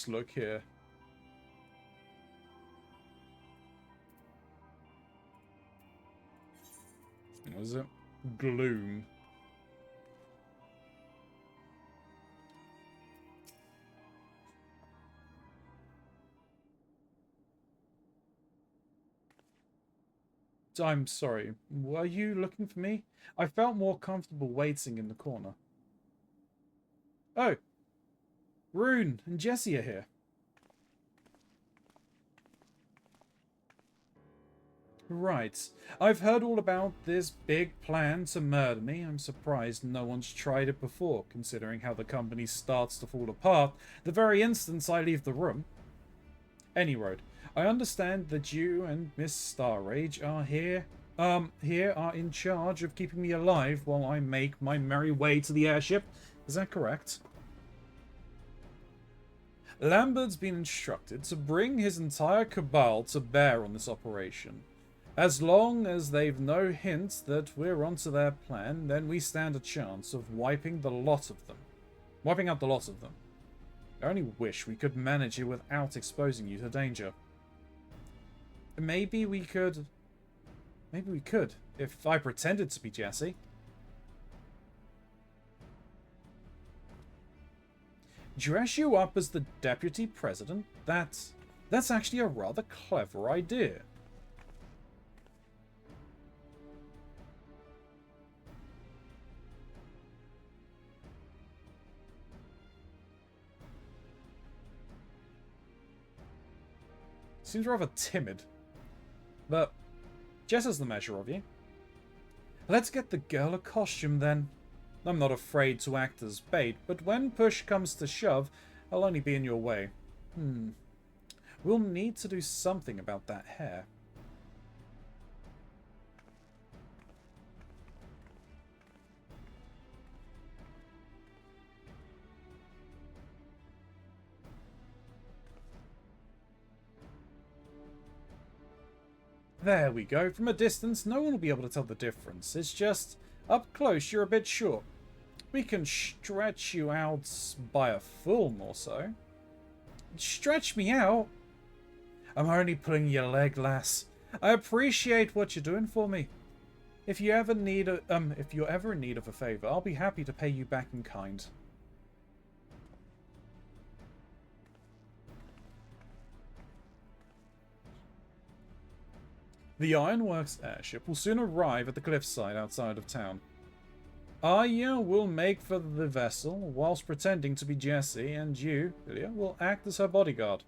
look here. What is it? Gloom. I'm sorry. Were you looking for me? I felt more comfortable waiting in the corner. Oh. Rune and Jessie are here. Right. I've heard all about this big plan to murder me. I'm surprised no one's tried it before, considering how the company starts to fall apart the very instant I leave the room. Any road. I understand that you and Miss Starrage are here are in charge of keeping me alive while I make my merry way to the airship. Is that correct? Lambert's been instructed to bring his entire cabal to bear on this operation. As long as they've no hint that we're onto their plan, then we stand a chance of wiping out the lot of them. I only wish we could manage it without exposing you to danger. Maybe we could, if I pretended to be Jessie. Dress you up as the deputy president? That's actually a rather clever idea. Seems rather timid. But Jess has the measure of you. Let's get the girl a costume then. I'm not afraid to act as bait, but when push comes to shove, I'll only be in your way. We'll need to do something about that hair. There we go. From a distance, no one will be able to tell the difference. It's just, up close, you're a bit short. We can stretch you out by a full or so. Stretch me out? I'm only pulling your leg, lass. I appreciate what you're doing for me. If you're ever in need of a favor, I'll be happy to pay you back in kind. The Ironworks airship will soon arrive at the cliffside outside of town. Aya will make for the vessel whilst pretending to be Jessie, and you, Ilya, will act as her bodyguard.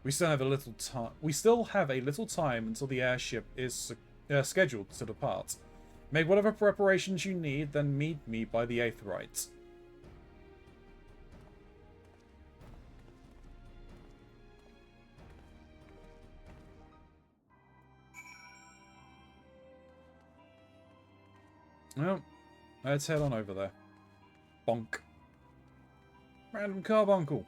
We still have a little time until the airship is scheduled to depart. Make whatever preparations you need, then meet me by the Aetheryte. Well, let's head on over there. Bonk. Random carbuncle.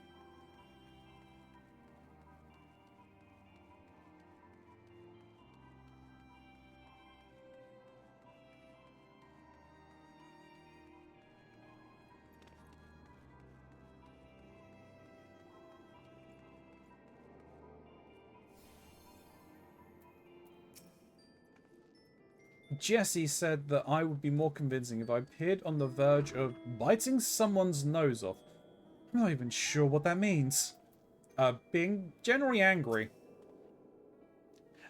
Jesse said that I would be more convincing if I appeared on the verge of biting someone's nose off. I'm not even sure what that means. Being generally angry.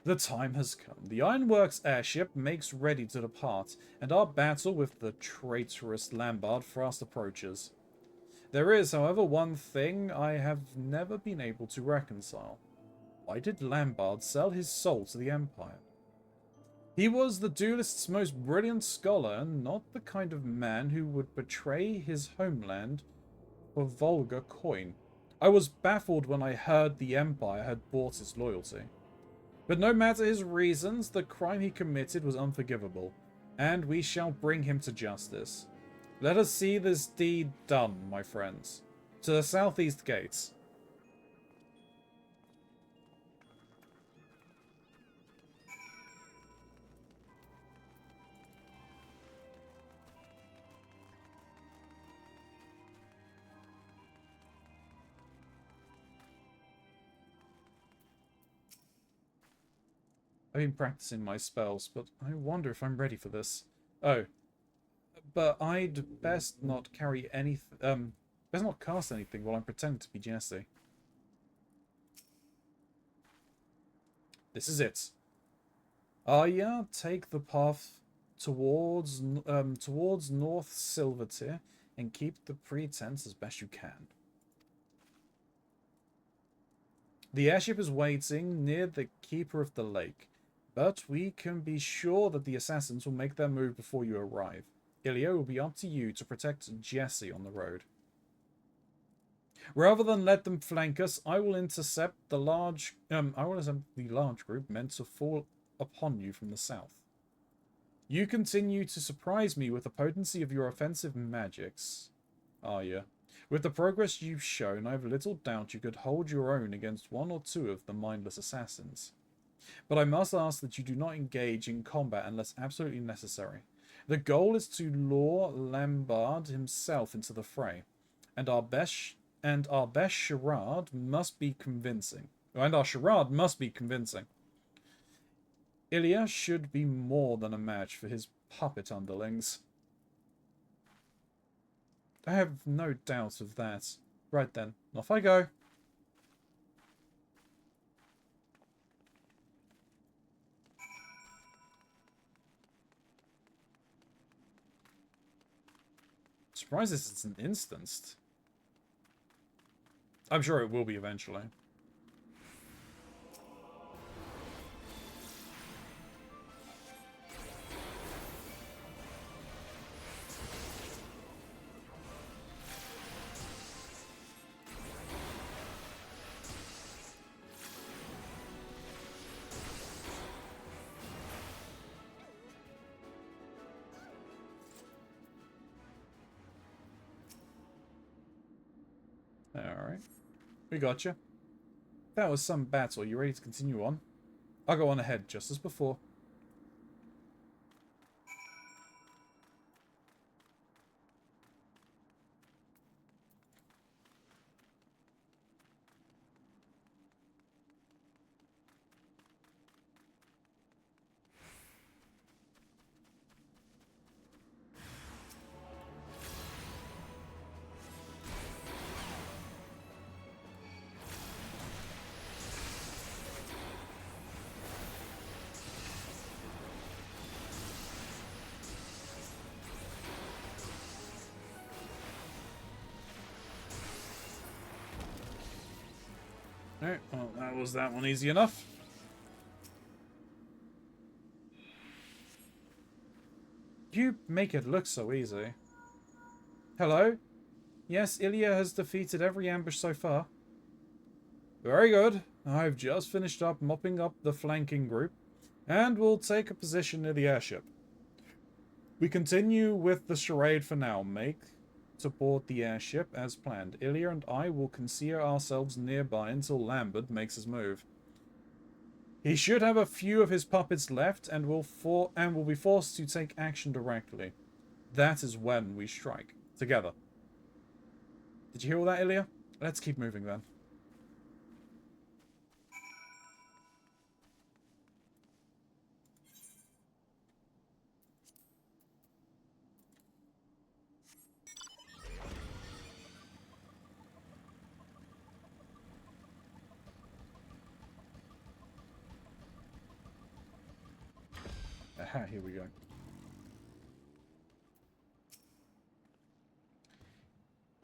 The time has come. The Ironworks airship makes ready to depart, and our battle with the traitorous Lambard fast approaches. There is, however, one thing I have never been able to reconcile. Why did Lambard sell his soul to the Empire? He was the duelist's most brilliant scholar, and not the kind of man who would betray his homeland for vulgar coin. I was baffled when I heard the Empire had bought his loyalty. But no matter his reasons, the crime he committed was unforgivable, and we shall bring him to justice. Let us see this deed done, my friends. To the southeast gates. I've been practicing my spells, but I wonder if I'm ready for this. Oh, but I'd best not carry any, best not cast anything while I'm pretending to be Jesse. This is it. Arya, take the path towards North Silvertier and keep the pretense as best you can. The airship is waiting near the Keeper of the Lake, but we can be sure that the assassins will make their move before you arrive. Ilya, will be up to you to protect Jesse on the road. Rather than let them flank us, I will intercept the large group meant to fall upon you from the south. You continue to surprise me with the potency of your offensive magics, Arya. With the progress you've shown, I have little doubt you could hold your own against one or two of the mindless assassins. But I must ask that you do not engage in combat unless absolutely necessary. The goal is to lure Lambard himself into the fray, and our best charade must be convincing. Ilya should be more than a match for his puppet underlings. I have no doubt of that. Right then, off I go. Surprised this isn't instanced. I'm sure it will be eventually. Alright. We got you. That was some battle. You ready to continue on? I'll go on ahead, just as before. Alright, well, that was that one easy enough. You make it look so easy. Hello? Yes, Ilya has defeated every ambush so far. Very good. I've just finished up mopping up the flanking group, and we'll take a position near the airship. We continue with the charade for now. Make to board the airship as planned. Ilya and I will conceal ourselves nearby until Lambert makes his move. He should have a few of his puppets left and will be forced to take action directly. That is when we strike. Together. Did you hear all that, Ilya? Let's keep moving then. Here we go.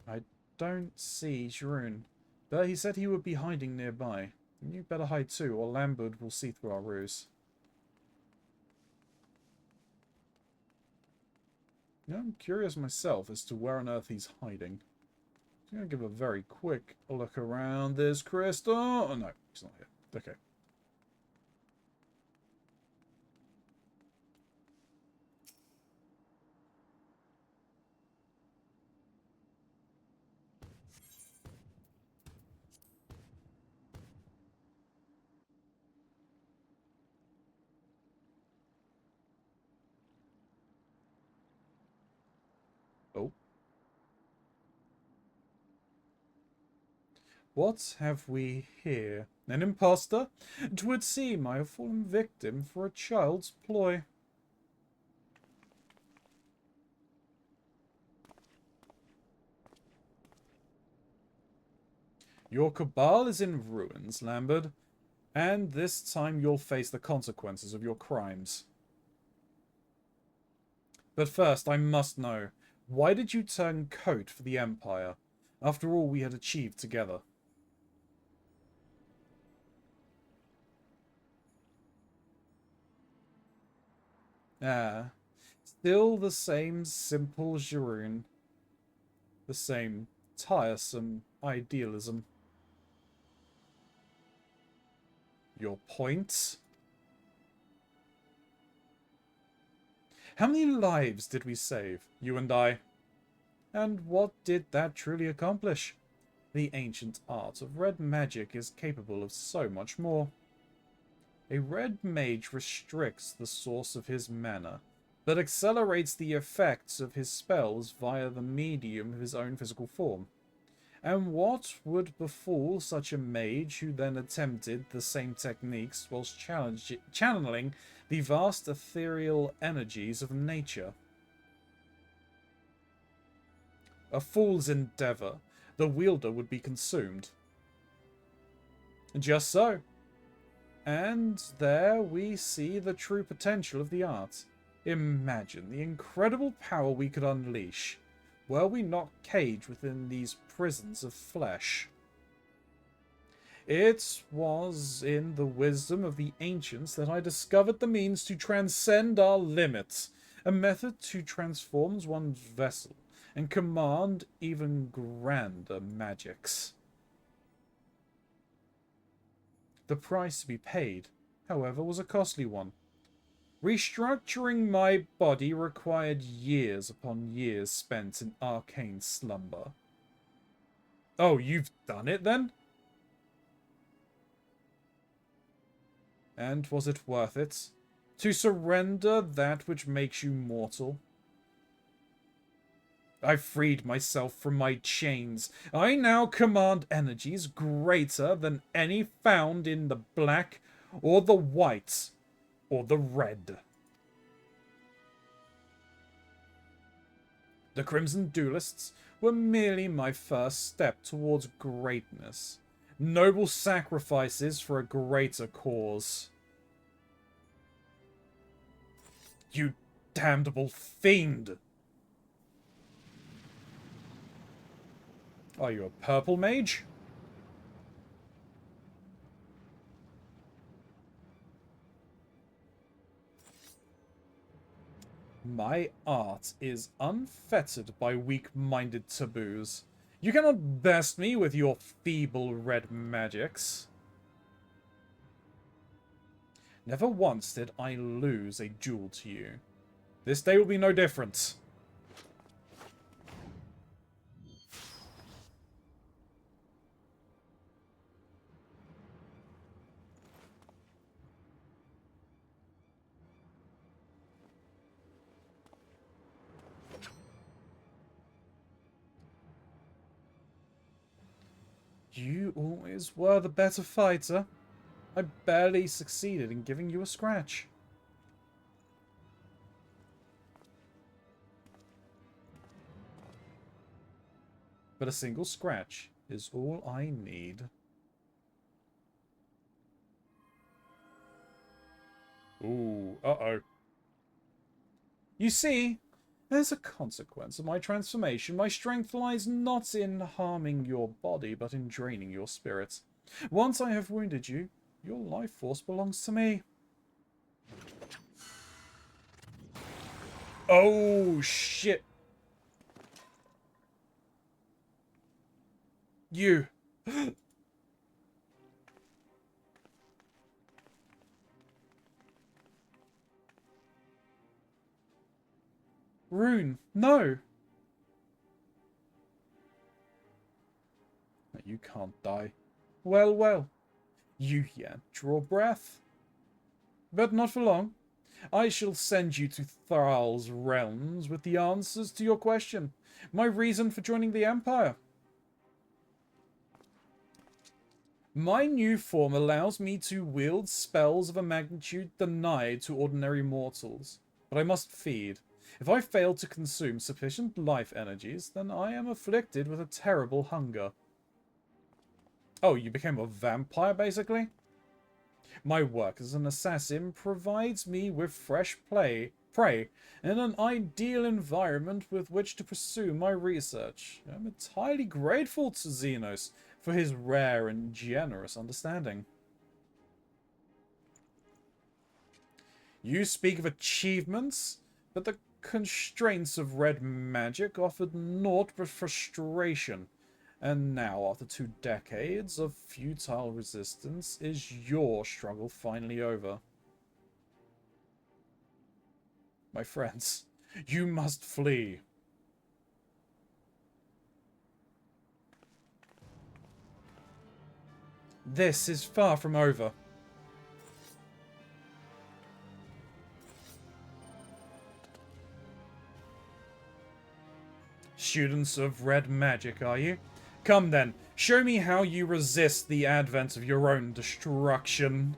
I don't see Jrun, but he said he would be hiding nearby. You better hide too, or Lambert will see through our ruse. Now, I'm curious myself as to where on earth he's hiding. I'm going to give a very quick look around this crystal. Oh, no, he's not here. Okay. Oh. What have we here? An impostor? 'Twould seem I have fallen victim for a child's ploy. Your cabal is in ruins, Lambert, and this time you'll face the consequences of your crimes. But first, I must know, why did you turn coat for the Empire, after all we had achieved together? Ah, still the same simple Jrun. The same tiresome idealism. Your points? How many lives did we save, you and I? And what did that truly accomplish? The ancient art of red magic is capable of so much more. A red mage restricts the source of his mana, but accelerates the effects of his spells via the medium of his own physical form. And what would befall such a mage who then attempted the same techniques whilst channeling the vast ethereal energies of nature? A fool's endeavour. The wielder would be consumed. Just so. And there we see the true potential of the art. Imagine the incredible power we could unleash, were we not caged within these prisons of flesh. It was in the wisdom of the ancients that I discovered the means to transcend our limits, a method to transform one's vessel and command even grander magics. The price to be paid, however, was a costly one. Restructuring my body required years upon years spent in arcane slumber. Oh, you've done it then? And was it worth it? To surrender that which makes you mortal? I freed myself from my chains. I now command energies greater than any found in the black, or the white, or the red. The Crimson Duelists were merely my first step towards greatness. Noble sacrifices for a greater cause. You damnable fiend! Are you a purple mage? My art is unfettered by weak-minded taboos. You cannot best me with your feeble red magics. Never once did I lose a duel to you. This day will be no different. You always were the better fighter. I barely succeeded in giving you a scratch. But a single scratch is all I need. Ooh, uh-oh. You see, as a consequence of my transformation, my strength lies not in harming your body, but in draining your spirit. Once I have wounded you, your life force belongs to me. Oh, shit. You. Rune, no. You can't die. Well, well. You yet draw breath. But not for long. I shall send you to Thrall's realms with the answers to your question. My reason for joining the Empire. My new form allows me to wield spells of a magnitude denied to ordinary mortals. But I must feed. If I fail to consume sufficient life energies, then I am afflicted with a terrible hunger. Oh, you became a vampire, basically? My work as an assassin provides me with fresh prey and an ideal environment with which to pursue my research. I'm entirely grateful to Xenos for his rare and generous understanding. You speak of achievements, but the constraints of red magic offered naught but frustration. And now, after 2 decades of futile resistance, is your struggle finally over? My friends, you must flee. This is far from over. Students of red magic, are you? Come then, show me how you resist the advent of your own destruction.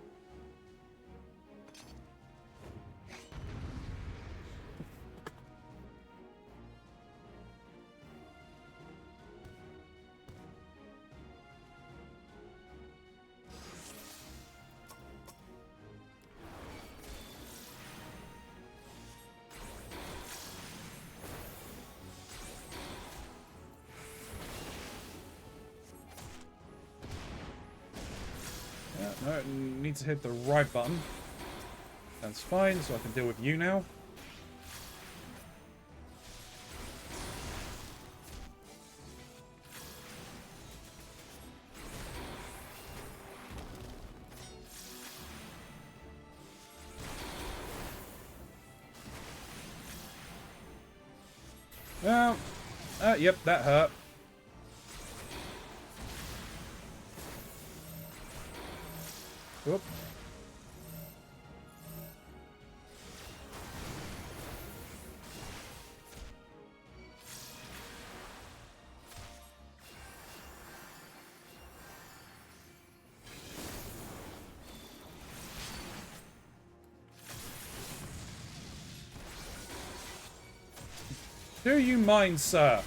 No, need to hit the right button. That's fine, so I can deal with you now. Well, yep, that hurt. Whoop. Do you mind, sir?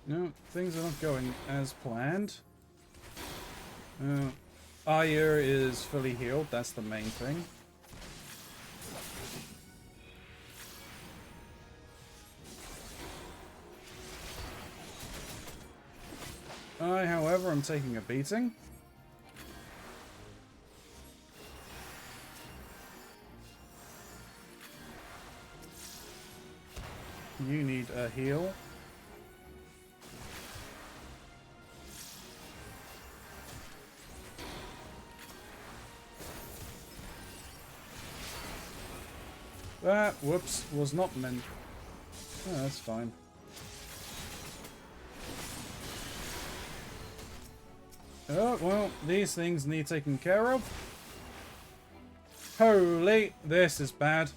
No, things are not going as planned. Aya is fully healed, that's the main thing. however, I'm taking a beating. You need a heal. That, whoops, was not meant. Oh, that's fine. Oh, well, these things need taken care of. Holy, this is bad.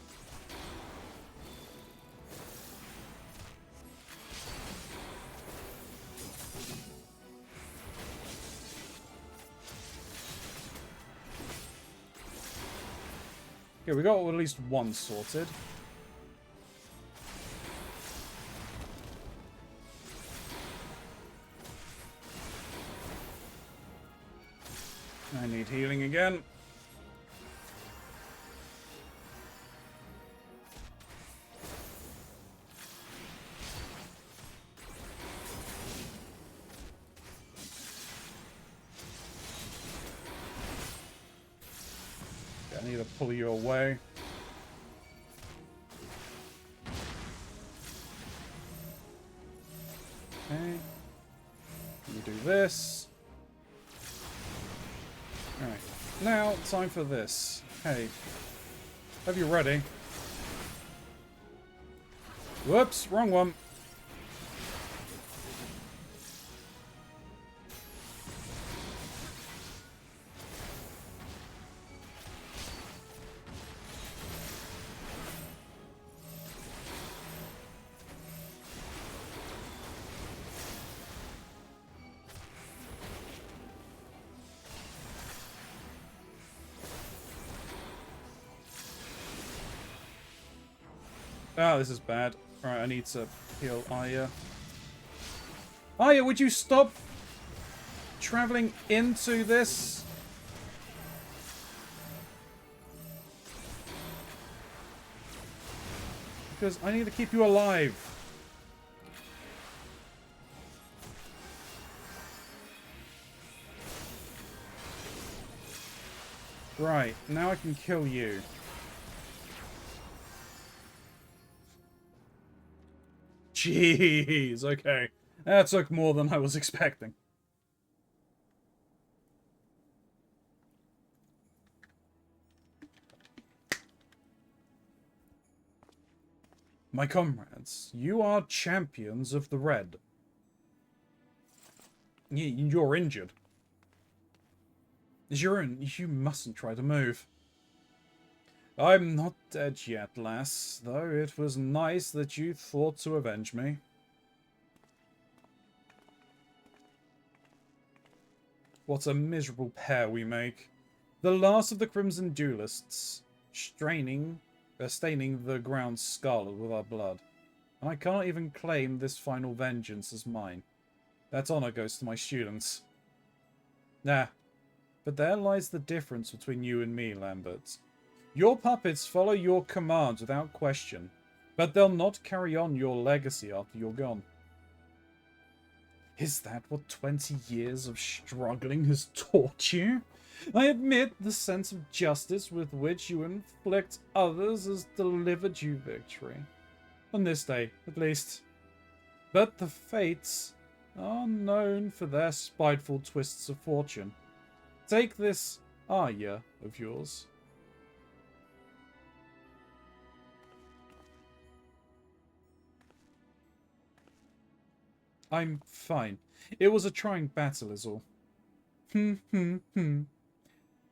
Okay, we got at least one sorted. I need healing again. I need to pull you away. Okay. You do this. Alright. Now, time for this. Hey. Have you ready? Whoops, wrong one. Oh, this is bad. Alright, I need to heal Aya. Aya, would you stop traveling into this? Because I need to keep you alive. Right, now I can kill you. Jeez, okay. That took more than I was expecting. My comrades, you are champions of the red. You're injured. You mustn't try to move. I'm not dead yet, lass, though it was nice that you thought to avenge me. What a miserable pair we make. The last of the Crimson Duelists, staining the ground scarlet with our blood. And I can't even claim this final vengeance as mine. That honor goes to my students. Nah, but there lies the difference between you and me, Lambert. Your puppets follow your commands without question, but they'll not carry on your legacy after you're gone. Is that what 20 years of struggling has taught you? I admit the sense of justice with which you inflict others has delivered you victory. On this day, at least. But the fates are known for their spiteful twists of fortune. Take this Arya of yours. I'm fine. It was a trying battle is all.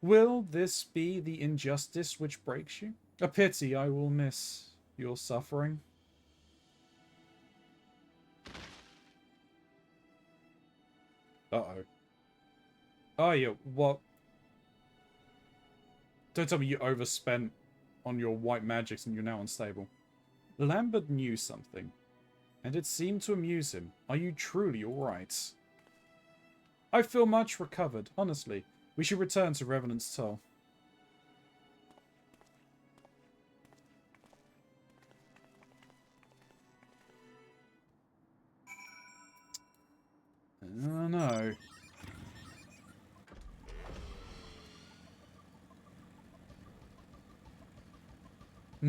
Will this be the injustice which breaks you? A pity I will miss your suffering. Uh-oh. Oh, yeah, what? Don't tell me you overspent on your white magics and you're now unstable. Lambert knew something, and it seemed to amuse him. Are you truly alright? I feel much recovered, honestly. We should return to Revenant's Toll. I don't know.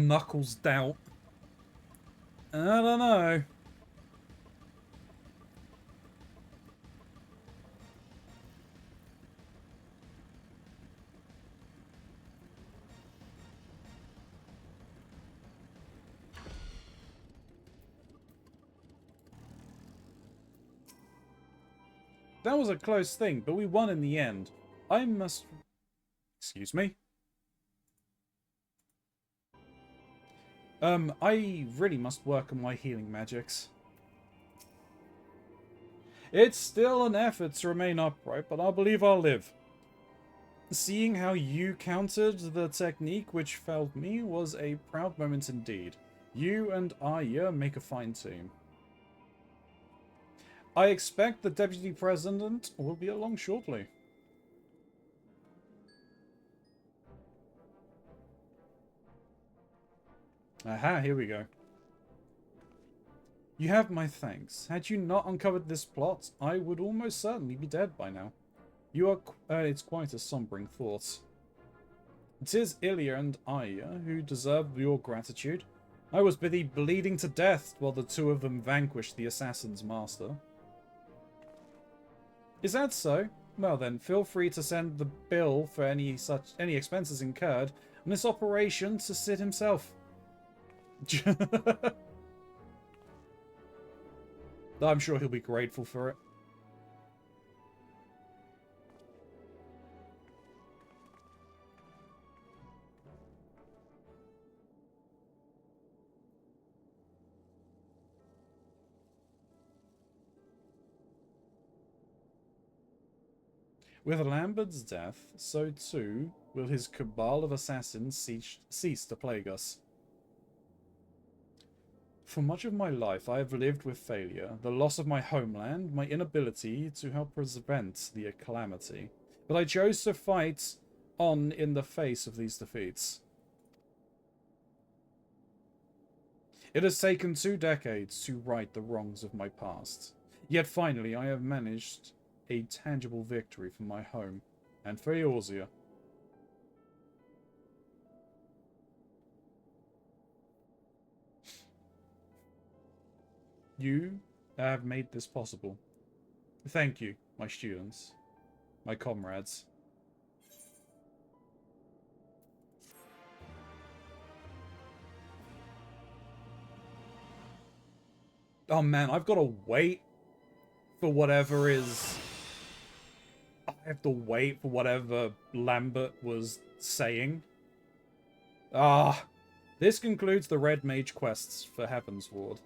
Knuckles doubt. I don't know. That was a close thing, but we won in the end. I must... Excuse me? I really must work on my healing magics. It's still an effort to remain upright, but I believe I'll live. Seeing how you countered the technique which failed me was a proud moment indeed. You and Aya make a fine team. I expect the Deputy President will be along shortly. Aha, here we go. You have my thanks. Had you not uncovered this plot, I would almost certainly be dead by now. You are... it's quite a sombering thought. It is Ilya and Aya who deserve your gratitude. I was busy bleeding to death while the two of them vanquished the assassin's master. Is that so? Well then, feel free to send the bill for any expenses incurred on this operation to Sid himself. I'm sure he'll be grateful for it. With Lambert's death, so too will his cabal of assassins cease to plague us. For much of my life, I have lived with failure, the loss of my homeland, my inability to help prevent the calamity. But I chose to fight on in the face of these defeats. It has taken 2 decades to right the wrongs of my past. Yet finally, I have managed a tangible victory for my home and for Eorzea. You have made this possible. Thank you, my students, my comrades. Oh man, I've got to wait for whatever is... I have to wait for whatever Lambert was saying. This concludes the Red Mage quests for Heavensward.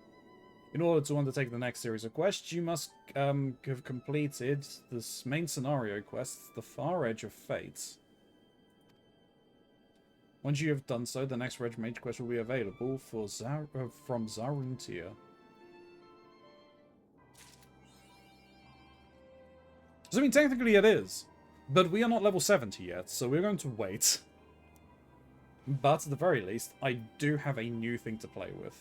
In order to undertake the next series of quests, you must have completed this main scenario quest, The Far Edge of Fate. Once you have done so, the next Red Mage quest will be available for from Zaruntia. So, I mean, technically it is, but we are not level 70 yet, so we're going to wait. But at the very least, I do have a new thing to play with.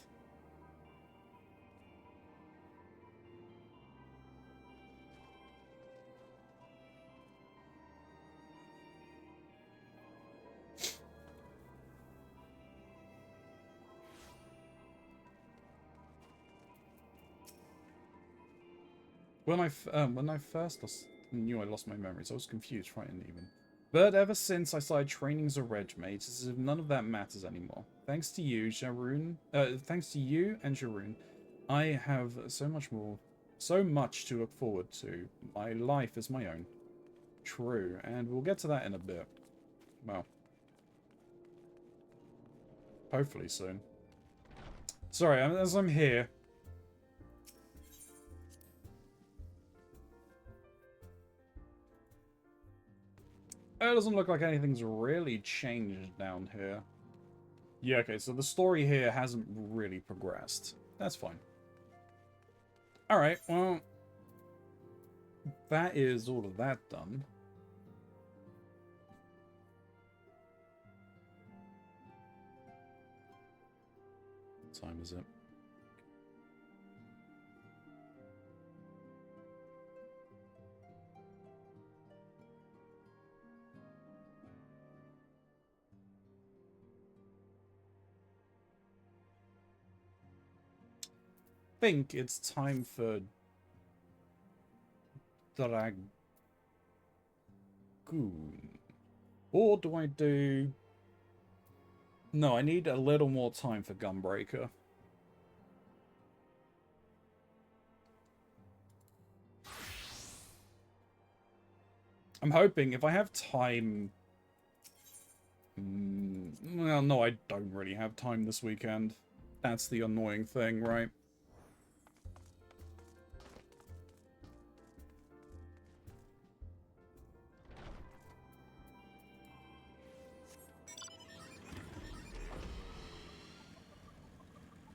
When I first knew I lost my memories, I was confused, frightened even. But ever since I started training as a Reg Mage, it's as if none of that matters anymore. Thanks to you, Jarun. Thanks to you and Jarun, I have so much to look forward to. My life is my own. True, and we'll get to that in a bit. Well, hopefully soon. Sorry, as I'm here. It doesn't look like anything's really changed down here. Yeah, okay, so the story here hasn't really progressed. That's fine. Alright, well... that is all of that done. What time is it? think it's time for Dragoon. Or do I do... No, I need a little more time for Gunbreaker. I'm hoping if I have time... well, no, I don't really have time this weekend. That's the annoying thing, right?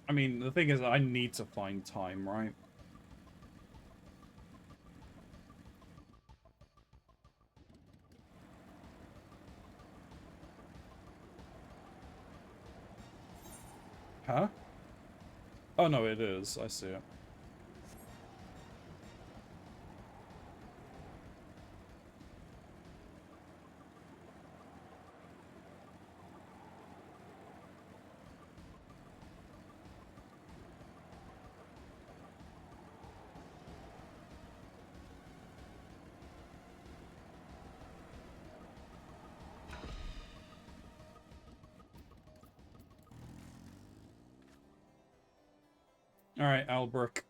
I mean, the thing is, I need to find time, right? Huh? Oh, no, it is. I see it. Alright, Albrecht.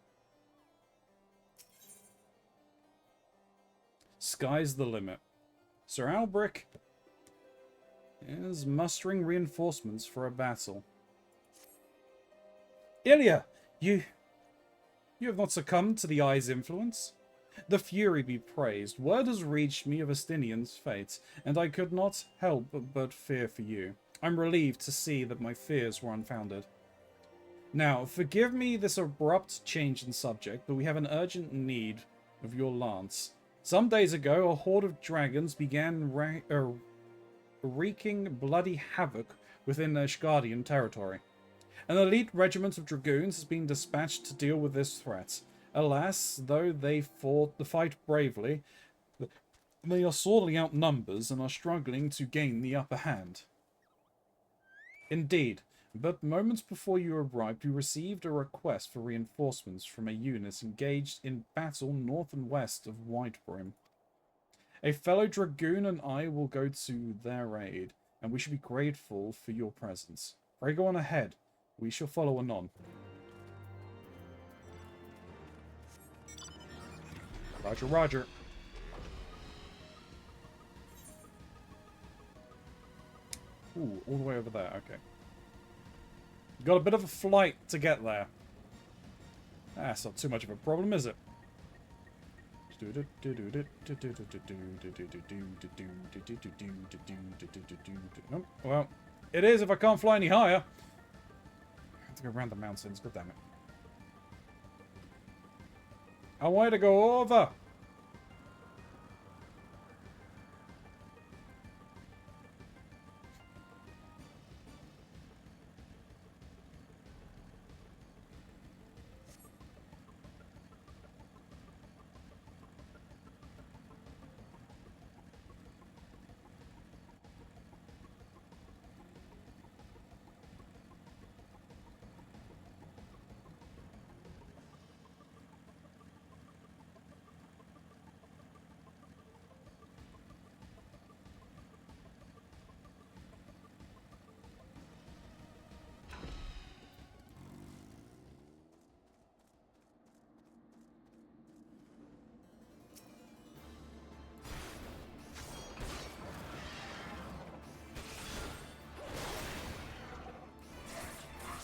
Sky's the limit. Sir Albrecht is mustering reinforcements for a battle. Ilya, you have not succumbed to the Eye's influence? The Fury be praised. Word has reached me of Estinian's fate, and I could not help but fear for you. I'm relieved to see that my fears were unfounded. Now, forgive me this abrupt change in subject, but we have an urgent need of your lance. Some days ago, a horde of dragons began wreaking bloody havoc within Ashgardian territory. An elite regiment of dragoons has been dispatched to deal with this threat. Alas, though they fought the fight bravely, they are sorely outnumbered and are struggling to gain the upper hand. Indeed, but moments before you arrived, we received a request for reinforcements from a unit engaged in battle north and west of Whitebrim. A fellow dragoon and I will go to their aid, and we should be grateful for your presence. Pray go on ahead. We shall follow anon. Roger, roger. Ooh, all the way over there, okay. Got a bit of a flight to get there. That's not too much of a problem, is it? Well, it is if I can't fly any higher. I have to go around the mountains, god damn it. A way to go over!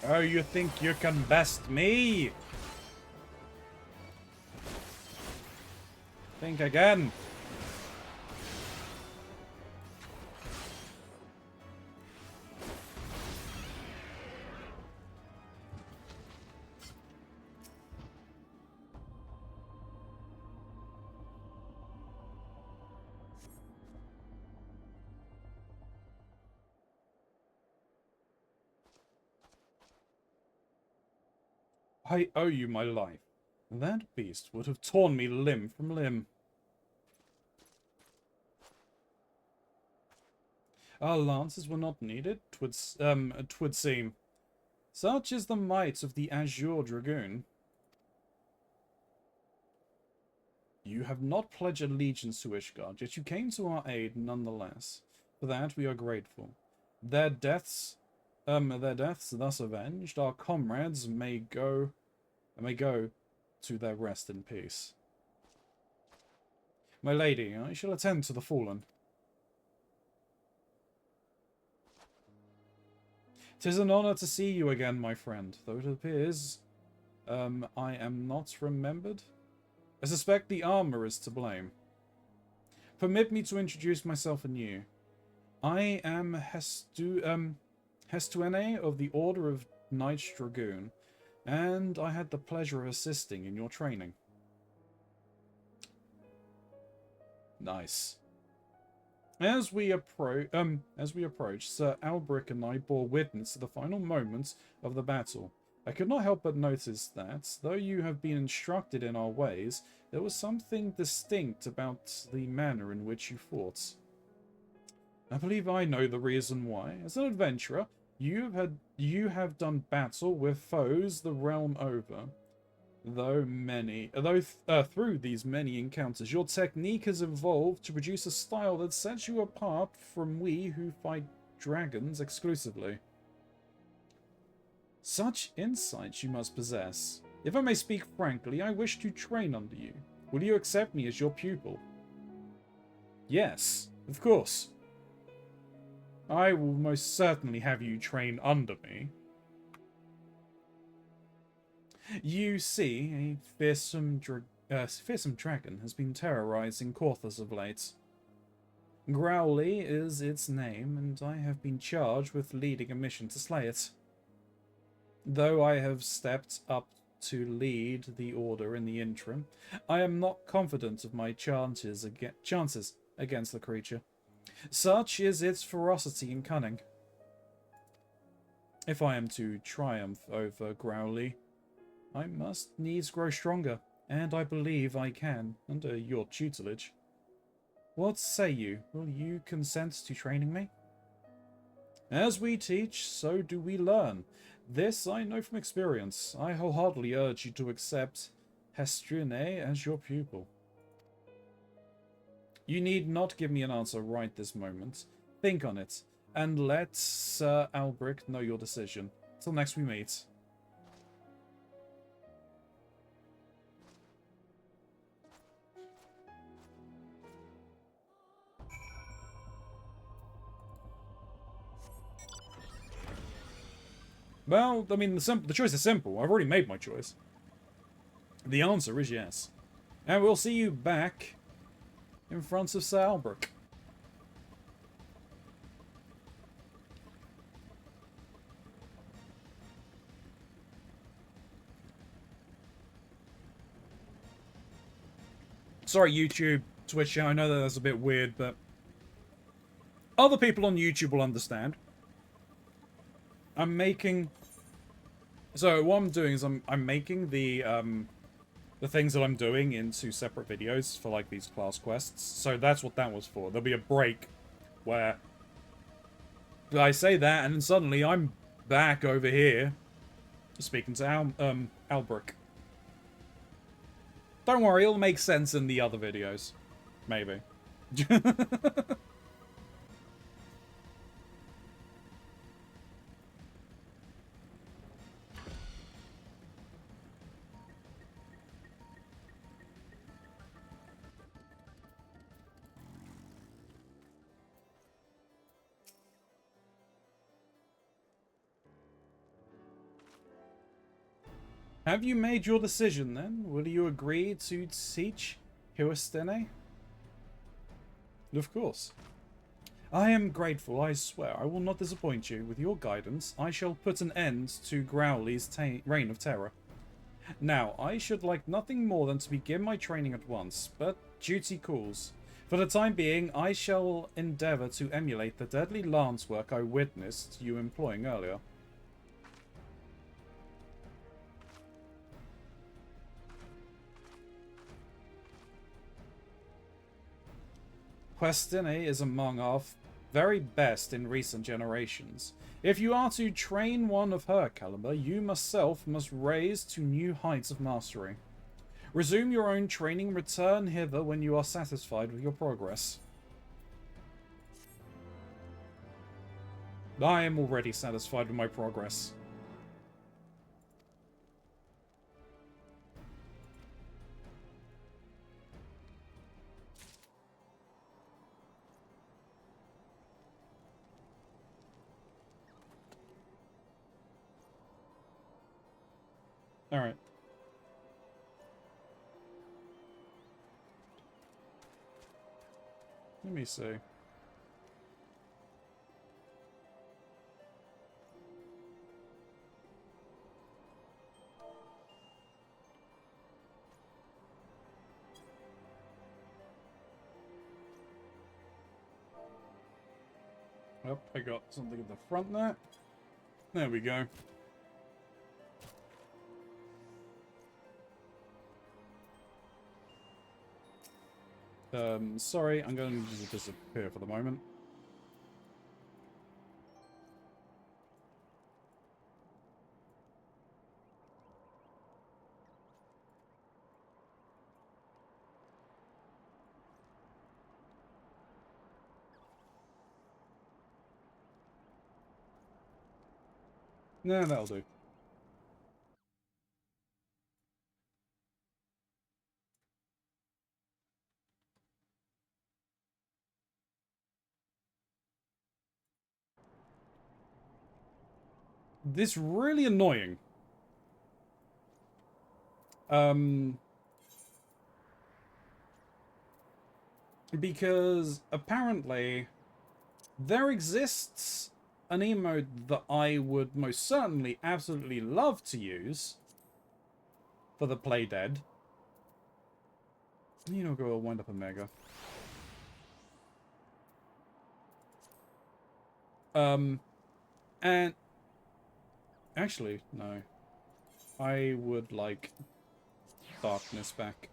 Oh, you think you can best me? Think again. I owe you my life. That beast would have torn me limb from limb. Our lances were not needed, twould seem. Such is the might of the Azure Dragoon. You have not pledged allegiance to Ishgard, yet you came to our aid nonetheless. For that we are grateful. Their deaths thus avenged, our comrades may go to their rest in peace. My lady, I shall attend to the fallen. 'Tis an honor to see you again, my friend, though it appears I am not remembered. I suspect the armor is to blame. Permit me to introduce myself anew. I am Hestuene of the Order of Knights Dragoon, and I had the pleasure of assisting in your training. Nice. As we approach, Sir Albric and I bore witness to the final moments of the battle. I could not help but notice that, though you have been instructed in our ways, there was something distinct about the manner in which you fought. I believe I know the reason why. As an adventurer, you have done battle with foes the realm over. Through these many encounters, your technique has evolved to produce a style that sets you apart from we who fight dragons exclusively. Such insights you must possess. If I may speak frankly, I wish to train under you. Will you accept me as your pupil? Yes, of course. I will most certainly have you train under me. You see, a fearsome dragon has been terrorizing Korthus of late. Growly is its name, and I have been charged with leading a mission to slay it. Though I have stepped up to lead the order in the interim, I am not confident of my chances against the creature. Such is its ferocity and cunning. If I am to triumph over Growly, I must needs grow stronger, and I believe I can, under your tutelage. What say you? Will you consent to training me? As we teach, so do we learn. This I know from experience. I wholeheartedly urge you to accept Hestrune as your pupil. You need not give me an answer right this moment. Think on it, and let Sir Albric know your decision. Till next we meet. Well, I mean, the choice is simple. I've already made my choice. The answer is yes. And we'll see you back in front of Sir Albric. Sorry, YouTube, Twitch, I know that that's a bit weird, but other people on YouTube will understand. I'm making... So what I'm doing is I'm making the things that I'm doing into separate videos for, like, these class quests. So that's what that was for. There'll be a break where I say that, and then suddenly I'm back over here speaking to Albric. Don't worry, it'll make sense in the other videos. Maybe. Have you made your decision, then? Will you agree to teach Hestrune? Of course. I am grateful, I swear. I will not disappoint you. With your guidance, I shall put an end to Growly's reign of terror. Now, I should like nothing more than to begin my training at once, but duty calls. For the time being, I shall endeavour to emulate the deadly lance work I witnessed you employing earlier. Hestrune is among our very best in recent generations. If you are to train one of her caliber, you must raise to new heights of mastery. Resume your own training. Return hither when you are satisfied with your progress. I am already satisfied with my progress. Alright. Let me see. Oh, I got something at the front there. There we go. Sorry, I'm going to just disappear for the moment. Nah, that'll do. This really annoying. Because apparently there exists an emote that I would most certainly absolutely love to use for the Play Dead. You know, go wind up a mega. And actually, no. I would like darkness back.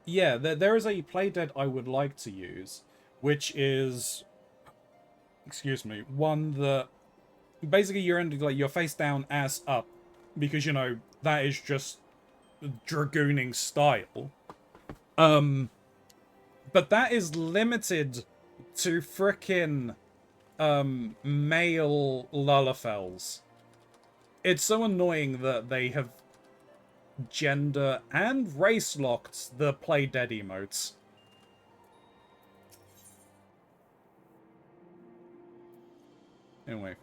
Yeah, there is a playdead I would like to use, which is, excuse me, one that basically you're in, like, you're face down, ass up, because, you know, that is just dragooning style. But that is limited to frickin' male Lullafels. It's so annoying that they have gender and race locked the play dead emotes. Anyway.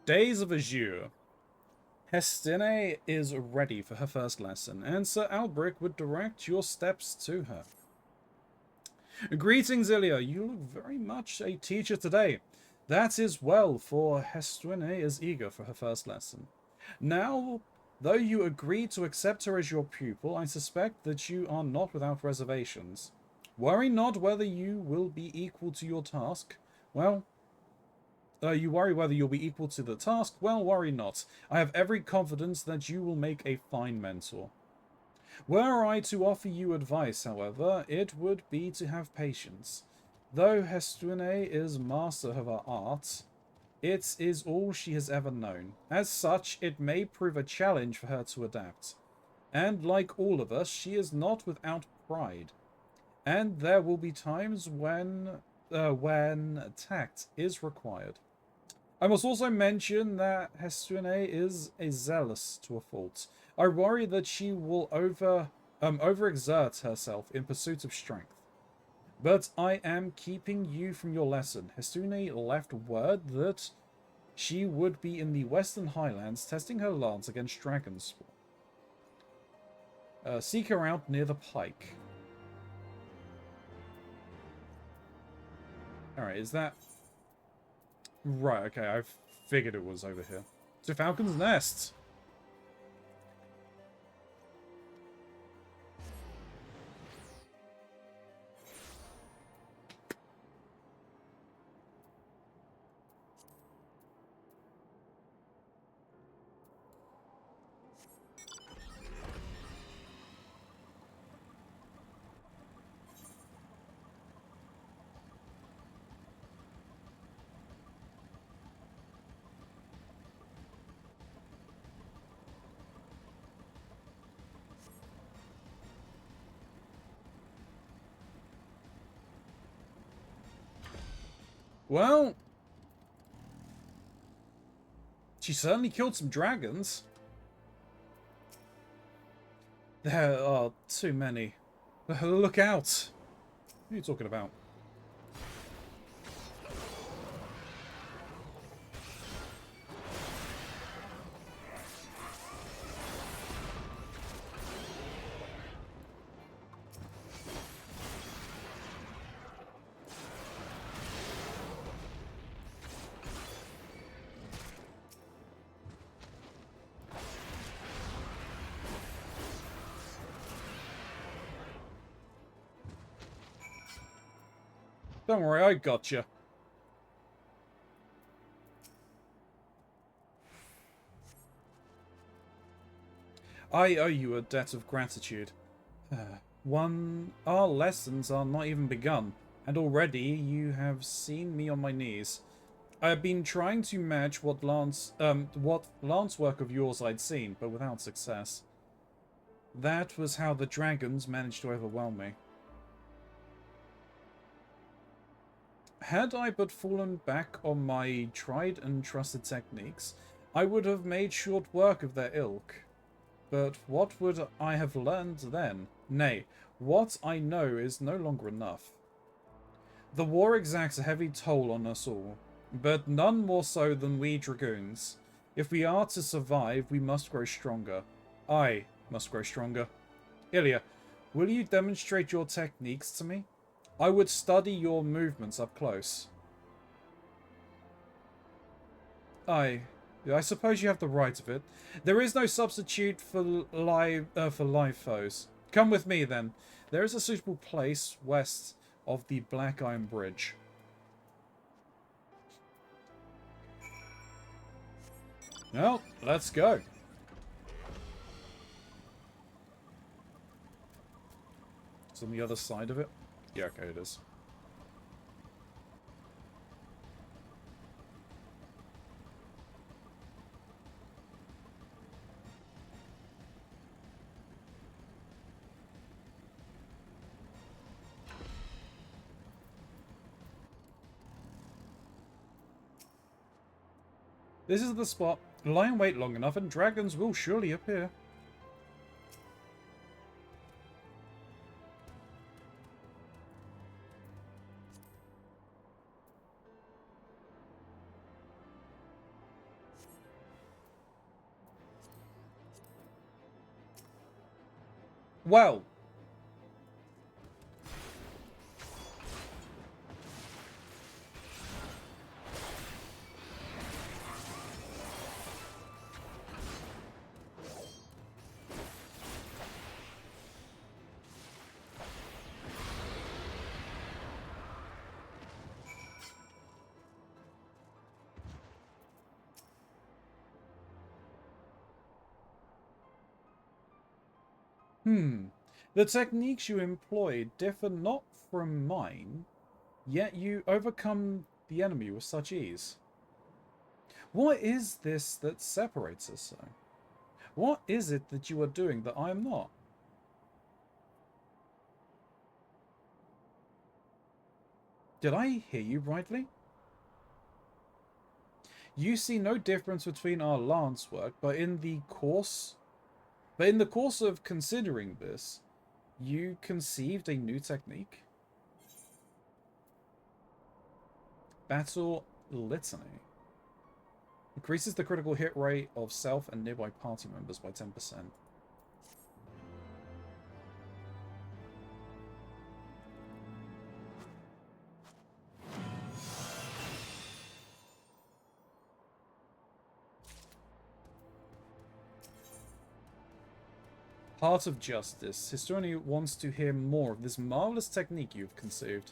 Days of Azure. Hestine is ready for her first lesson, and Sir Albric would direct your steps to her. Greetings, Ilya. You look very much a teacher today. That is well, for Hestine is eager for her first lesson. Now, though you agree to accept her as your pupil, I suspect that you are not without reservations. Worry not whether you will be equal to your task. Well, you worry whether you'll be equal to the task. Well, worry not. I have every confidence that you will make a fine mentor. Were I to offer you advice, however, it would be to have patience. Though Hestune is master of her art, it is all she has ever known. As such, it may prove a challenge for her to adapt. And like all of us, she is not without pride. And there will be times when tact is required. I must also mention that Hestune is a zealous to a fault. I worry that she will overexert herself in pursuit of strength. But I am keeping you from your lesson. Hestune left word that she would be in the Western Highlands testing her lance against dragon spawn. Seek her out near the pike. Alright, is that... Right, okay, I figured it was over here. To Falcon's Nest! Well, she certainly killed some dragons. There are too many. Look out! What are you talking about? Don't worry, I got you. I owe you a debt of gratitude. Our lessons are not even begun, and already you have seen me on my knees. I have been trying to match what lance work of yours I'd seen, but without success. That was how the dragons managed to overwhelm me. Had I but fallen back on my tried and trusted techniques, I would have made short work of their ilk. But what would I have learned then? Nay, what I know is no longer enough. The war exacts a heavy toll on us all, but none more so than we dragoons. If we are to survive, we must grow stronger. I must grow stronger. Ilya, will you demonstrate your techniques to me? I would study your movements up close. I suppose you have the right of it. There is no substitute for live foes. Come with me, then. There is a suitable place west of the Black Iron Bridge. Well, let's go. It's on the other side of it. Yeah, okay, it is. This is the spot. Lie in wait long enough and dragons will surely appear. Well. The techniques you employ differ not from mine, yet you overcome the enemy with such ease. What is this that separates us so? What is it that you are doing that I am not? Did I hear you rightly? You see no difference between our lance work, but in the course of considering this, you conceived a new technique? Battle Litany. Increases the critical hit rate of self and nearby party members by 10%. Heart of Justice. Historian wants to hear more of this marvelous technique you've conceived.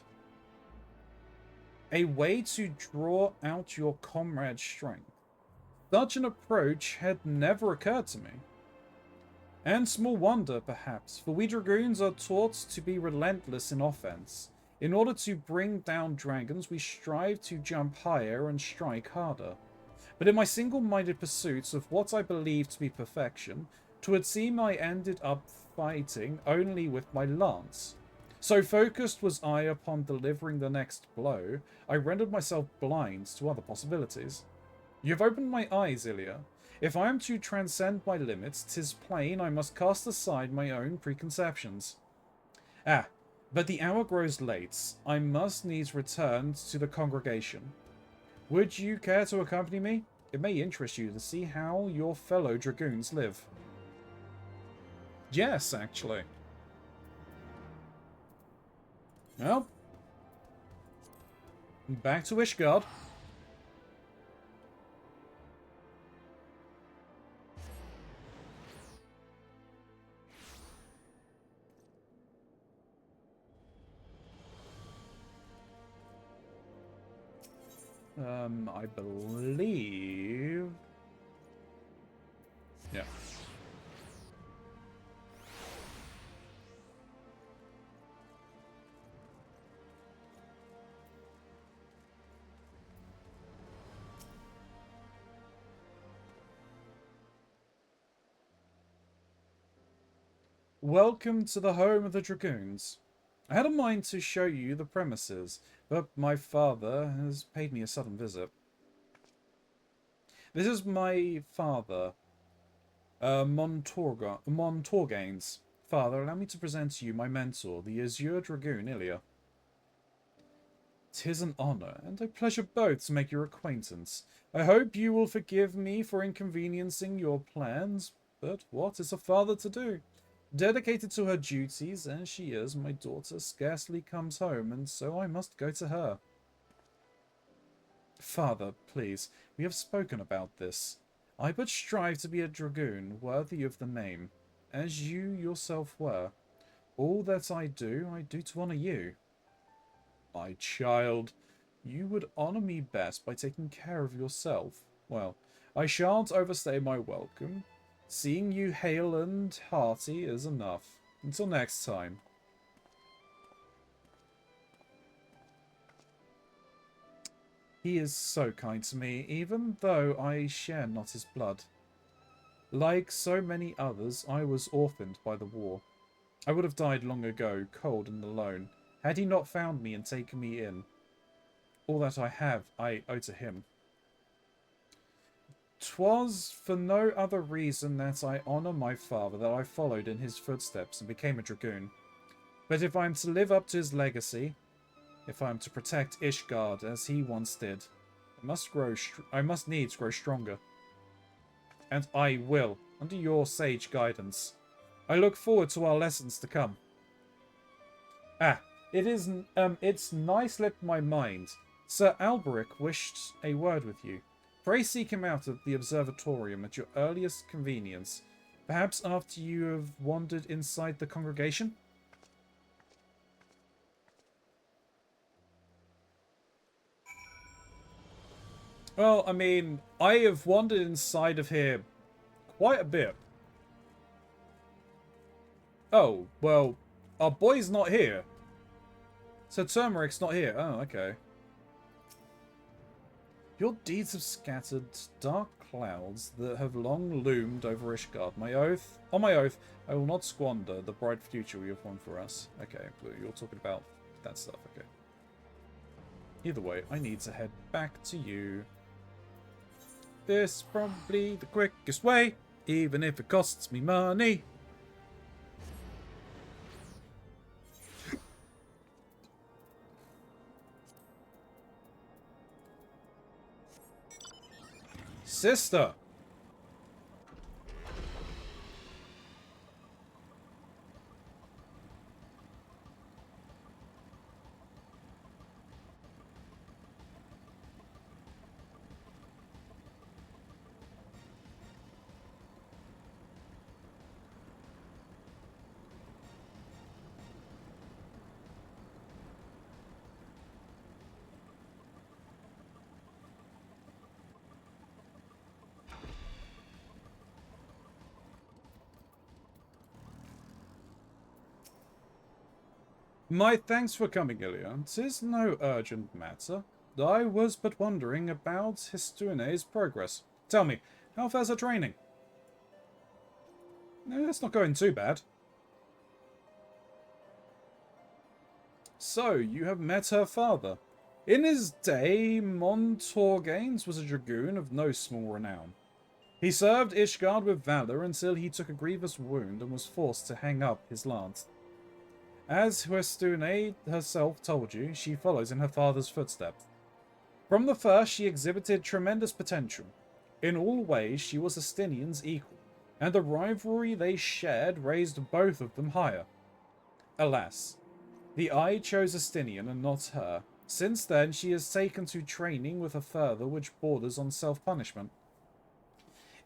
A way to draw out your comrade's strength. Such an approach had never occurred to me. And small wonder, perhaps, for we dragoons are taught to be relentless in offense. In order to bring down dragons, we strive to jump higher and strike harder. But in my single-minded pursuits of what I believe to be perfection, 'twould seem I ended up fighting only with my lance. So focused was I upon delivering the next blow, I rendered myself blind to other possibilities. You've opened my eyes, Ilya. If I am to transcend my limits, 'tis plain I must cast aside my own preconceptions. Ah, but the hour grows late. I must needs return to the congregation. Would you care to accompany me? It may interest you to see how your fellow dragoons live. Yes, actually. Well, back to Ishgard. I believe... Yeah. Welcome to the home of the Dragoons. I had a mind to show you the premises, but my father has paid me a sudden visit. This is my father, Montorgain's father. Allow me to present to you my mentor, the Azure Dragoon, Ilya. 'Tis an honor and a pleasure both to make your acquaintance. I hope you will forgive me for inconveniencing your plans, but what is a father to do? Dedicated to her duties as she is, my daughter scarcely comes home, and so I must go to her. Father, please, we have spoken about this. I but strive to be a dragoon worthy of the name, as you yourself were. All that I do to honour you. My child, you would honour me best by taking care of yourself. Well, I shan't overstay my welcome. Seeing you hale and hearty is enough. Until next time. He is so kind to me, even though I share not his blood. Like so many others, I was orphaned by the war. I would have died long ago, cold and alone, had he not found me and taken me in. All that I have, I owe to him. 'Twas for no other reason that I honour my father that I followed in his footsteps and became a dragoon. But if I am to live up to his legacy, if I am to protect Ishgard as he once did, I must needs grow stronger. And I will, under your sage guidance. I look forward to our lessons to come. Ah, it's nice slipped my mind. Sir Alberic wished a word with you. Pray seek him out at the observatorium at your earliest convenience. Perhaps after you have wandered inside the congregation? Well, I mean, I have wandered inside of here quite a bit. Oh, well, our boy's not here. So Turmeric's not here. Oh, okay. Your deeds have scattered dark clouds that have long loomed over Ishgard. On my oath, I will not squander the bright future we have won for us. Okay, you're talking about that stuff, okay. Either way, I need to head back to you. This is probably the quickest way, even if it costs me money. Sister! My thanks for coming, Ilya. 'Tis no urgent matter. I was but wondering about Histune's progress. Tell me, how fares her training? It's not going too bad. So, you have met her father. In his day, Montorgaines was a dragoon of no small renown. He served Ishgard with valor until he took a grievous wound and was forced to hang up his lance. As Huestune herself told you, she follows in her father's footsteps. From the first, she exhibited tremendous potential. In all ways, she was Estinian's equal, and the rivalry they shared raised both of them higher. Alas, the eye chose Estinian and not her. Since then, she has taken to training with a fervour which borders on self-punishment.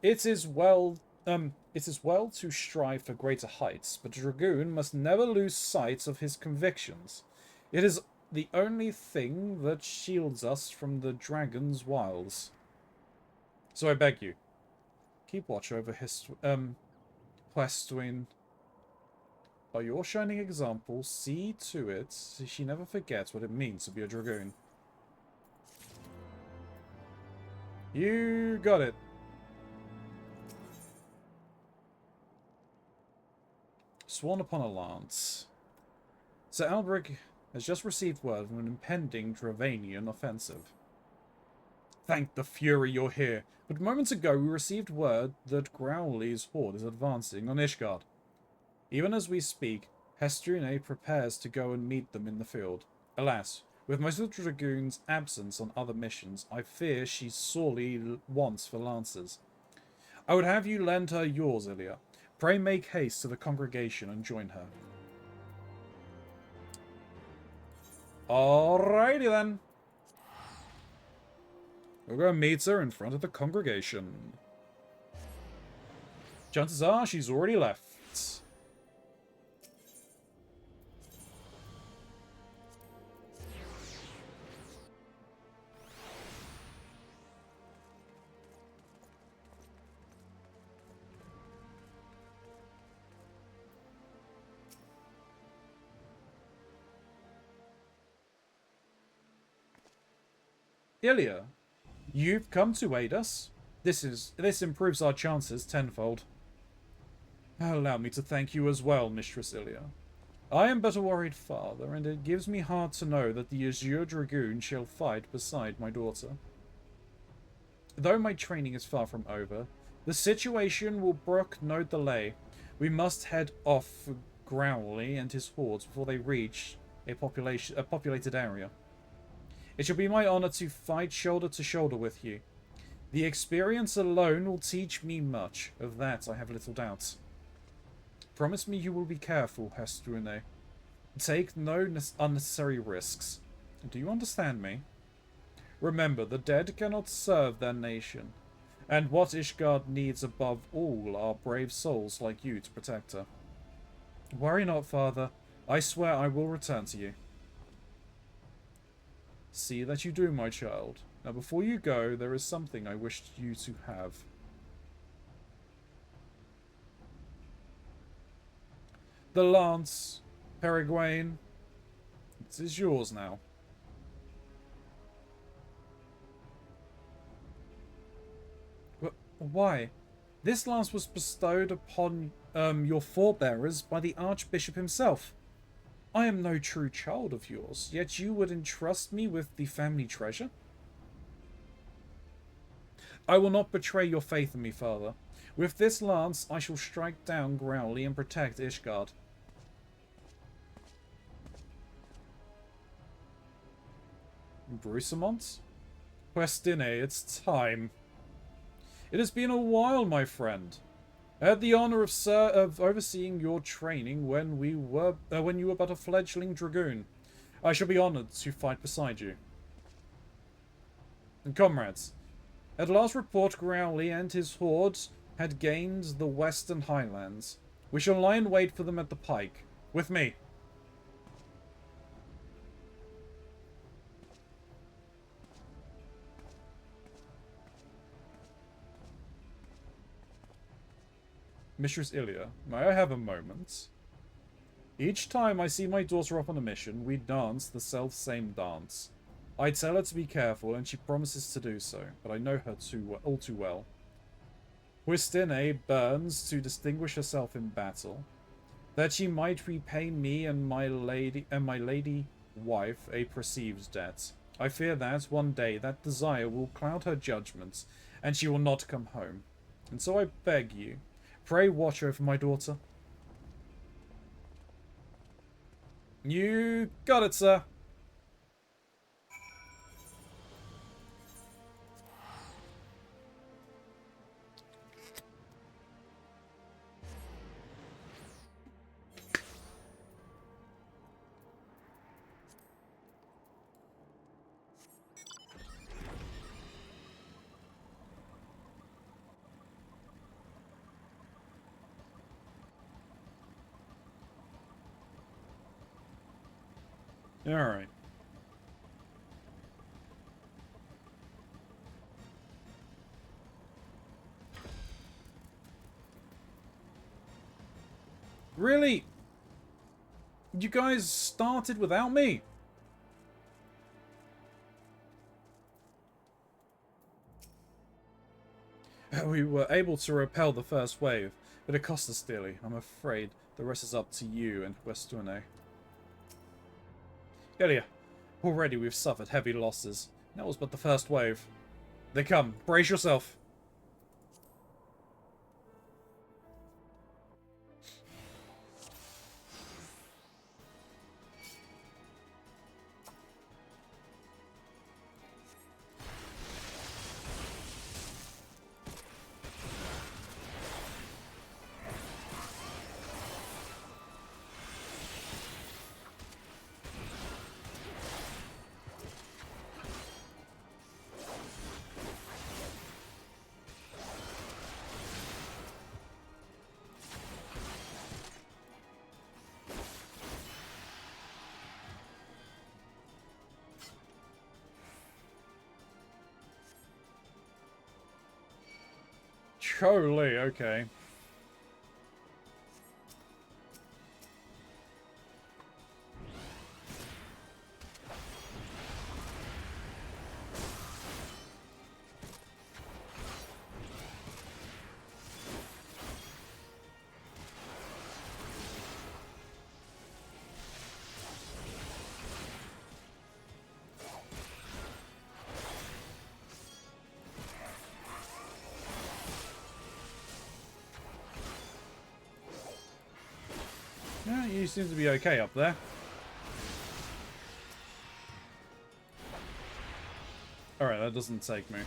It is well to strive for greater heights, but a dragoon must never lose sight of his convictions. It is the only thing that shields us from the dragon's wiles. So I beg you, keep watch over Huestwin. By your shining example, see to it she never forgets what it means to be a dragoon. You got it. Sworn upon a lance. Sir Alberic has just received word of an impending Dravanian offensive. Thank the Fury you're here, but moments ago we received word that Growly's horde is advancing on Ishgard. Even as we speak, Hestrune prepares to go and meet them in the field. Alas, with most of the Dragoon's absence on other missions, I fear she sorely wants for lancers. I would have you lend her yours, Ilya. Pray make haste to the congregation and join her. Alrighty then. We'll go meet her in front of the congregation. Chances are she's already left. Ilya, you've come to aid us. This improves our chances tenfold. Allow me to thank you as well, Mistress Ilya. I am but a worried father, and it gives me heart to know that the Azure Dragoon shall fight beside my daughter. Though my training is far from over, the situation will brook no delay. We must head off Growly and his hordes before they reach a populated area. It shall be my honor to fight shoulder to shoulder with you. The experience alone will teach me much. Of that I have little doubt. Promise me you will be careful, Hestrune. Take no unnecessary risks. Do you understand me? Remember, the dead cannot serve their nation, and what Ishgard needs above all are brave souls like you to protect her. Worry not, father. I swear I will return to you. See that you do, my child. Now before you go, there is something I wished you to have. The lance, Peregrine. It is yours now. Why? This lance was bestowed upon your forebearers by the Archbishop himself. I am no true child of yours, yet you would entrust me with the family treasure? I will not betray your faith in me, father. With this lance, I shall strike down Growly and protect Ishgard. Brucemont? Questine, it's time. It has been a while, my friend. I had the honor of overseeing your training when you were but a fledgling dragoon. I shall be honored to fight beside you. And comrades, at last report Growly and his hordes had gained the western highlands. We shall lie in wait for them at the pike. With me. Mistress Ilya, may I have a moment? Each time I see my daughter off on a mission, we dance the self-same dance. I tell her to be careful, and she promises to do so, but I know her all too well. Huistine burns to distinguish herself in battle, that she might repay me and my lady wife a perceived debt. I fear that one day that desire will cloud her judgments, and she will not come home. And so I beg you, pray watch over my daughter. You got it, sir. Alright. Really? You guys started without me? We were able to repel the first wave, but it cost us dearly. I'm afraid the rest is up to you and Westune. Elia, already we've suffered heavy losses. That was but the first wave. They come. Brace yourself. Holy, okay. Yeah, you seem to be okay up there. Alright, that doesn't take me.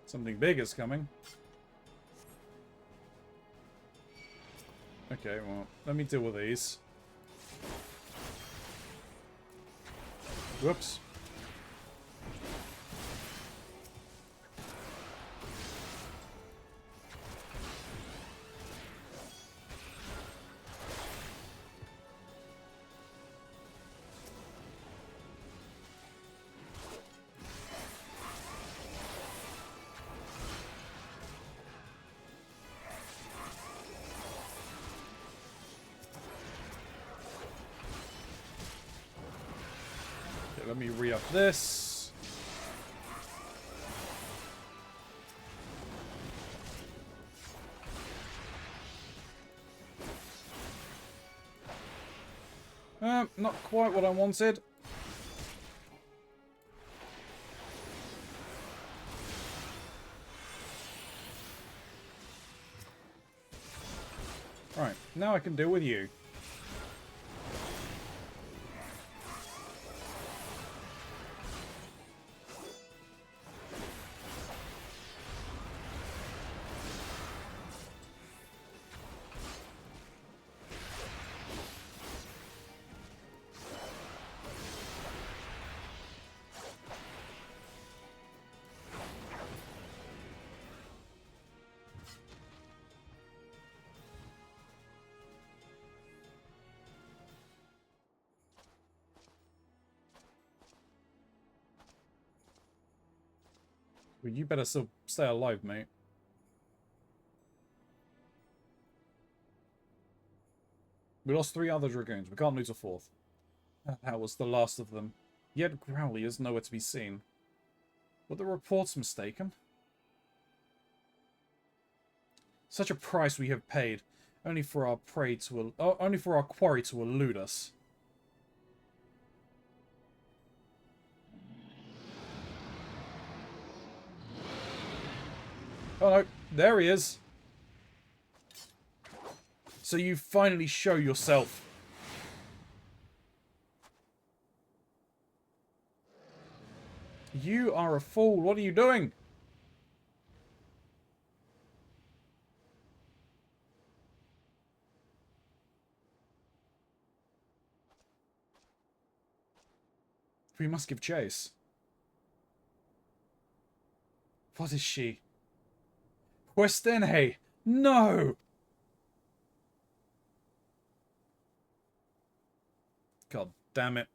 Something big is coming. Okay, well, let me deal with these. Whoops. Let me re-up this. Not quite what I wanted. Right, now I can deal with you. Well, you better still stay alive, mate. We lost 3 other Dragoons. We can't lose a 4th. That was the last of them. Yet Growly is nowhere to be seen. Were the reports mistaken? Such a price we have paid, only for our only for our quarry to elude us. Oh no, there he is. So you finally show yourself. You are a fool. What are you doing? We must give chase. What is she? Questene! No! God damn it.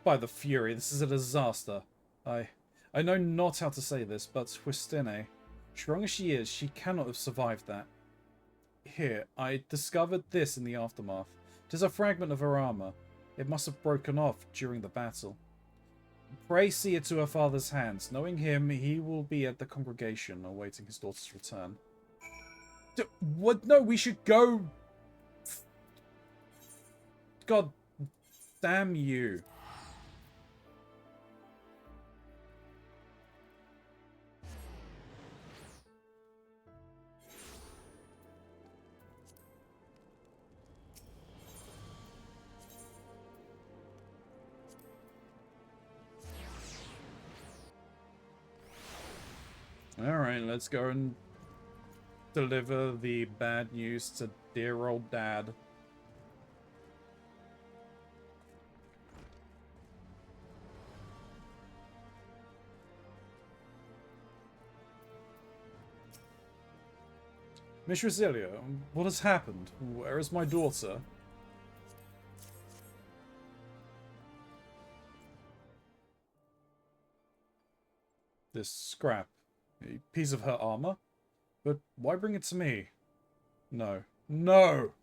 By the Fury, this is a disaster. I know not how to say this, but Questene, strong as she is, she cannot have survived that. Here, I discovered this in the aftermath. It is a fragment of her armor. It must have broken off during the battle. Pray see it to her father's hands. Knowing him, he will be at the congregation, awaiting his daughter's return. What? No, we should go... God damn you. Alright, let's go and deliver the bad news to dear old Dad. Miss Rosilio, what has happened? Where is my daughter? This scrap. A piece of her armor? But why bring it to me? No. No!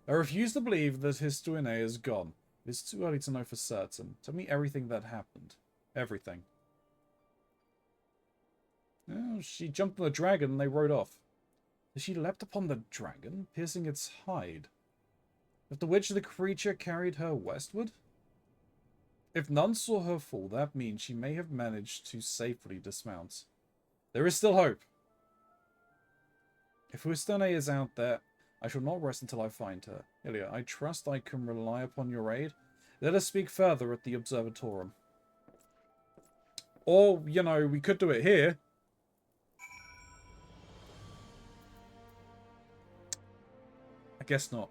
I refuse to believe that Histuine is gone. It is too early to know for certain. Tell me everything that happened. Everything. Oh, she jumped on the dragon and they rode off. She leapt upon the dragon, piercing its hide. After which the creature carried her westward? If none saw her fall, that means she may have managed to safely dismount. There is still hope. If Wistone is out there, I shall not rest until I find her. Ilya, I trust I can rely upon your aid. Let us speak further at the Observatorium. Or, you know, we could do it here. I guess not.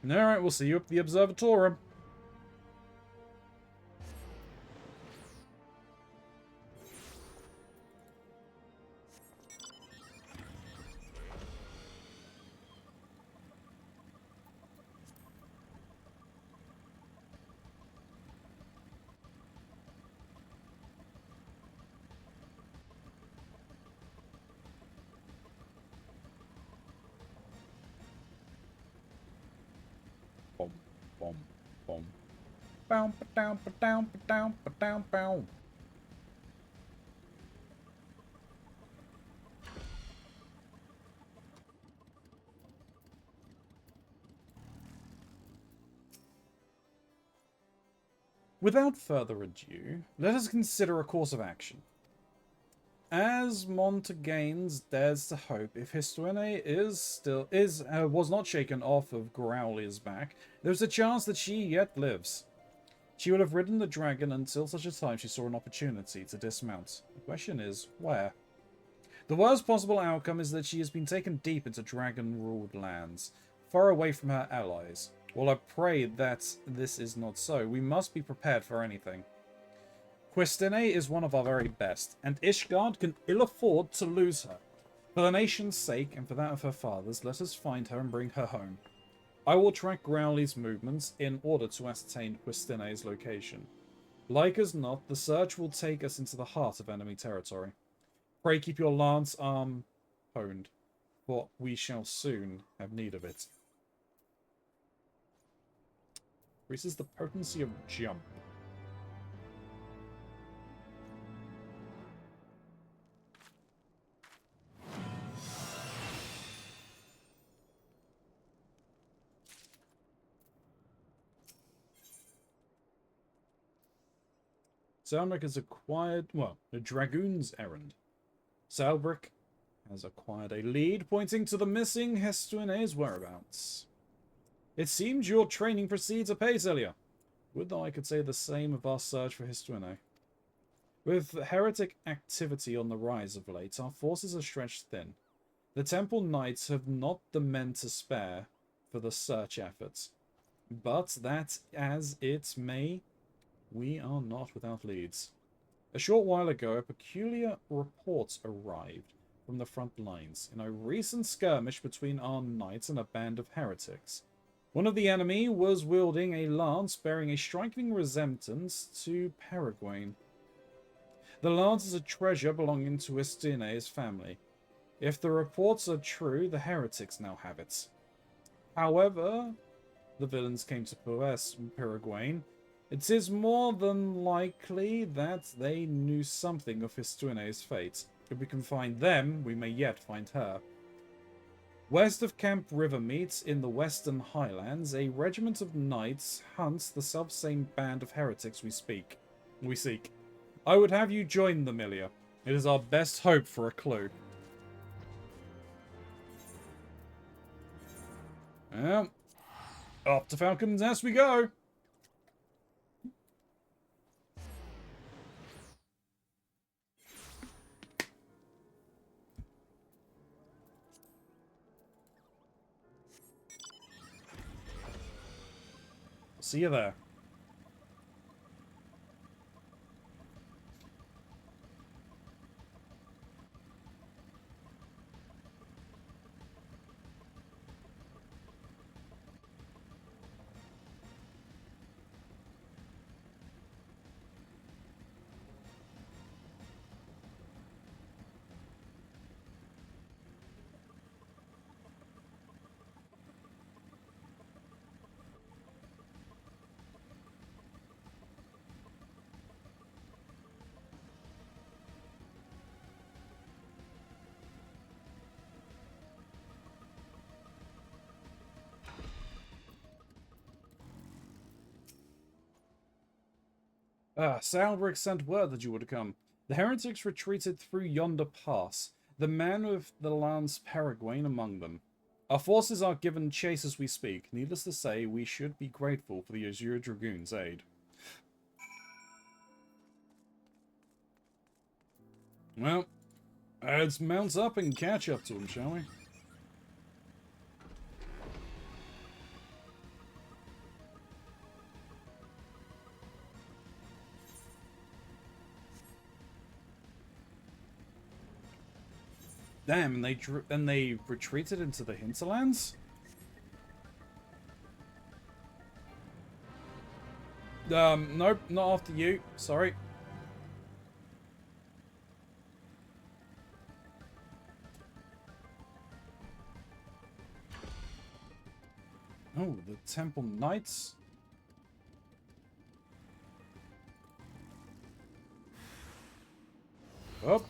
Alright, we'll see you at the Observatorium. Boom, boom, boom. Bow, ba-down, ba-down, ba-down, ba-down, bow. Without further ado, let us consider a course of action. As Montaganes dares to hope, if Histuine was not shaken off of Growly's back, there's a chance that she yet lives. She will have ridden the dragon until such a time she saw an opportunity to dismount. The question is, where? The worst possible outcome is that she has been taken deep into dragon-ruled lands, far away from her allies. While I pray that this is not so, we must be prepared for anything. Questene is one of our very best, and Ishgard can ill afford to lose her. For the nation's sake, and for that of her father's, let us find her and bring her home. I will track Growly's movements in order to ascertain Questene's location. Like as not, the search will take us into the heart of enemy territory. Pray keep your lance arm postponed, for we shall soon have need of it. Increases the potency of jump. Salbrick has acquired, well, a dragoon's errand. Salbrick has acquired a lead pointing to the missing Hestuine's whereabouts. It seems your training proceeds apace, Elia. Would that I could say the same of our search for Hestuine. With heretic activity on the rise of late, our forces are stretched thin. The Temple Knights have not the men to spare for the search efforts. But that as it may, we are not without leads. A short while ago, a peculiar report arrived from the front lines in a recent skirmish between our knights and a band of heretics. One of the enemy was wielding a lance bearing a striking resemblance to Paraguain. The lance is a treasure belonging to Estine's family. If the reports are true, the heretics now have it. However, the villains came to possess Paraguain. It is more than likely that they knew something of Histuine's fate. If we can find them, we may yet find her. West of Camp Rivermeet, in the Western Highlands, a regiment of knights hunts the selfsame band of heretics we seek. I would have you join them, Ilia. It is our best hope for a clue. Well, up to Falcon's Nest we go. See you there. Salbrick sent word that you were to come. The heretics retreated through yonder pass, the man with the lance Paraguain among them. Our forces are given chase as we speak. Needless to say, we should be grateful for the Azure Dragoon's aid. Well, let's mount up and catch up to him, shall we? Damn, and they retreated into the hinterlands? Nope, not after you. Sorry. Oh, the Temple Knights. Oh.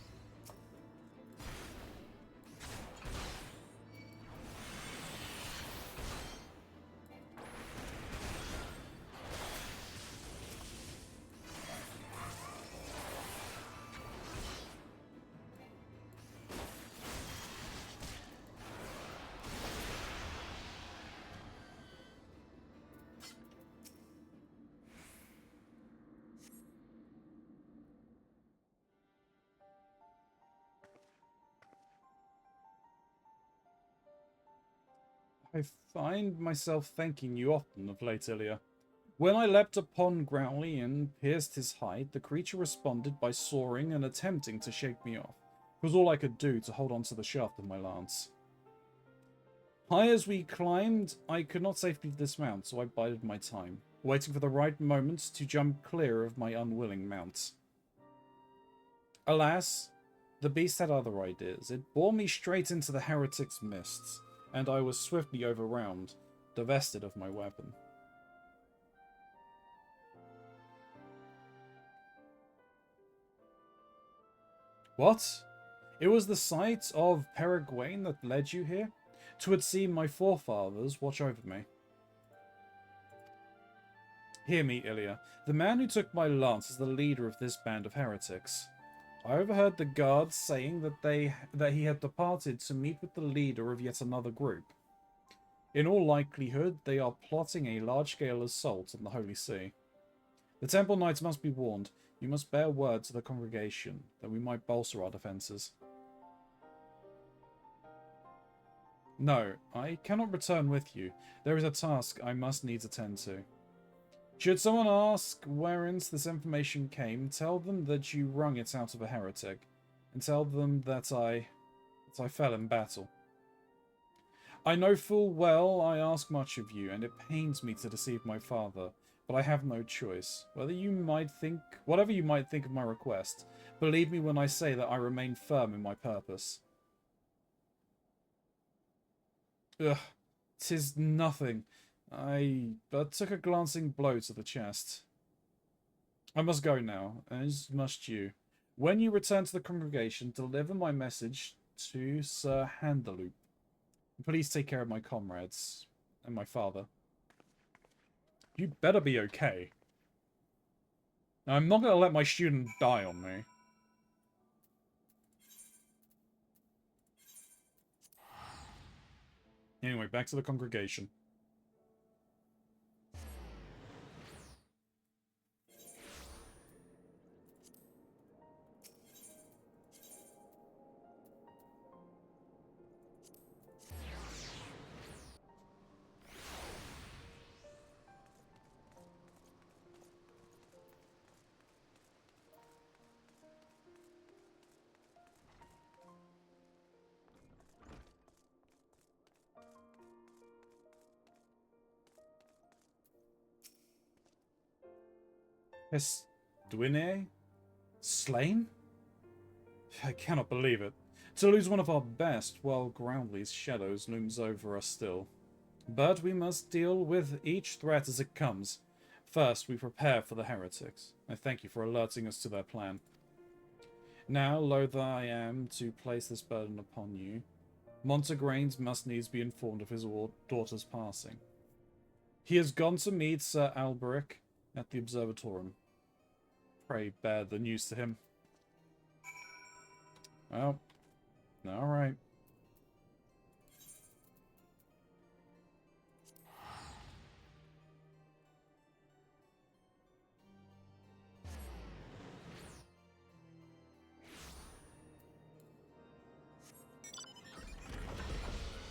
I find myself thanking you often of late, Ilia. When I leapt upon Growly and pierced his hide, the creature responded by soaring and attempting to shake me off. It was all I could do to hold on to the shaft of my lance. High as we climbed, I could not safely dismount, so I bided my time, waiting for the right moment to jump clear of my unwilling mount. Alas, The beast had other ideas. It bore me straight into the heretic's mists, and I was swiftly overwhelmed, divested of my weapon. What? It was the sight of Peregrine that led you here? 'Twould seem my forefathers watch over me. Hear me, Ilya. The man who took my lance is the leader of this band of heretics. I overheard the guards saying that he had departed to meet with the leader of yet another group. In all likelihood, they are plotting a large-scale assault on the Holy See. The Temple Knights must be warned. You must bear word to the congregation, that we might bolster our defences. No, I cannot return with you. There is a task I must needs attend to. Should someone ask whereince this information came, tell them that you wrung it out of a heretic, and tell them that I fell in battle. I know full well I ask much of you, and it pains me to deceive my father, but I have no choice. Whatever you might think of my request, believe me when I say that I remain firm in my purpose. Ugh, 'tis nothing. I but took a glancing blow to the chest. I must go now, as must you. When you return to the congregation, deliver my message to Sir Handaloop. Please take care of my comrades and my father. You better be okay. Now, I'm not going to let my student die on me. Anyway, back to the congregation. Estwine? Slain? I cannot believe it. To lose one of our best, while Groundley's shadows looms over us still. But we must deal with each threat as it comes. First, we prepare for the heretics. I thank you for alerting us to their plan. Now, loath I am to place this burden upon you, Montegrains must needs be informed of his daughter's passing. He has gone to meet Sir Alberic at the Observatorium. Pray bear the news to him. Well, alright.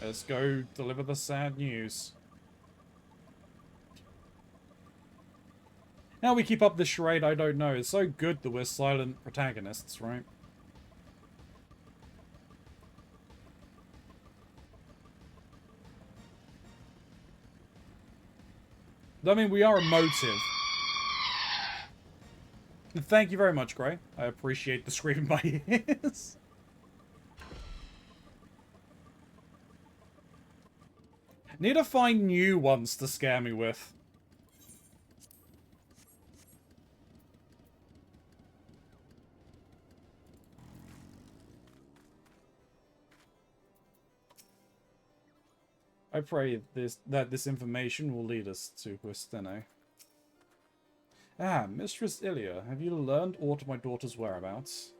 Let's go deliver the sad news. How we keep up this charade, I don't know. It's so good that we're silent protagonists, right? I mean, we are emotive. Thank you very much, Gray. I appreciate the scream in my ears. Need to find new ones to scare me with. I pray that this information will lead us to Huistene. Ah, Mistress Ilya, have you learned aught of my daughter's whereabouts?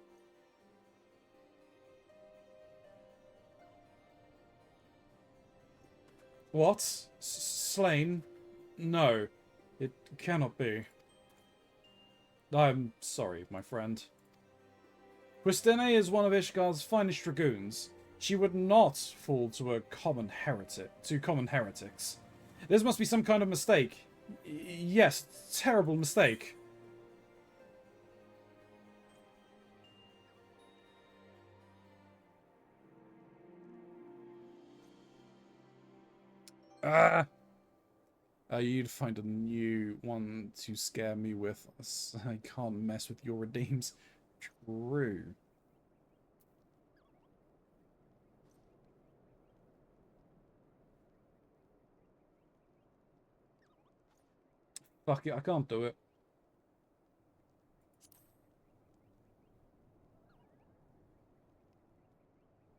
What? Slain? No, it cannot be. I'm sorry, my friend. Huistene is one of Ishgar's finest dragoons. She would not fall to common heretics. This must be some kind of mistake. Yes, terrible mistake. You'd find a new one to scare me with. I can't mess with your redeems. True. Fuck it, I can't do it.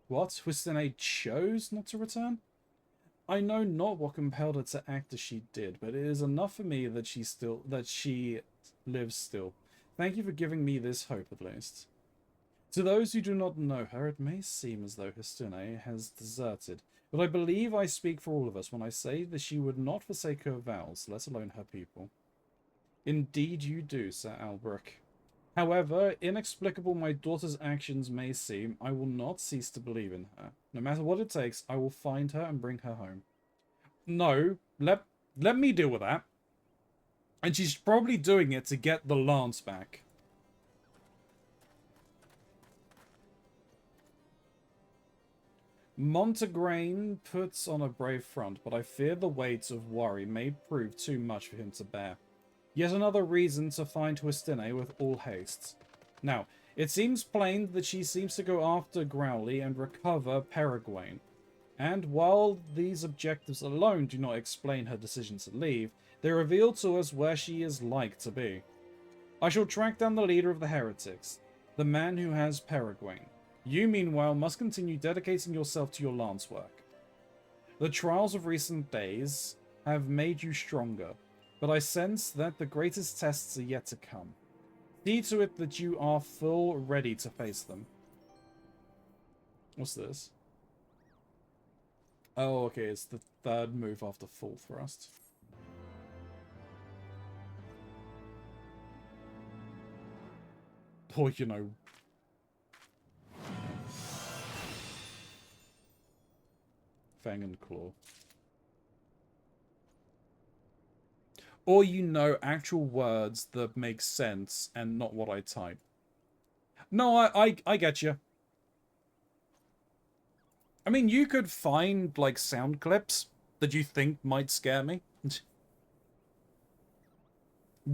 What? Wistene chose not to return? I know not what compelled her to act as she did, but it is enough for me that she lives still. Thank you for giving me this hope, at least. To those who do not know her, it may seem as though Histune has deserted, but I believe I speak for all of us when I say that she would not forsake her vows, let alone her people. Indeed you do, Sir Albrecht. However inexplicable my daughter's actions may seem, I will not cease to believe in her. No matter what it takes, I will find her and bring her home. No, let me deal with that. And she's probably doing it to get the lance back. Montegrain puts on a brave front, but I fear the weight of worry may prove too much for him to bear. Yet another reason to find Twistine with all haste. Now, it seems plain that she seems to go after Growly and recover Peregrine. And while these objectives alone do not explain her decision to leave, they reveal to us where she is like to be. I shall track down the leader of the heretics, the man who has Peregrine. You, meanwhile, must continue dedicating yourself to your lance work. The trials of recent days have made you stronger, but I sense that the greatest tests are yet to come. See to it that you are full ready to face them. What's this? Oh, okay, it's the third move after full thrust. Or, you know... Fang and Claw. Or, you know, actual words that make sense and not what I type. No, I get you. I mean, you could find, like, sound clips that you think might scare me.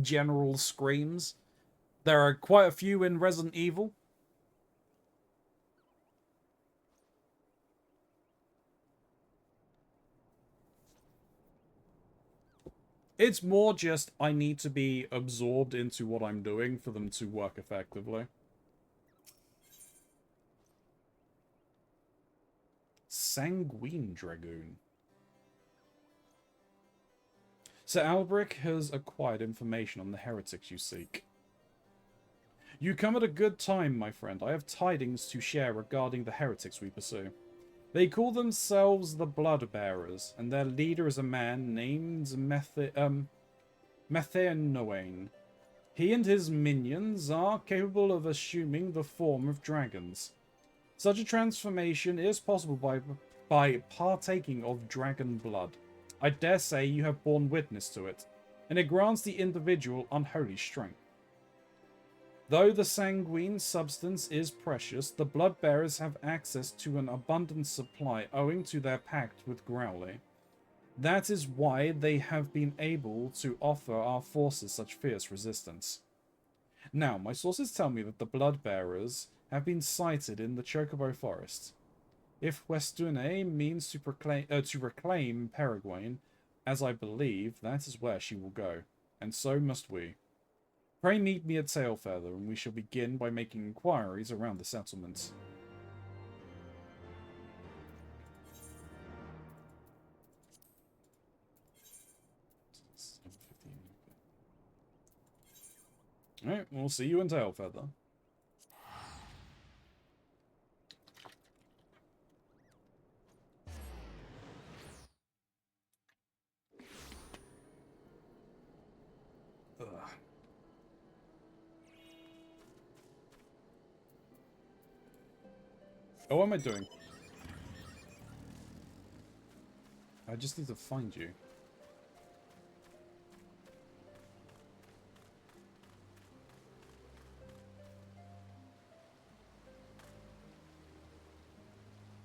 General screams. There are quite a few in Resident Evil. It's more just I need to be absorbed into what I'm doing for them to work effectively. Sanguine Dragoon. Sir Albrecht has acquired information on the heretics you seek. You come at a good time, my friend. I have tidings to share regarding the heretics we pursue. They call themselves the Blood Bearers, and their leader is a man named Methaenoane. He and his minions are capable of assuming the form of dragons. Such a transformation is possible by partaking of dragon blood. I dare say you have borne witness to it, and it grants the individual unholy strength. Though the sanguine substance is precious, the Blood-Bearers have access to an abundant supply owing to their pact with Growly. That is why they have been able to offer our forces such fierce resistance. Now, my sources tell me that the Blood-Bearers have been sighted in the Chocobo Forest. If Westune means to reclaim Peregrine, as I believe, that is where she will go, and so must we. Pray meet me at Tailfeather, and we shall begin by making inquiries around the settlements. Alright, we'll see you in Tailfeather. Ugh. Oh, what am I doing? I just need to find you.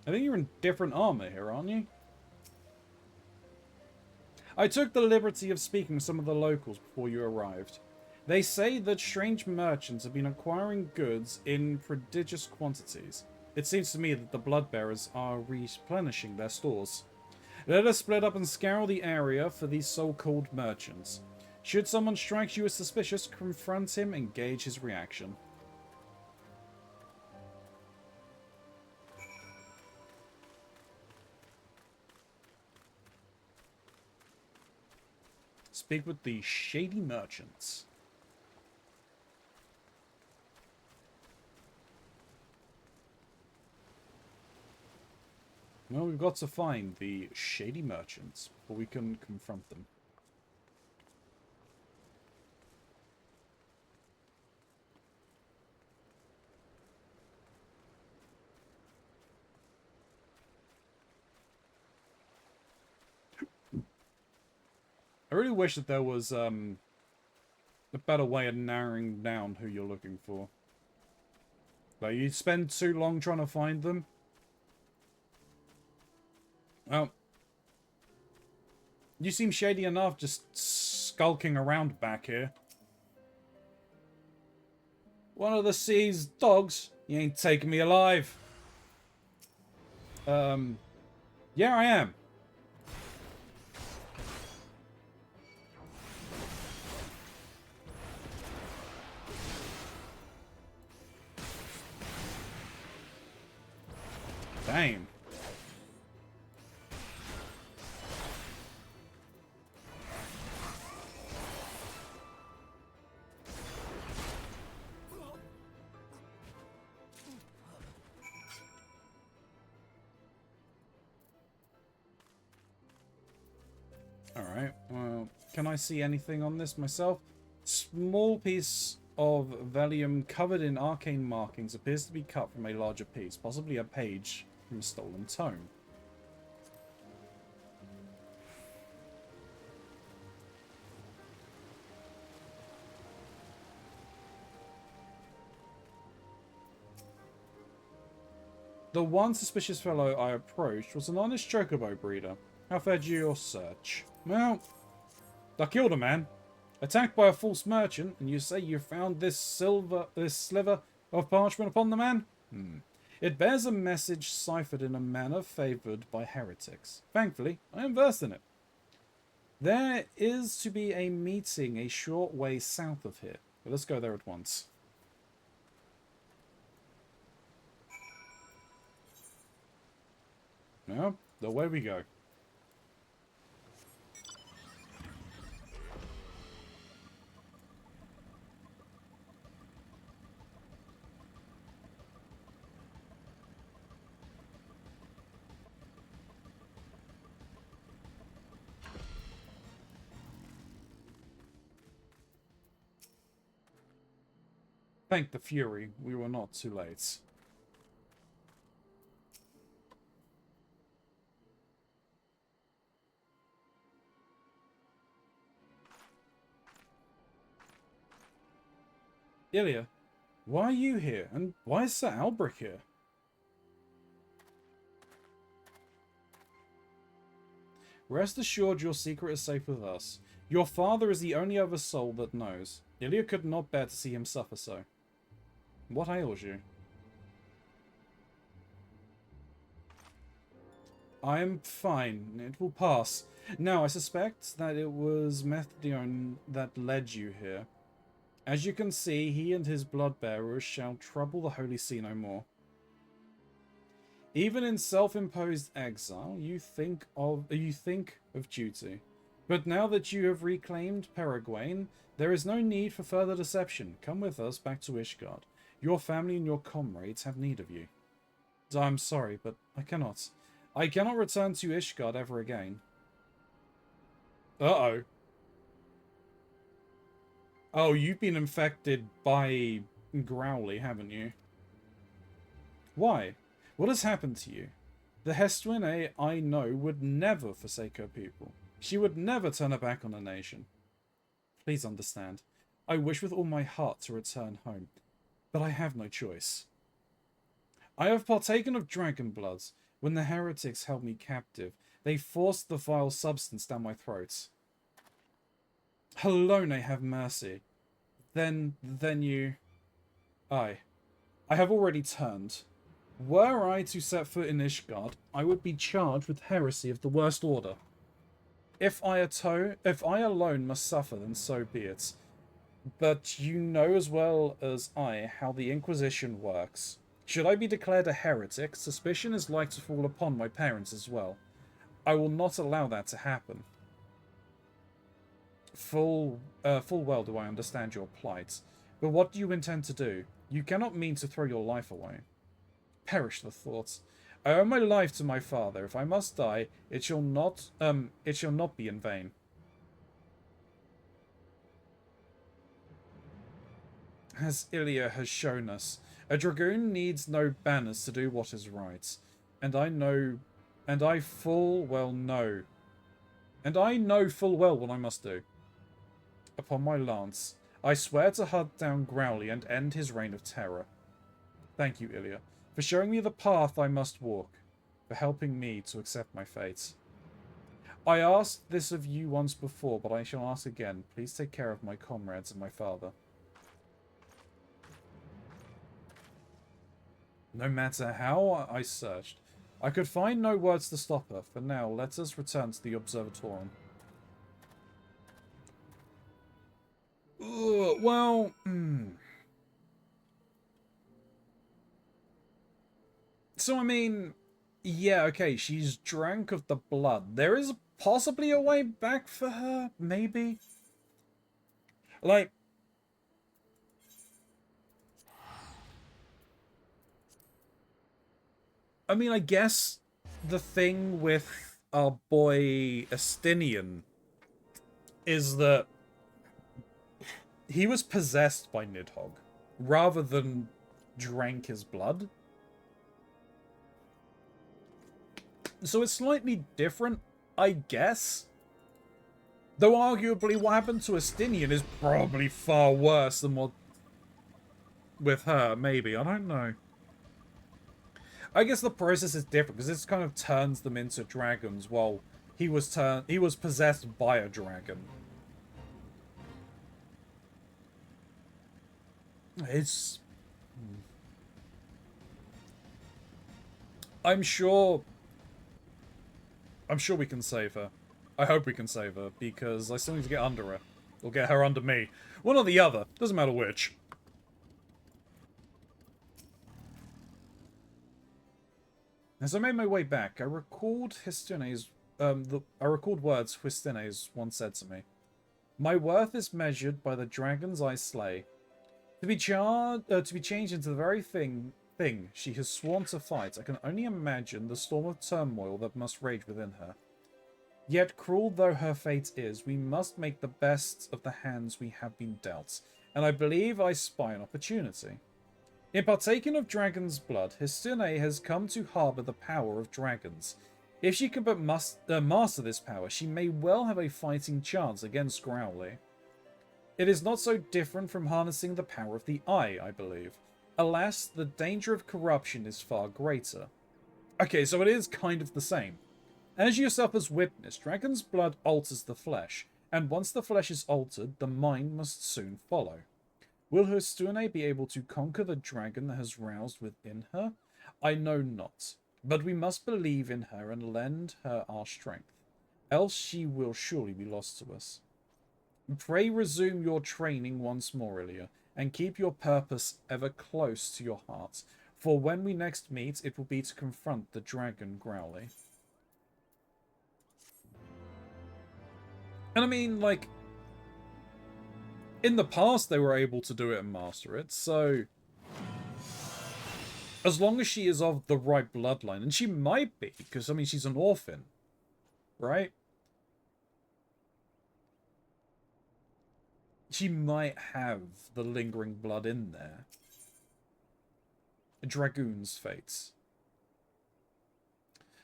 I think you're in different armor here, aren't you? I took the liberty of speaking with some of the locals before you arrived. They say that strange merchants have been acquiring goods in prodigious quantities. It seems to me that the Blood-Bearers are replenishing their stores. Let us split up and scour the area for these so-called merchants. Should someone strike you as suspicious, confront him and gauge his reaction. Speak with the shady merchants. Well, we've got to find the shady merchants before we can confront them. I really wish that there was a better way of narrowing down who you're looking for. Like, you spend too long trying to find them. Well, you seem shady enough just skulking around back here. One of the sea's dogs? You ain't taking me alive. Yeah, I am. Damn. Alright, well, can I see anything on this myself? Small piece of vellum covered in arcane markings appears to be cut from a larger piece, possibly a page from a stolen tome. The one suspicious fellow I approached was an honest chocobo breeder. How fared your search? Well, I killed a man, attacked by a false merchant, and you say you found this sliver of parchment upon the man? It bears a message ciphered in a manner favoured by heretics. Thankfully, I am versed in it. There is to be a meeting a short way south of here. Well, let's go there at once. Now, away we go. Thank the Fury, we were not too late. Ilya, why are you here? And why is Sir Albrecht here? Rest assured your secret is safe with us. Your father is the only other soul that knows. Ilya could not bear to see him suffer so. What ails you? I am fine. It will pass. Now, I suspect that it was Methodion that led you here. As you can see, he and his blood-bearers shall trouble the Holy See no more. Even in self-imposed exile, you think of duty. But now that you have reclaimed Peregrine, there is no need for further deception. Come with us back to Ishgard. Your family and your comrades have need of you. I'm sorry, but I cannot. I cannot return to Ishgard ever again. Uh-oh. Oh, you've been infected by Growly, haven't you? Why? What has happened to you? The Hestwin I know would never forsake her people. She would never turn her back on a nation. Please understand. I wish with all my heart to return home, but I have no choice. I have partaken of dragon bloods. When the heretics held me captive, they forced the vile substance down my throat. Alone have mercy. Then you... I have already turned. Were I to set foot in Ishgard, I would be charged with heresy of the worst order. if I alone must suffer, then so be it. But you know as well as I how the Inquisition works. Should I be declared a heretic, suspicion is like to fall upon my parents as well. I will not allow that to happen. Full well do I understand your plight. But what do you intend to do? You cannot mean to throw your life away. Perish the thoughts. I owe my life to my father. If I must die, it shall not be in vain. As Ilya has shown us, a dragoon needs no banners to do what is right. And I know full well what I must do. Upon my lance, I swear to hunt down Growly and end his reign of terror. Thank you, Ilya, for showing me the path I must walk, for helping me to accept my fate. I asked this of you once before, but I shall ask again. Please take care of my comrades and my father. No matter how I searched, I could find no words to stop her. For now, let us return to the observatorium. Well, So, I mean, yeah, okay, she's drank of the blood. There is possibly a way back for her, maybe? Like, I mean, I guess the thing with our boy Estinian is that he was possessed by Nidhogg rather than drank his blood. So it's slightly different, I guess. Though arguably what happened to Estinian is probably far worse than what with her, maybe. I don't know. I guess the process is different because this kind of turns them into dragons while he was possessed by a dragon. It's I'm sure we can save her. I hope we can save her, because I still need to get under her. Or get her under me. One or the other. Doesn't matter which. As I made my way back, I recalled words Histines once said to me. My worth is measured by the dragons I slay. To be changed into the very thing she has sworn to fight, I can only imagine the storm of turmoil that must rage within her. Yet, cruel though her fate is, we must make the best of the hands we have been dealt, and I believe I spy an opportunity. In partaking of dragon's blood, Histune has come to harbour the power of dragons. If she can but master this power, she may well have a fighting chance against Growly. It is not so different from harnessing the power of the eye, I believe. Alas, the danger of corruption is far greater. Okay, so it is kind of the same. As you yourself has witnessed, dragon's blood alters the flesh, and once the flesh is altered, the mind must soon follow. Will Histune be able to conquer the dragon that has roused within her? I know not, but we must believe in her and lend her our strength, else she will surely be lost to us. Pray resume your training once more, Ilya, and keep your purpose ever close to your heart, for when we next meet, it will be to confront the dragon Growly. And I mean, like, in the past they were able to do it and master it, so as long as she is of the right bloodline, and she might be, because, I mean, she's an orphan, right? She might have the lingering blood in there. A dragoon's fates.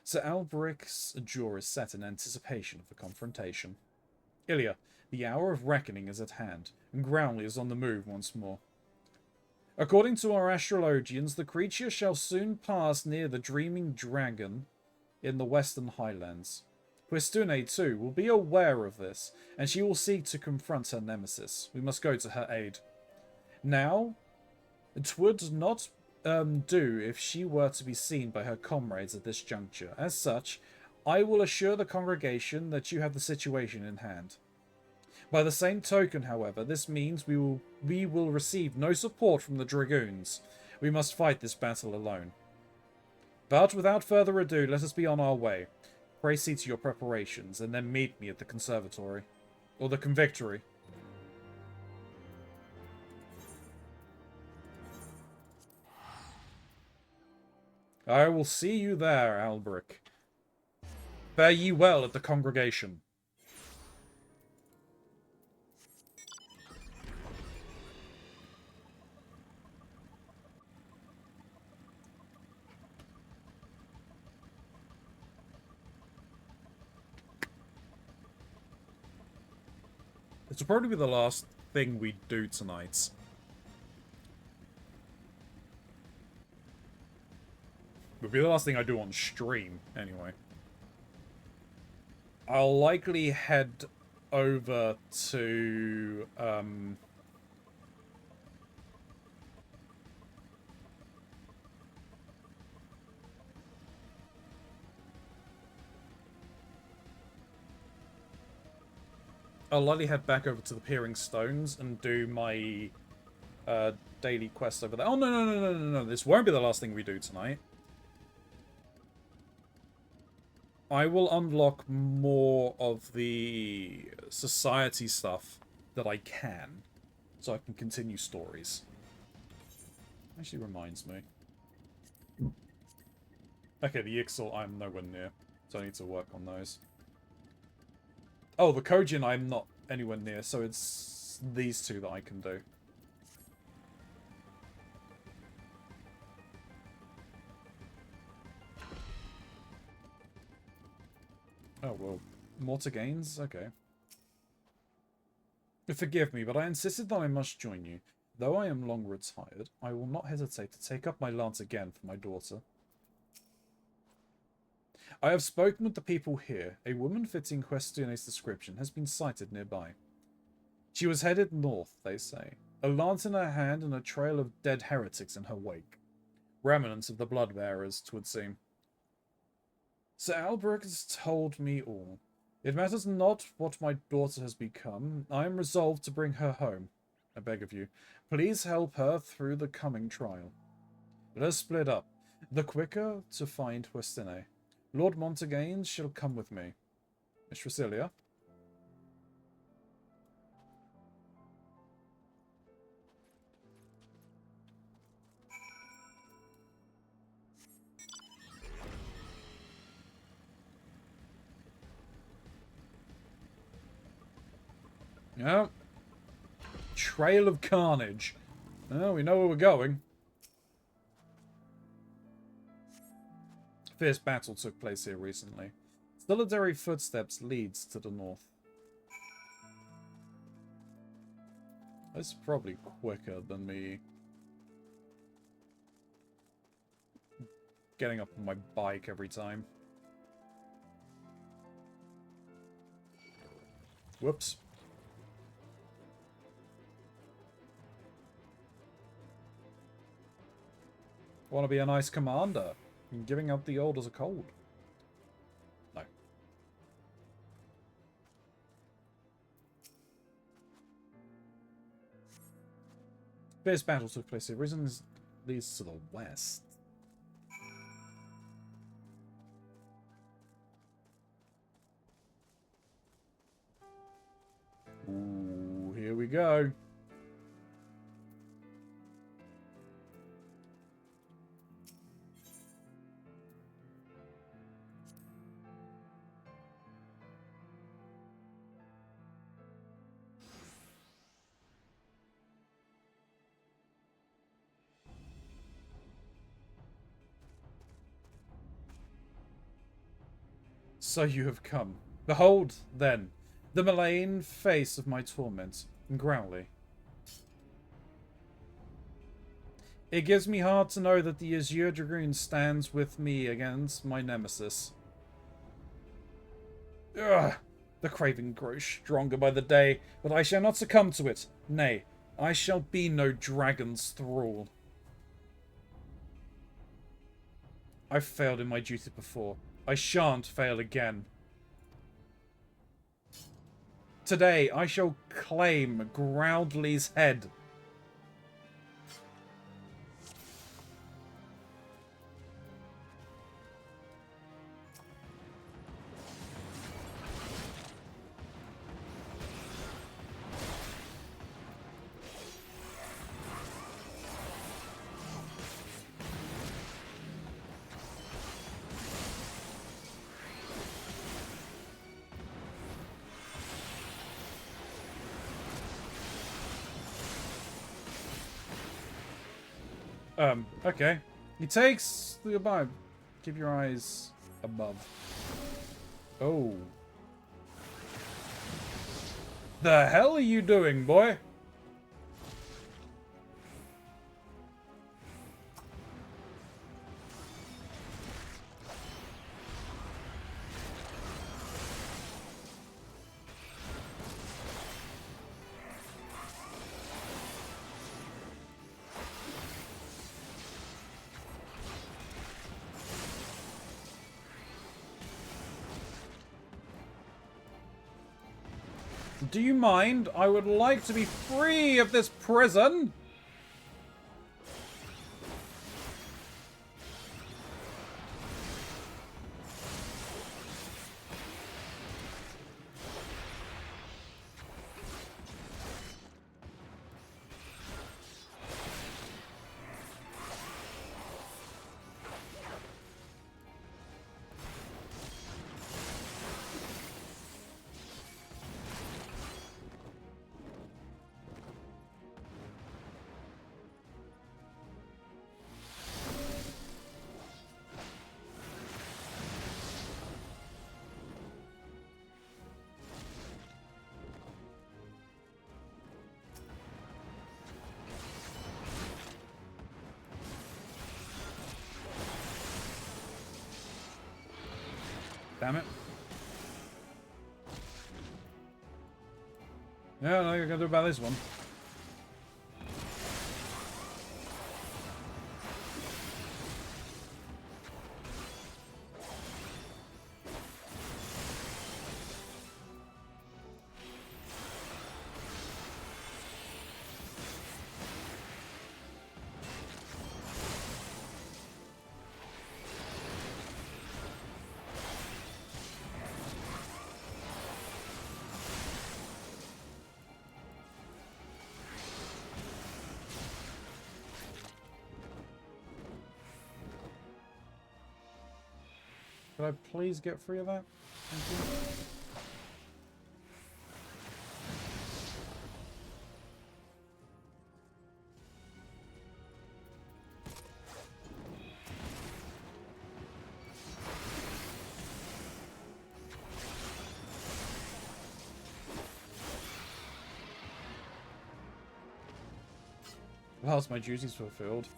Sir Alberic's jaw is set in anticipation of the confrontation. Ilya, the hour of reckoning is at hand, and Growly is on the move once more. According to our astrologians, the creature shall soon pass near the dreaming dragon in the western highlands. Histune, too, will be aware of this, and she will seek to confront her nemesis. We must go to her aid. Now, 'twould not do if she were to be seen by her comrades at this juncture. As such, I will assure the congregation that you have the situation in hand. By the same token, however, this means we will receive no support from the Dragoons. We must fight this battle alone. But without further ado, let us be on our way. Pray see to your preparations, and then meet me at the conservatory. Or the convictory. I will see you there, Alberic. Fare ye well at the congregation. This will probably be the last thing we do tonight. It'll be the last thing I do on stream, anyway. I'll likely head over to, I'll likely head back over to the Peering Stones and do my daily quest over there. Oh, no. This won't be the last thing we do tonight. I will unlock more of the society stuff that I can, so I can continue stories. Actually reminds me. Okay, the Ixal I'm nowhere near, so I need to work on those. Oh, the Kojin I'm not anywhere near, so it's these two that I can do. Oh, well, mortar gains? Okay. Forgive me, but I insisted that I must join you. Though I am long retired, I will not hesitate to take up my lance again for my daughter. I have spoken with the people here. A woman fitting Questione's description has been sighted nearby. She was headed north, they say. A lance in her hand and a trail of dead heretics in her wake. Remnants of the blood-bearers, 'twould seem. Sir Alberic has told me all. It matters not what my daughter has become. I am resolved to bring her home. I beg of you, please help her through the coming trial. Let us split up, the quicker to find Westine. Lord Montagaines shall come with me. Miss Drasilia? Yeah. Trail of Carnage. Well, we know where we're going. Fierce battle took place here recently. Solitary footsteps leads to the north. This is probably quicker than me getting up on my bike every time. Whoops. Want to be a nice commander. And giving out the orders a cold. No. Fierce battle took place here. Reason leads to the west. Ooh, here we go. So you have come. Behold, then, the malign face of my torment, Growly. It gives me heart to know that the Azure Dragoon stands with me against my nemesis. Ugh! The craving grows stronger by the day, but I shall not succumb to it. Nay, I shall be no dragon's thrall. I've failed in my duty before. I shan't fail again. Today, I shall claim Groundley's head. Okay. He takes the above. Keep your eyes above. Oh. The hell are you doing, boy? Do you mind? I would like to be free of this prison. Damn it. Yeah, no, you're gonna do about this one. Could I please get free of that? Thank you. Whilst my duties fulfilled.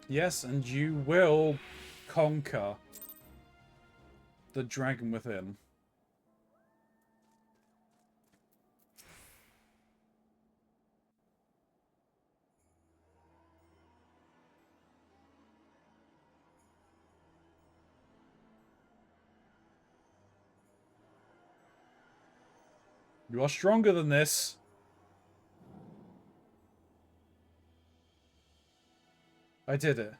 Yes, and you will conquer the dragon within. You are stronger than this. I did it.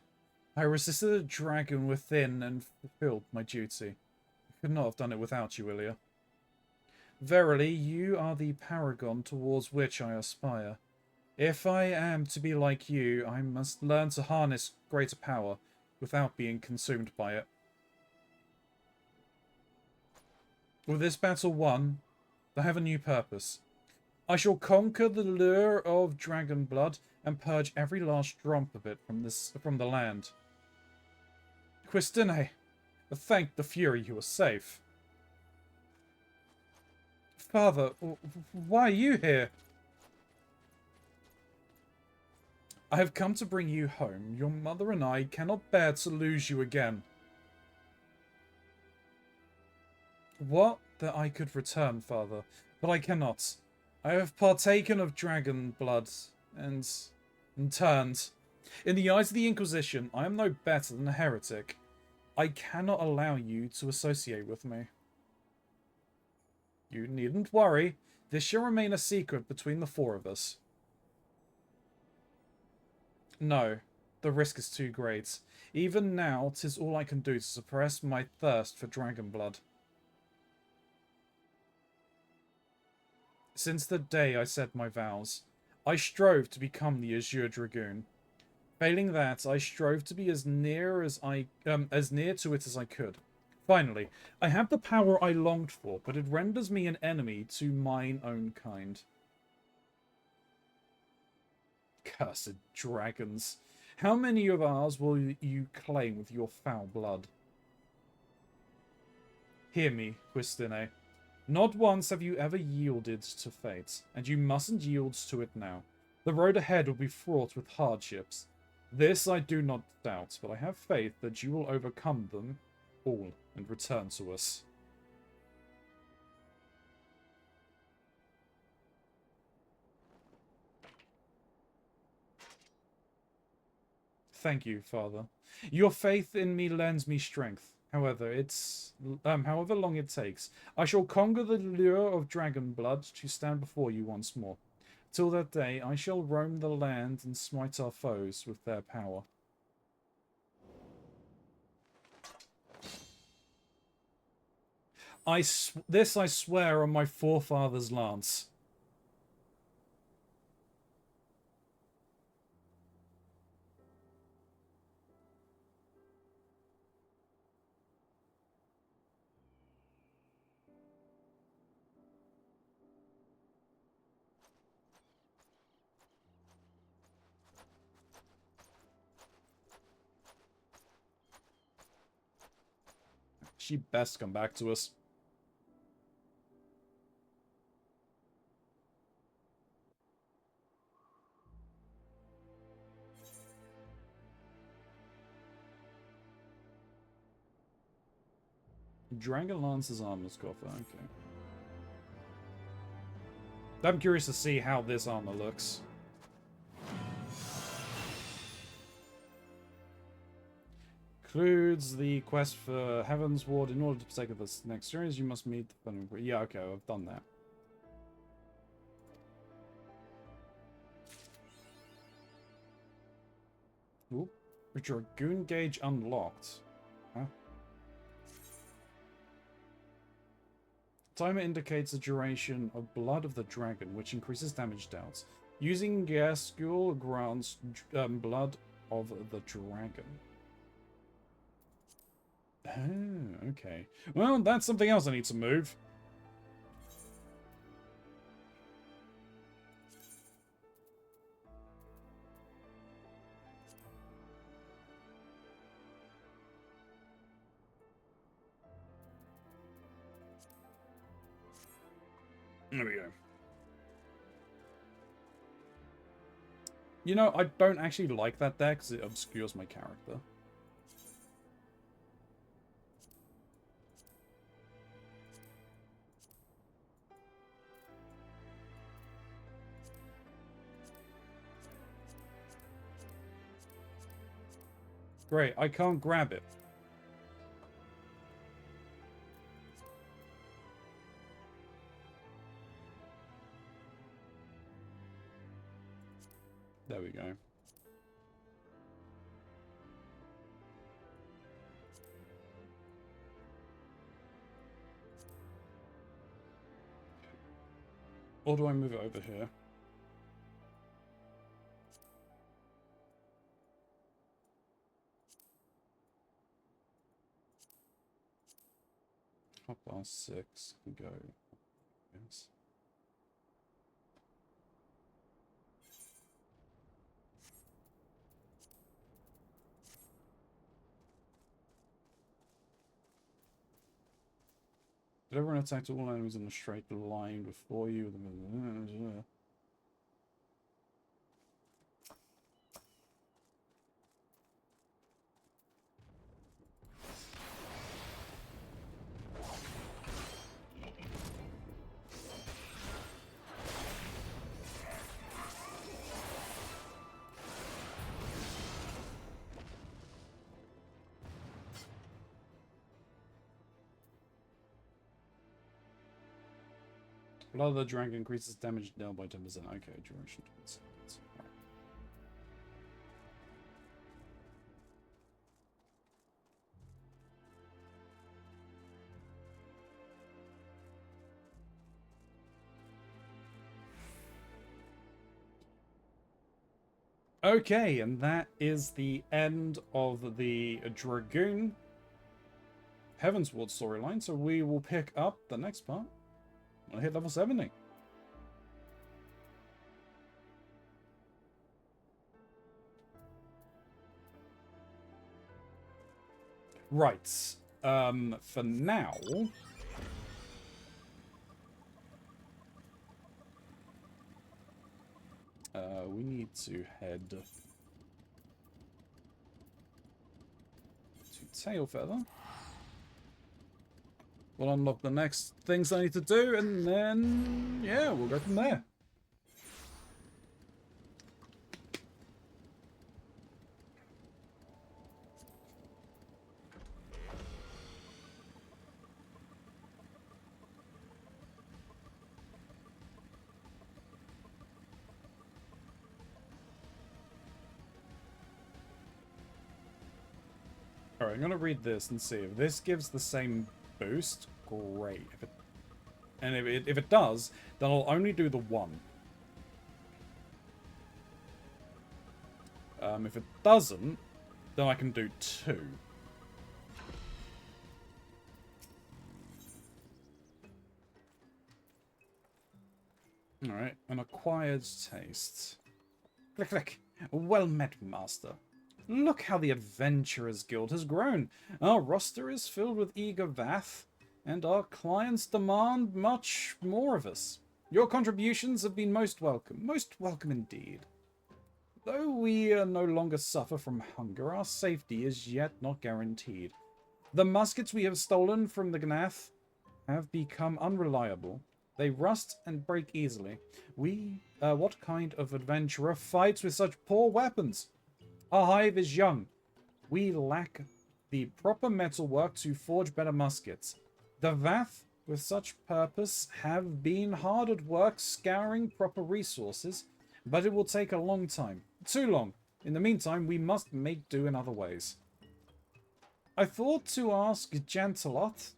I resisted the dragon within and fulfilled my duty. I could not have done it without you, Ilya. Verily, you are the paragon towards which I aspire. If I am to be like you, I must learn to harness greater power without being consumed by it. With this battle won, I have a new purpose. I shall conquer the lure of dragon blood and purge every last drop of it from the land. Quistine, thank the Fury you are safe. Father, why are you here? I have come to bring you home. Your mother and I cannot bear to lose you again. What? That I could return, Father, but I cannot. I have partaken of dragon blood and turned. In the eyes of the Inquisition, I am no better than a heretic. I cannot allow you to associate with me. You needn't worry. This shall remain a secret between the four of us. No, the risk is too great. Even now, 'tis all I can do to suppress my thirst for dragon blood. Since the day I said my vows, I strove to become the Azure Dragoon. Failing that, I strove to be as near to it as I could. Finally, I have the power I longed for, but it renders me an enemy to mine own kind. Cursed dragons. How many of ours will you claim with your foul blood? Hear me, Quistine. Not once have you ever yielded to fate, and you mustn't yield to it now. The road ahead will be fraught with hardships. This I do not doubt, but I have faith that you will overcome them all and return to us. Thank you, Father. Your faith in me lends me strength. However long it takes, I shall conquer the lure of dragon blood to stand before you once more. Till that day, I shall roam the land and smite our foes with their power. This I swear on my forefather's lance. She best come back to us. Dragon Lance's armor's coffer, okay. I'm curious to see how this armor looks. Includes the quest for Heaven's Ward. In order to partake of this next series, you must meet the funding. Yeah, okay, I've done that. Ooh, Dragoon gauge unlocked. Huh? Timer indicates the duration of Blood of the Dragon, which increases damage dealt. Using Gasgul grants Blood of the Dragon. Oh, okay. Well, that's something else I need to move. There we go. You know, I don't actually like that deck because it obscures my character. Great, I can't grab it. There we go. Or do I move it over here? Hop past 6 and go. Yes. Did everyone attack all enemies in a straight line before you? Blood of the dragon increases damage dealt by 10%. Okay, duration 20 seconds. Okay, and that is the end of the Dragoon Heavensward storyline, so we will pick up the next part when I hit level 70. Right. For now, we need to head to Tailfeather. We'll unlock the next things I need to do, and then, yeah, we'll go from there. Alright, I'm going to read this and see. If this gives the same boost, great. If it does, then I'll only do the one. If it doesn't, then I can do two. Alright, an acquired taste. Click, click. Well met, Master. Look how the Adventurers Guild has grown. Our roster is filled with eager Vath, and our clients demand much more of us. Your contributions have been most welcome indeed. Though we no longer suffer from hunger, our safety is yet not guaranteed. The muskets we have stolen from the Gnath have become unreliable. They rust and break easily. What kind of adventurer fights with such poor weapons? Our hive is young. We lack the proper metalwork to forge better muskets. The Vath, with such purpose, have been hard at work scouring proper resources, but it will take a long time. Too long. In the meantime, we must make do in other ways. I thought to ask Jantalot,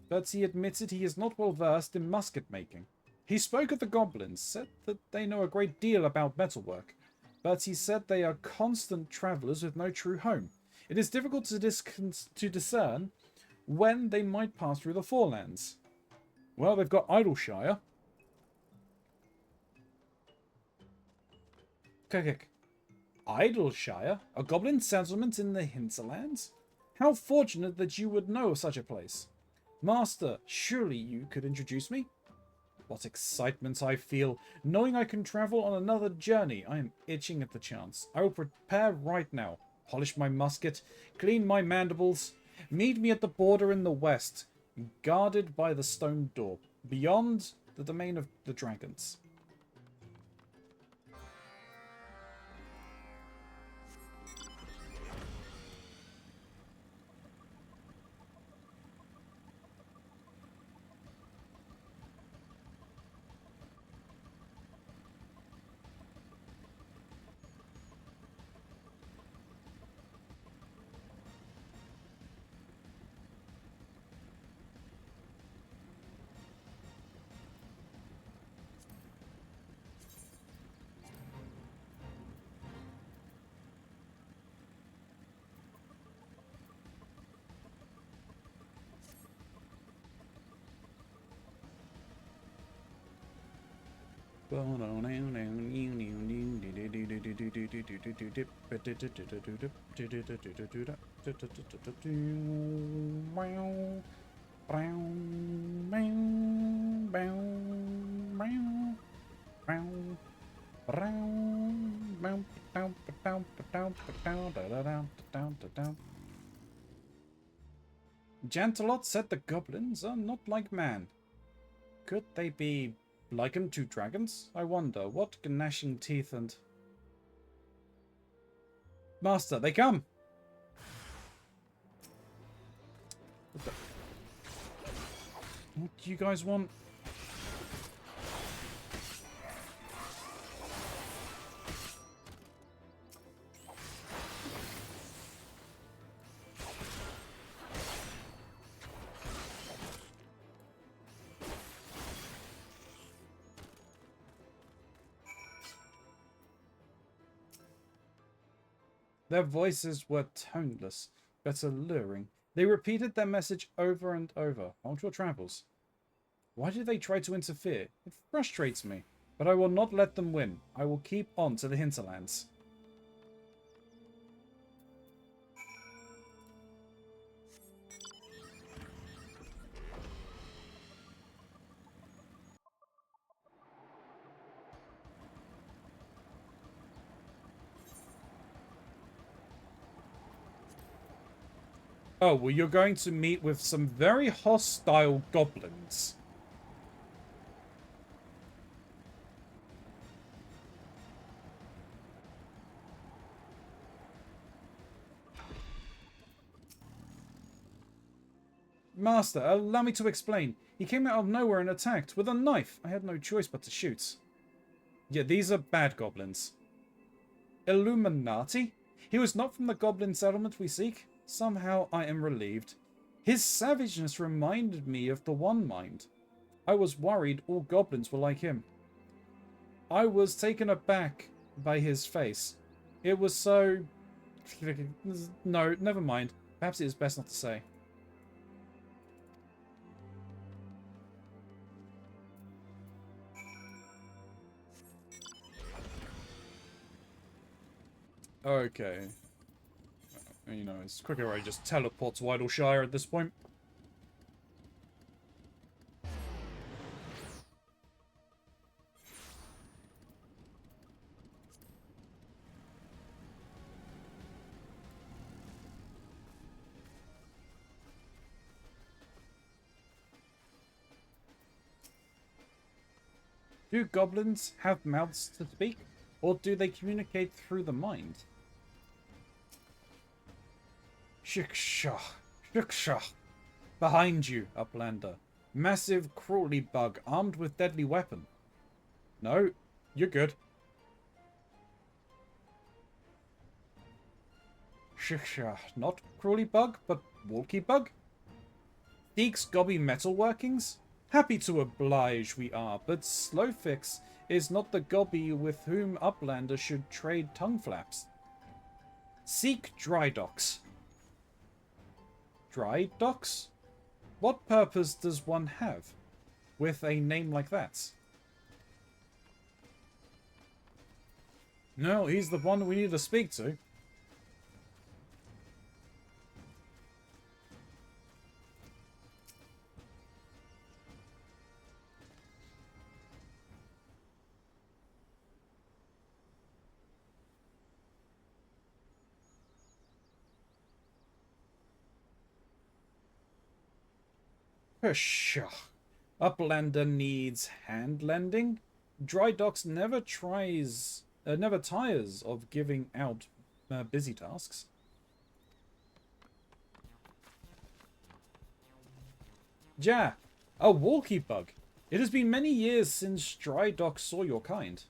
but he admitted he is not well versed in musket making. He spoke of the goblins, said that they know a great deal about metalwork, but he said they are constant travellers with no true home. It is difficult to discern when they might pass through the Forelands. Well, they've got Idleshire. Kick. Idleshire? A goblin settlement in the hinterlands? How fortunate that you would know of such a place. Master, surely you could introduce me? What excitement I feel, knowing I can travel on another journey. I am itching at the chance. I will prepare right now. Polish my musket, clean my mandibles. Meet me at the border in the west, guarded by the stone door, beyond the domain of the dragons. Jantalot said the goblins are not like man. Could they be likened to dragons? I wonder, what gnashing teeth and... Master, they come! What do you guys want? Their voices were toneless, but alluring. They repeated their message over and over on your travels. Why did they try to interfere? It frustrates me, but I will not let them win. I will keep on to the hinterlands. Oh, well, you're going to meet with some very hostile goblins. Master, allow me to explain. He came out of nowhere and attacked with a knife. I had no choice but to shoot. Yeah, these are bad goblins. Illuminati? He was not from the goblin settlement we seek. Somehow I am relieved. His savageness reminded me of the One Mind. I was worried all goblins were like him. I was taken aback by his face. It was so... No, never mind. Perhaps it is best not to say. Okay. You know, it's quicker I just teleport to Idleshire at this point. Do goblins have mouths to speak? Or do they communicate through the mind? Shiksha. Shiksha. Behind you, Uplander. Massive crawly bug armed with deadly weapon. No, you're good. Shiksha. Not crawly bug, but walkie bug? Deek's gobby metalworkings? Happy to oblige we are, but Slowfix is not the gobby with whom Uplander should trade tongue flaps. Seek dry docks. Dry docks? What purpose does one have with a name like that? No, he's the one we need to speak to. Pshaw. Uplander needs hand lending. Dry Docks never tires of giving out busy tasks. Ja, a walkie bug. It has been many years since Dry Dock saw your kind.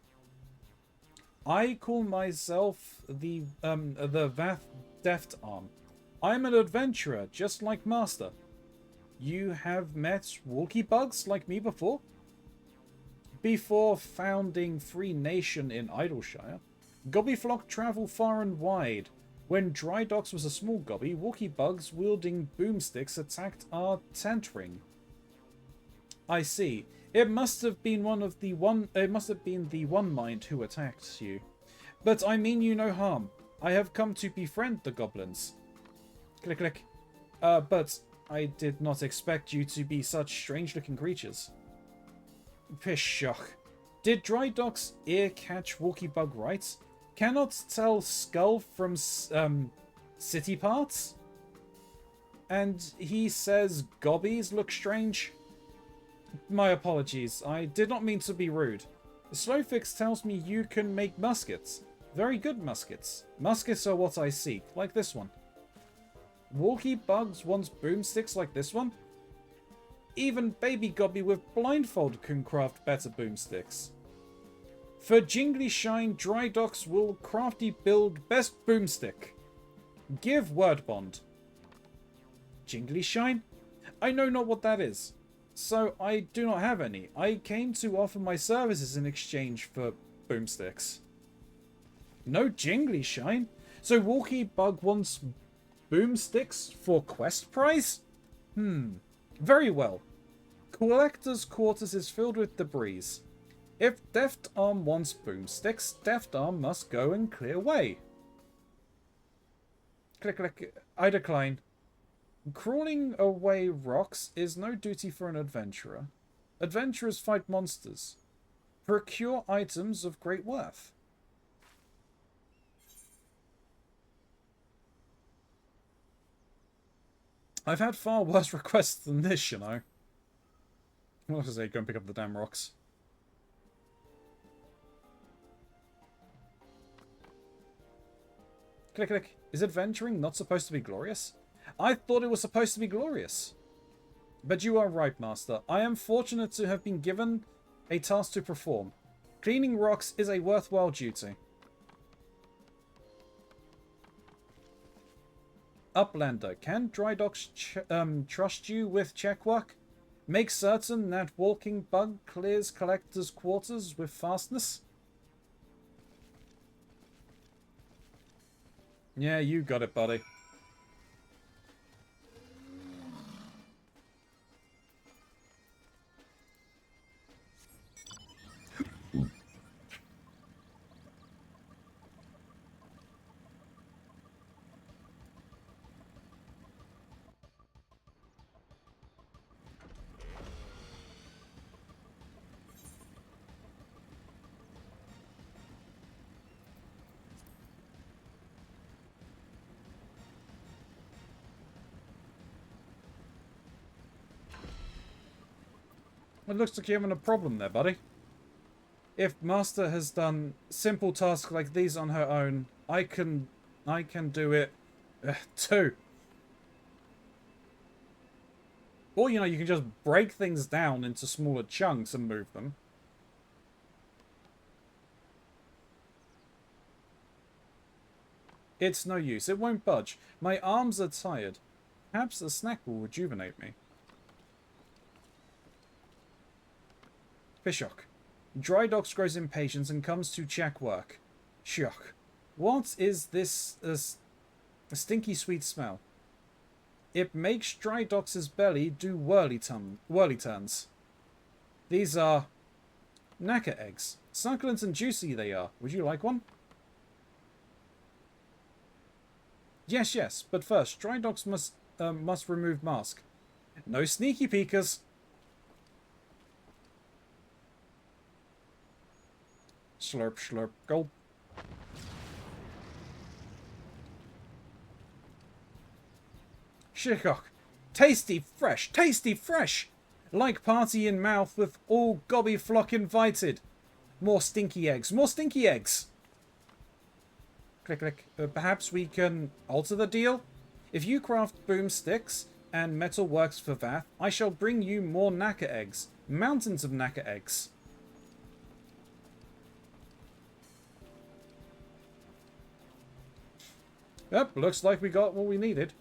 I call myself the Vath Deft Arm. I'm an adventurer, just like Master. You have met walkie bugs like me before? Before founding Free Nation in Idleshire, Gobby flock travel far and wide. When Dry Docks was a small gobby, walkie bugs wielding boomsticks attacked our tent ring. I see. It must have been the One Mind who attacked you. But I mean you no harm. I have come to befriend the goblins. Click click. But I did not expect you to be such strange-looking creatures. Pshaw. Did Dry Docks ear catch walkie bug right? Cannot tell skull from city parts? And he says gobbies look strange? My apologies. I did not mean to be rude. Slowfix tells me you can make muskets. Very good muskets. Muskets are what I seek, like this one. Walkie bugs wants boomsticks like this one? Even baby gobby with blindfold can craft better boomsticks. For Jingly Shine, Dry Docks will crafty build best boomstick. Give word bond. Jingly Shine? I know not what that is, so I do not have any. I came to offer my services in exchange for boomsticks. No Jingly Shine? So Walkie Bug wants boomsticks for quest prize? Very well. Collector's quarters is filled with debris. If Deft Arm wants boomsticks, Deft Arm must go and clear way. Click, click. I decline. Crawling away rocks is no duty for an adventurer. Adventurers fight monsters. Procure items of great worth. I've had far worse requests than this, you know. What was I say? Go and pick up the damn rocks. Click, click. Is adventuring not supposed to be glorious? I thought it was supposed to be glorious. But you are right, Master. I am fortunate to have been given a task to perform. Cleaning rocks is a worthwhile duty. Uplander, can Dry Docks trust you with check work? Make certain that Walking Bug clears collector's quarters with fastness. Yeah, you got it, buddy. It looks like you're having a problem there, buddy. If Master has done simple tasks like these on her own, I can do it too. Or, you know, you can just break things down into smaller chunks and move them. It's no use. It won't budge. My arms are tired. Perhaps a snack will rejuvenate me. Fishhook. Dry Docks grows impatient and comes to check work. Shock. What is this a stinky sweet smell? It makes Dry Docks' belly do whirly turns. These are knacker eggs. Succulent and juicy they are. Would you like one? Yes, yes, but first, Dry Docks must remove mask. No sneaky peekers. Slurp, slurp, gulp. Shikok. Tasty fresh, tasty fresh! Like party in mouth with all gobby flock invited. More stinky eggs, more stinky eggs! Click, click. Perhaps we can alter the deal? If you craft boomsticks and metal works for Vath, I shall bring you more knacker eggs. Mountains of knacker eggs. Yep, looks like we got what we needed.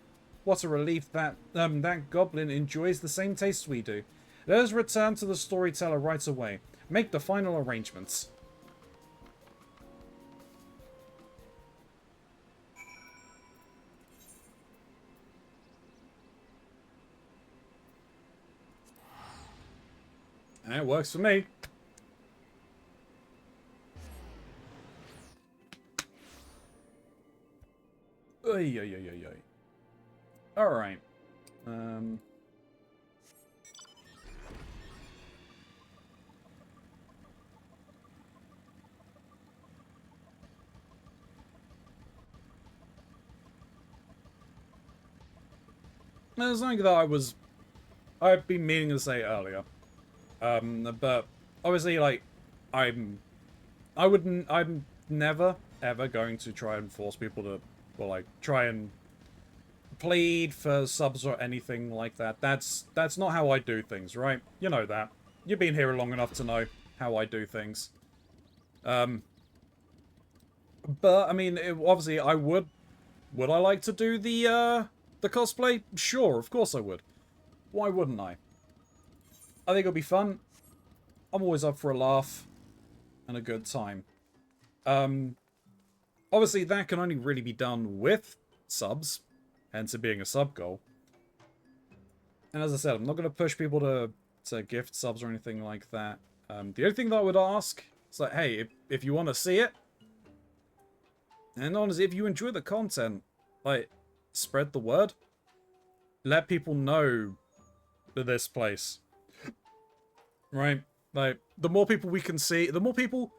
What a relief that that goblin enjoys the same taste we do. Let us return to the storyteller right away. Make the final arrangements. And it works for me. Oy, oy, oy, oy, oy. Alright. There's something that I've been meaning to say earlier. But obviously, like, I'm never, ever going to try and force people to, well, like, try and plead for subs or anything like that. That's not how I do things, right? You know that. You've been here long enough to know how I do things. But, I mean, obviously, would I like to do the cosplay? Sure, of course I would. Why wouldn't I? I think it'll be fun. I'm always up for a laugh and a good time. Obviously, that can only really be done with subs, hence it being a sub goal. And as I said, I'm not going to push people to gift subs or anything like that. The only thing that I would ask is like, hey, if you want to see it, and honestly, if you enjoy the content, like, spread the word. Let people know this place. Right? Like, the more people we can see, the more people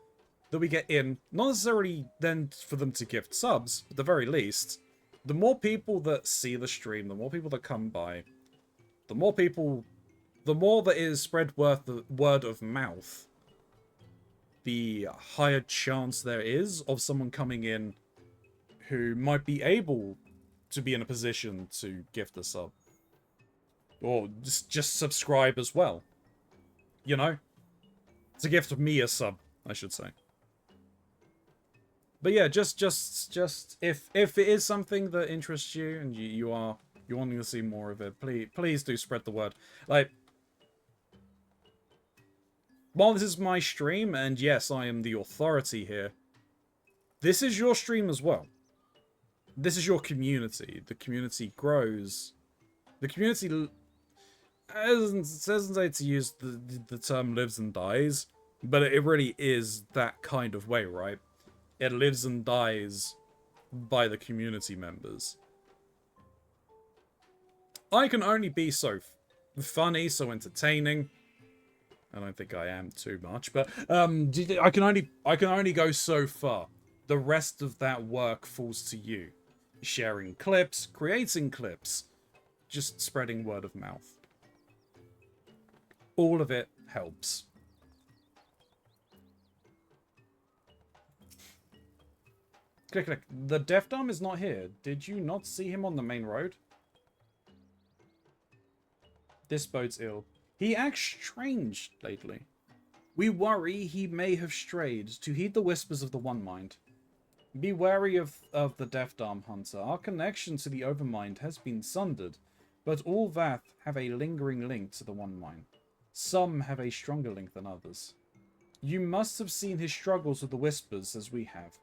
that we get in, not necessarily then for them to gift subs, at the very least, the more people that see the stream, the more people that come by, the more that is spread word of mouth, the higher chance there is of someone coming in who might be able to be in a position to gift a sub. Or just subscribe as well. You know? To gift me a sub, I should say. But yeah, just if it is something that interests you and you're wanting to see more of it, please do spread the word. Like, while this is my stream, and yes, I am the authority here, this is your stream as well. This is your community. The community grows. The community, doesn't say to use the term lives and dies, but it really is that kind of way, right? It lives and dies by the community members. I can only be so funny, so entertaining. I don't think I am too much, but I can only go so far. The rest of that work falls to you. Sharing clips, creating clips, just spreading word of mouth. All of it helps. Click, click. The Deaf Dumb is not here. Did you not see him on the main road? This bodes ill. He acts strange lately. We worry he may have strayed to heed the whispers of the One Mind. Be wary of the Deaf Dumb Hunter. Our connection to the Overmind has been sundered, but all Vath have a lingering link to the One Mind. Some have a stronger link than others. You must have seen his struggles with the whispers as we have.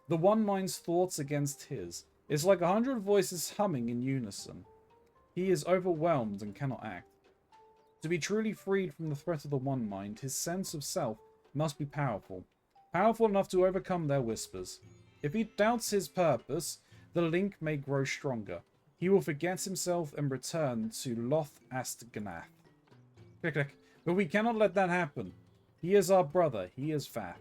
The One Mind's thoughts against his. It's like 100 voices humming in unison. He is overwhelmed and cannot act. To be truly freed from the threat of the One Mind, his sense of self must be powerful. Powerful enough to overcome their whispers. If he doubts his purpose, the link may grow stronger. He will forget himself and return to Loth Ast Gnath. Click, click. But we cannot let that happen. He is our brother. He is Vath.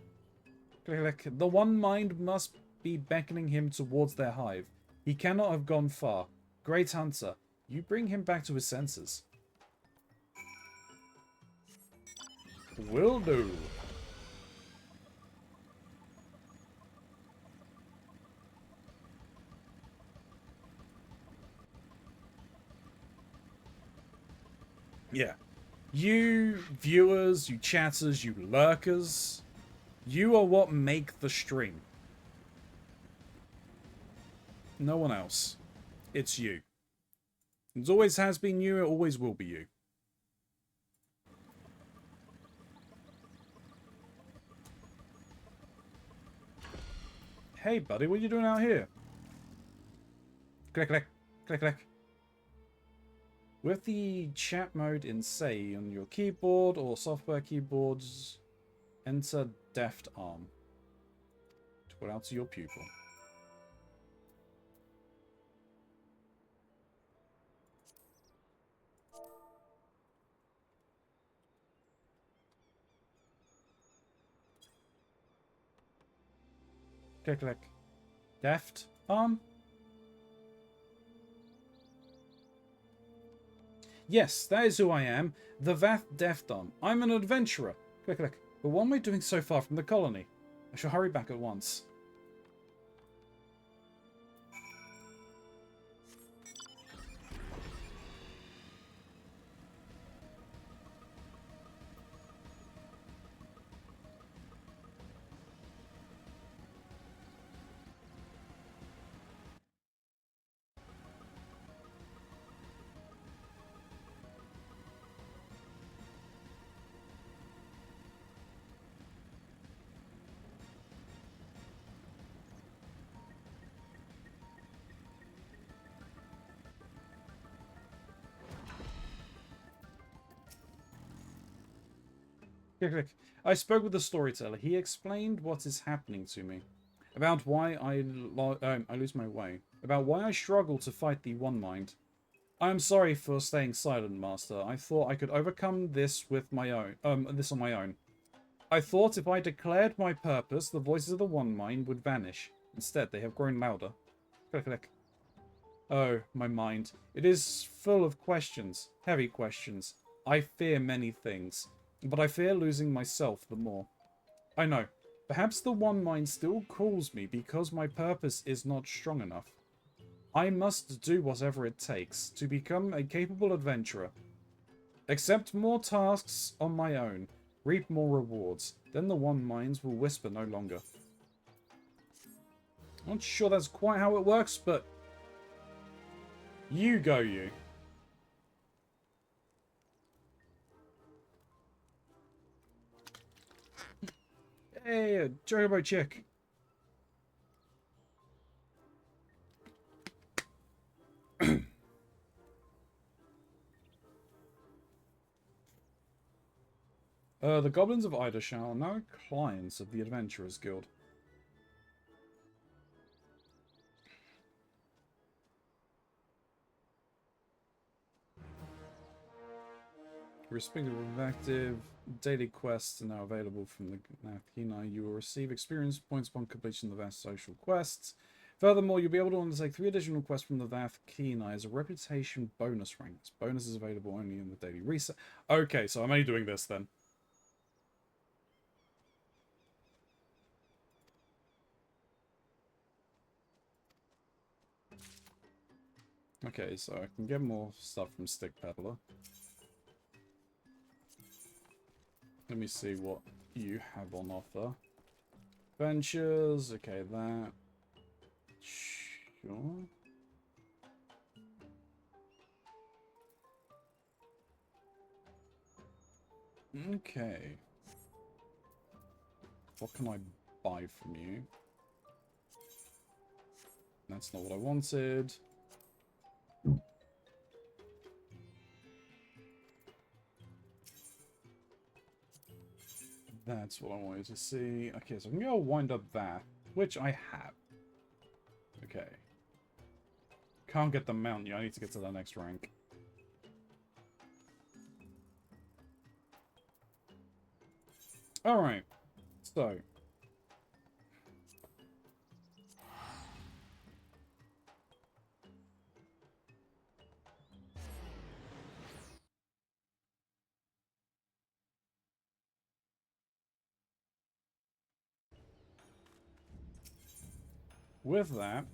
Click, click. The One Mind must be beckoning him towards their hive. He cannot have gone far. Great Hunter, you bring him back to his senses. Will do. Yeah. You viewers, you chatters, you lurkers, you are what make the stream. No one else. It's you. It always has been you, it always will be you. Hey buddy, what are you doing out here? Click, click, click, click. With the chat mode in, say, on your keyboard or software keyboards, enter Deft Arm to put out to your pupil. Click, click. Deft Arm? Yes, that is who I am, the Vath Deft Arm. I'm an adventurer. Click, click. But what am I doing so far from the colony? I shall hurry back at once. Click, click. I spoke with the storyteller. He explained what is happening to me. About why I lose my way. About why I struggle to fight the One Mind. I am sorry for staying silent, Master. I thought I could overcome this with my own. This on my own. I thought if I declared my purpose, the voices of the One Mind would vanish. Instead, they have grown louder. Click, click. Oh, my mind. It is full of questions. Heavy questions. I fear many things. But I fear losing myself the more. I know. Perhaps the One Mind still calls me because my purpose is not strong enough. I must do whatever it takes to become a capable adventurer. Accept more tasks on my own. Reap more rewards. Then the One Minds will whisper no longer. Not sure that's quite how it works, but... You go, you. Hey, a Chocobo chick. The Goblins of Idashal are now clients of the Adventurers Guild. Respective of active daily quests are now available from the Nathkina. You will receive experience points upon completion of the vast social quests. Furthermore, you'll be able to undertake 3 additional quests from the Vathkina as a reputation bonus rank. This bonus is available only in the daily reset. Okay, so I'm only doing this then. Okay, so I can get more stuff from Stick Peddler. Let me see what you have on offer. Ventures, okay, that. Sure. Okay. What can I buy from you? That's not what I wanted. That's what I wanted to see. Okay, so I can go wind up that, which I have. Okay. Can't get the mount yet. I need to get to the next rank. Alright. So. With that,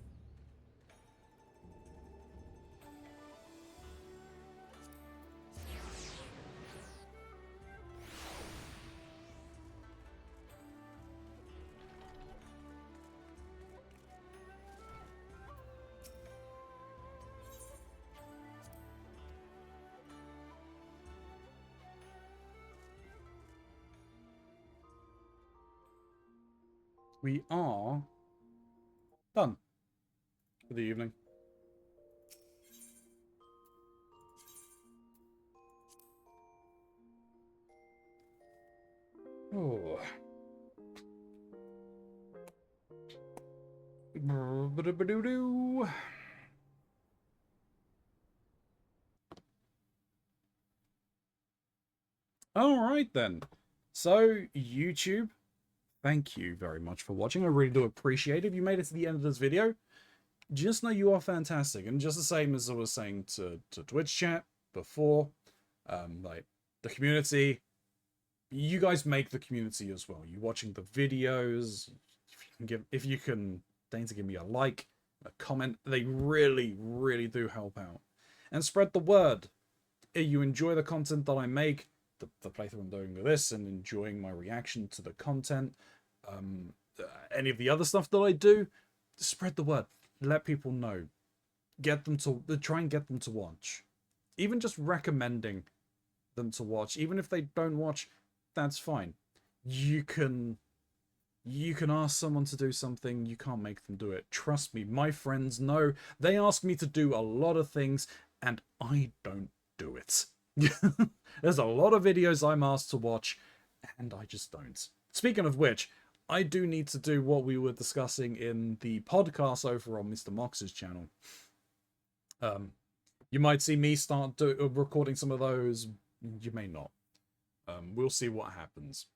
we are done for the evening. Oh. Alright then. So, YouTube, thank you very much for watching. I really do appreciate it. If you made it to the end of this video, just know you are fantastic. And just the same as I was saying to Twitch chat before, like, the community, you guys make the community as well. You watching the videos, if you can deign to give me a like, a comment, they really, really do help out. And spread the word. If you enjoy the content that I make, the playthrough I'm doing with this, and enjoying my reaction to the content, any of the other stuff that I do, spread the word. Let people know. Get them to try and get them to watch. Even just recommending them to watch, even if they don't watch, that's fine. You can ask someone to do something, you can't make them do it. Trust me, my friends know. They ask me to do a lot of things, and I don't do it. There's a lot of videos I'm asked to watch, and I just don't. Speaking of which, I do need to do what we were discussing in the podcast over on Mr. Mox's channel. You might see me start recording some of those. You may not. We'll see what happens.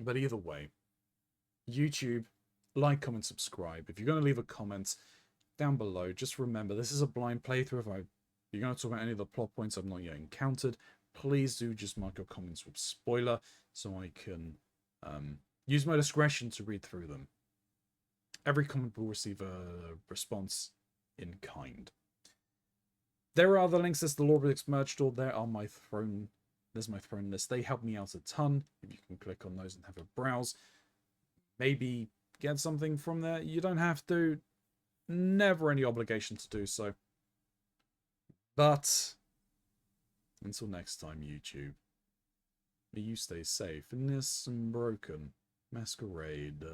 But either way, YouTube, like, comment, subscribe. If you're going to leave a comment down below, just remember, this is a blind playthrough. If you're going to talk about any of the plot points I've not yet encountered, please do just mark your comments with spoiler so I can use my discretion to read through them. Every comment will receive a response in kind. There are other links. There's the Lorbrix merch store. There's my throne list. They help me out a ton. If you can click on those and have a browse, maybe get something from there. You don't have to. Never any obligation to do so. But until next time, YouTube, may you stay safe in this broken masquerade.